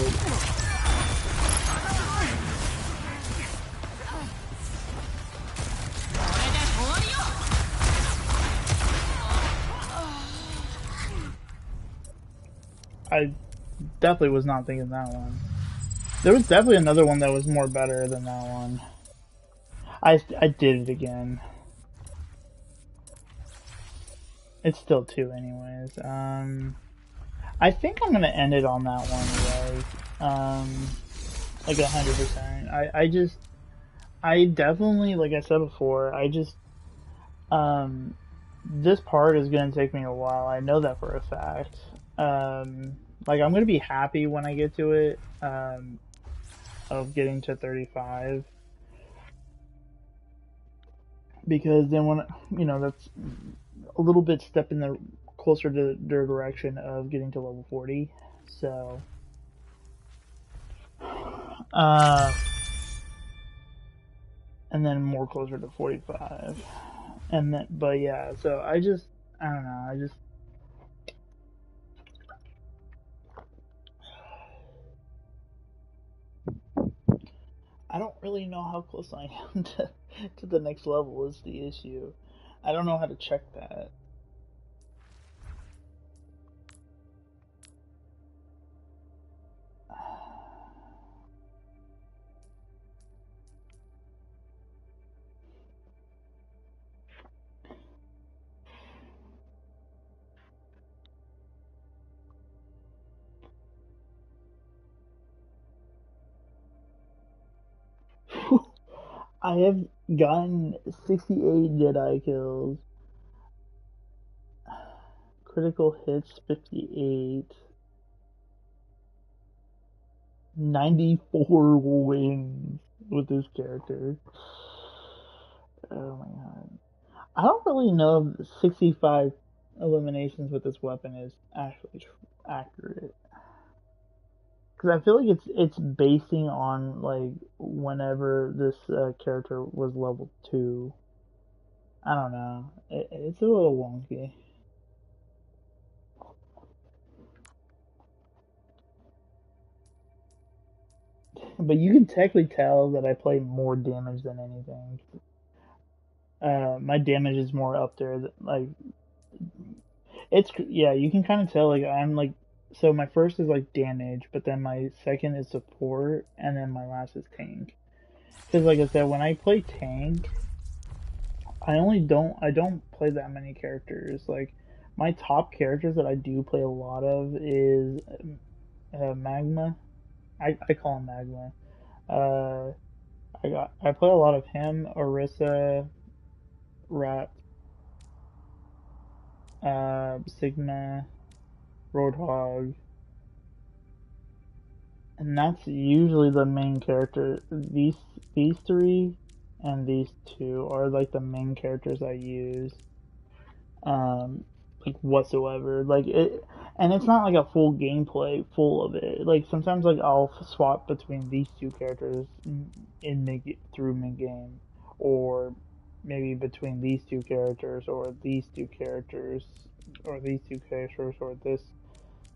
I definitely was not thinking that one. There was definitely another one that was more better than that one. I did it again. It's still 2 anyways. I think I'm gonna end it on that one, guys. Like 100%. I definitely, like I said before, this part is gonna take me a while. I know that for a fact. Like, I'm gonna be happy when I get to it, of getting to 35. Because then when, you know, that's a little bit step in the closer to their direction of getting to level 40. So, and then more closer to 45. And then, but yeah, so I don't know, I don't really know how close I am to the next level is the issue. I don't know how to check that. I have gotten 68 Jedi kills, critical hits 58, 94 wins with this character. Oh my god. I don't really know if 65 eliminations with this weapon is actually accurate. Because I feel like it's basing on like whenever this character was level 2. I don't know. It's a little wonky. But you can technically tell that I play more damage than anything. My damage is more up there. Like it's yeah, you can kind of tell. Like I'm like so my first is like damage, but then my second is support, and then my last is tank. Because like I said, when I play tank, I don't play that many characters. Like my top characters that I do play a lot of is Magma. I call him Magma. Uh, I play a lot of him, Orisa, Rat, Sigma, Roadhog, and that's usually the main character. These three and these two are like the main characters I use. Like whatsoever. Like it, and it's not like a full gameplay full of it. Like sometimes like I'll swap between these two characters in mid through mid game, or maybe between these two characters or these two characters or these two characters or this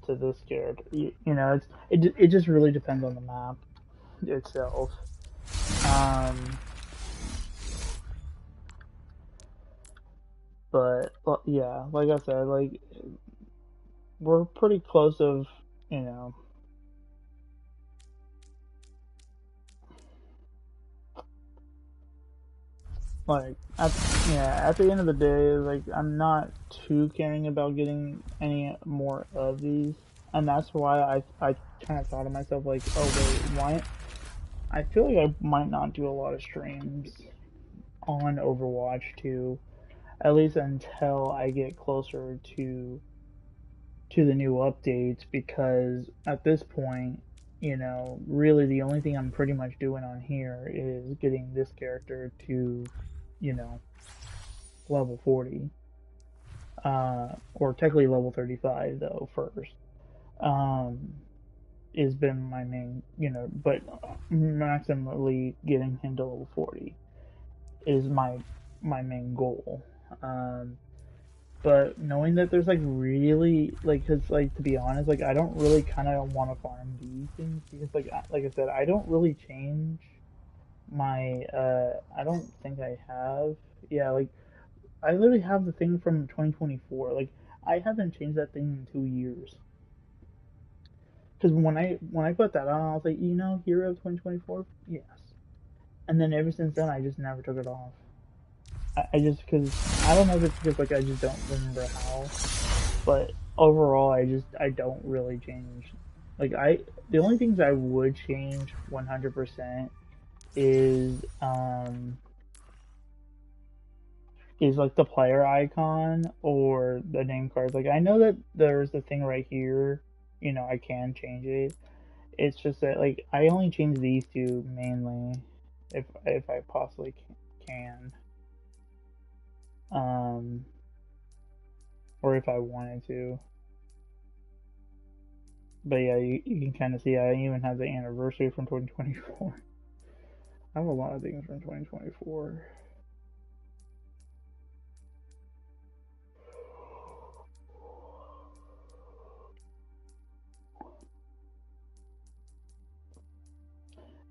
to this character. You know, it just really depends on the map itself. Um, but yeah, like I said, like we're pretty close of you know like at the end of the day, like I'm not too caring about getting any more of these, and that's why I kind of thought to myself like, oh wait, why? I feel like I might not do a lot of streams on Overwatch 2, at least until I get closer to the new updates, because at this point, you know, really the only thing I'm pretty much doing on here is getting this character to, you know, level 40. Or technically level 35 though first. Um, has been my main, you know, but maximally getting him to level 40 is my main goal. But knowing that there's like really like, cause like to be honest, like I don't really kind of want to farm these things because like I said, I don't really change my I don't think I have yeah like I literally have the thing from 2024. Like I haven't changed that thing in 2 years. Because when I put that on, I was like, you know, Hero of 2024, yes. And then ever since then, I just never took it off. I just because I don't know if it's because like I just don't remember how, but overall, I don't really change. Like the only things I would change 100% is is like the player icon or the name cards. Like I know that there's the thing right here, you know, I can change it. It's just that like I only change these two mainly, if I possibly can, um, or if I wanted to. But yeah, you can kind of see I even have the anniversary from 2024. I have a lot of things from 2024.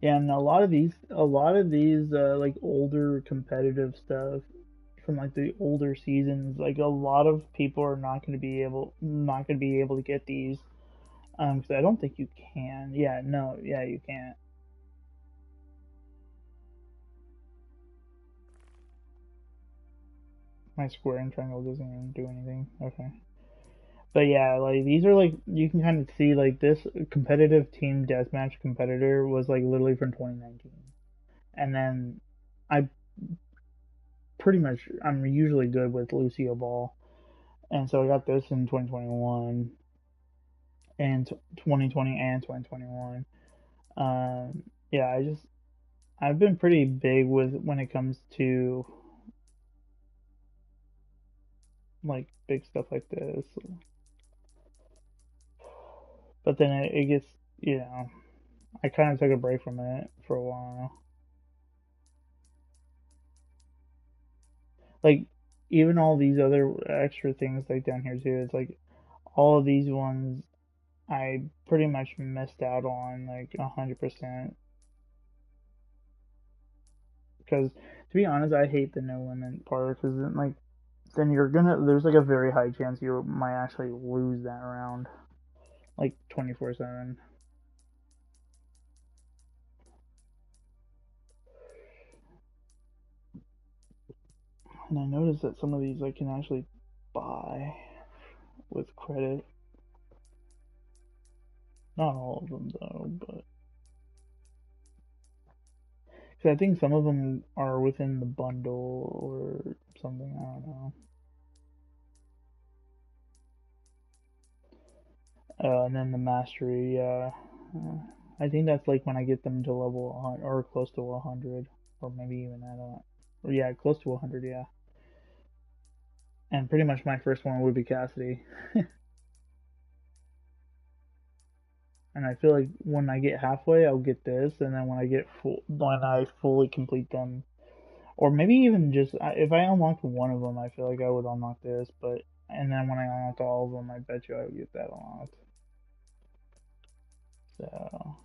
Yeah, and a lot of these like older competitive stuff from like the older seasons, like a lot of people are not going to be able to get these. 'Cause I don't think you can. Yeah, no, yeah, you can't. My square and triangle doesn't even do anything. Okay. But yeah, like these are like you can kind of see like this competitive team deathmatch competitor was like literally from 2019, and then I pretty much I'm usually good with Lucio Ball, and so I got this in 2021 and 2020 and 2021. Yeah, I've been pretty big with when it comes to like big stuff like this, but then it gets you know I kind of took a break from it for a while. Like even all these other extra things like down here too. It's like all of these ones I pretty much missed out on like 100% because to be honest, I hate the no limit part because then you're gonna there's like a very high chance you might actually lose that round like 24/7. And I noticed that some of these I can actually buy with credit. Not all of them though, but because I think some of them are within the bundle or something. I don't know. And then the mastery, yeah. I think that's like when I get them to level 100 or close to 100, or maybe even at or yeah, close to 100, yeah. And pretty much my first one would be Cassidy. And I feel like when I get halfway, I'll get this, and then when I fully complete them, or maybe even just if I unlocked one of them, I feel like I would unlock this. But and then when I unlocked all of them, I bet you I would get that unlocked. So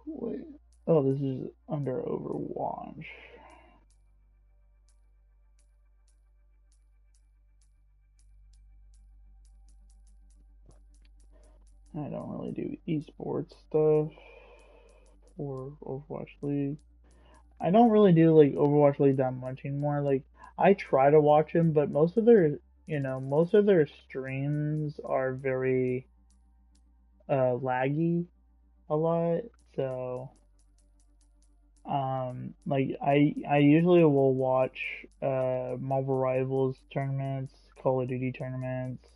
wait, oh, this is under Overwatch. I don't really do esports stuff or Overwatch League. I don't really do like Overwatch League that much anymore. Like I try to watch them, but most of their streams are very laggy a lot. So like I usually will watch Marvel Rivals tournaments, Call of Duty tournaments.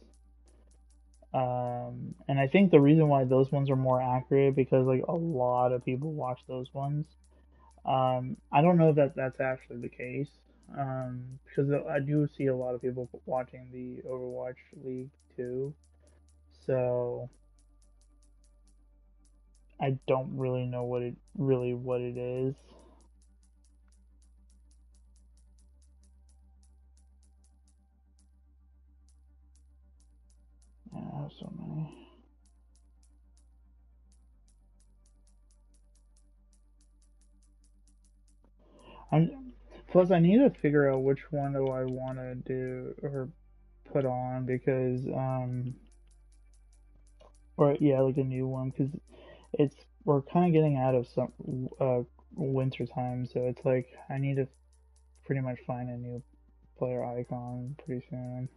And I think the reason why those ones are more accurate because like a lot of people watch those ones. I don't know that that's actually the case. Because I do see a lot of people watching the Overwatch League too. So I don't really know what it is. Yeah, I have so many. I'm plus I need to figure out which one do I want to do or put on because or yeah, like a new one because it's we're kind of getting out of some winter time, so it's like I need to pretty much find a new player icon pretty soon.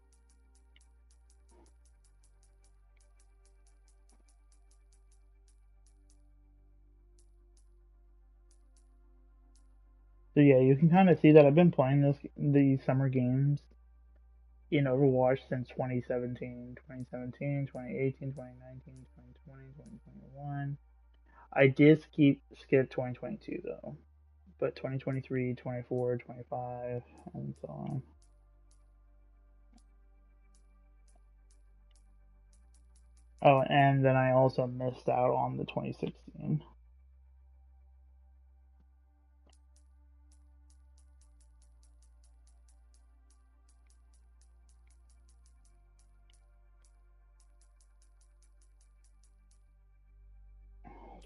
So yeah, you can kind of see that I've been playing these summer games in Overwatch since 2017, 2018, 2019, 2020, 2021. I did skip 2022 though, but 2023, 24, 25, and so on. Oh, and then I also missed out on the 2016.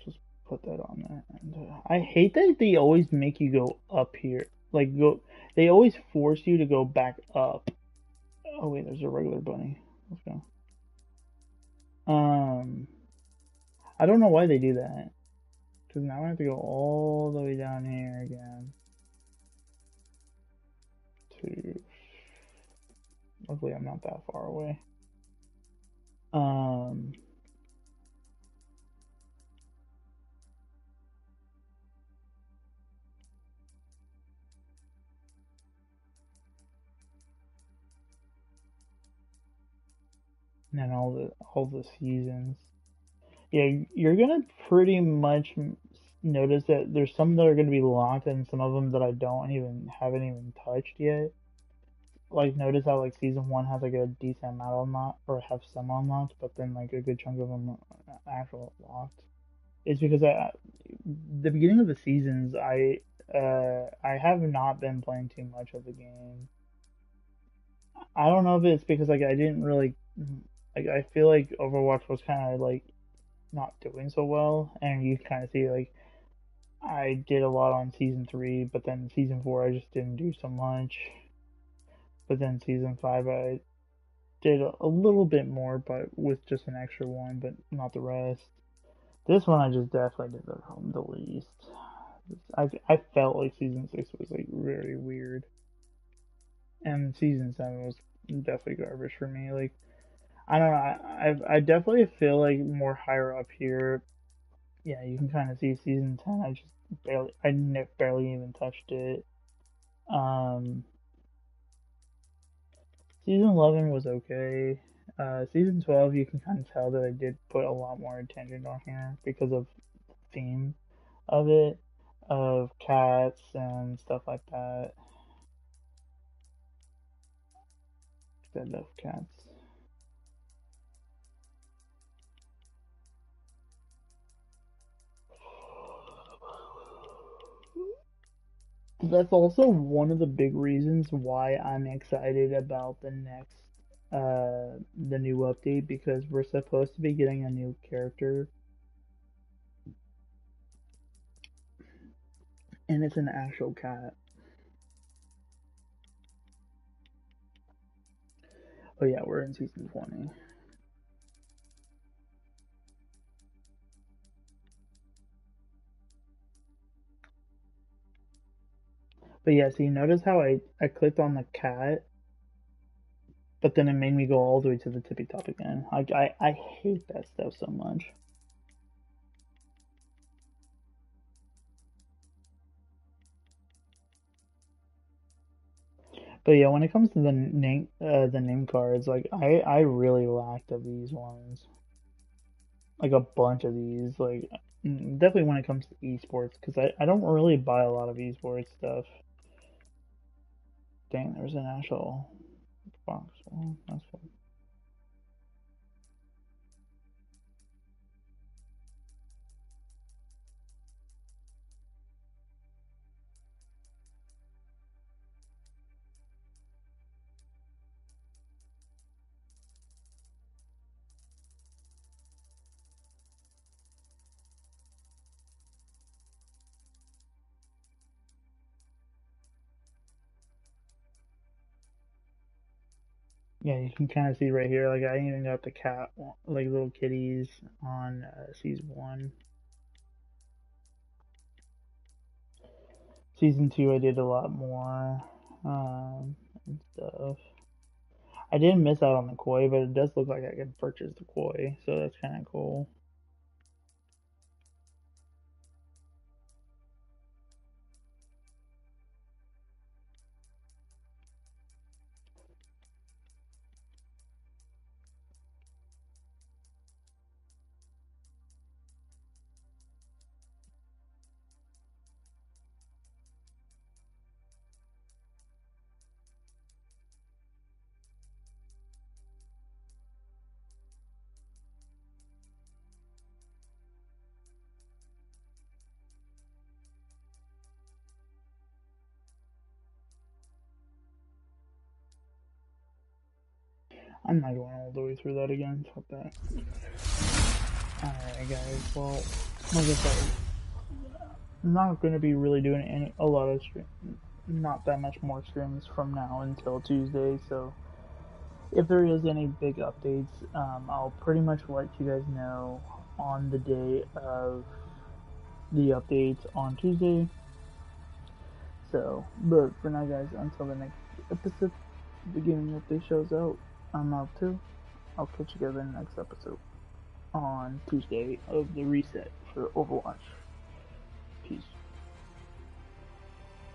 Just put that on there. And I hate that they always make you go up here. Like go, they always force you to go back up. Oh wait, there's a regular bunny. Let's go. Um, I don't know why they do that. Because now I have to go all the way down here again. To luckily I'm not that far away. Um, and all the seasons. Yeah, you're gonna pretty much notice that there's some that are gonna be locked, and some of them that I haven't even touched yet. Like, notice how like season one has like a decent amount unlocked, or have some unlocked, but then like a good chunk of them are actual locked. It's because the beginning of the seasons, I have not been playing too much of the game. I don't know if it's because like I didn't really like, I feel like Overwatch was kind of like not doing so well, and you kind of see like I did a lot on season three, but then season four I just didn't do so much. But then season five I did a little bit more, but with just an extra one, but not the rest. This one I just definitely did the least. I felt like season six was like very weird, and season seven was definitely garbage for me. Like, I don't know, I definitely feel like more higher up here. Yeah, you can kind of see season 10. I just barely even touched it. Um, Season 11 was okay. Season 12, you can kind of tell that I did put a lot more attention on here because of the theme of it, of cats and stuff like that. I love cats. That's also one of the big reasons why I'm excited about the new update, because we're supposed to be getting a new character, and it's an actual cat. Oh yeah, we're in season 20. But yeah, so you notice how I clicked on the cat, but then it made me go all the way to the tippy top again. I hate that stuff so much. But yeah, when it comes to the name cards, like I really lacked of these ones. Like a bunch of these, like definitely when it comes to esports, because I don't really buy a lot of esports stuff. Dang, there's an actual box. Oh, that's cool. Yeah, you can kind of see right here. Like I even got the cat, like little kitties on season one. Season two, I did a lot more and stuff. I didn't miss out on the koi, but it does look like I can purchase the koi, so that's kind of cool. I'm not going all the way through that again. Fuck that. Alright, guys. Well, like I said, I'm not going to be really doing a lot of not that much more streams from now until Tuesday. So if there is any big updates, I'll pretty much let you guys know on the day of the updates on Tuesday. So, but for now, guys, until the next episode, the gaming update shows out. I'm out too. I'll catch you guys in the next episode on Tuesday of the reset for Overwatch. Peace.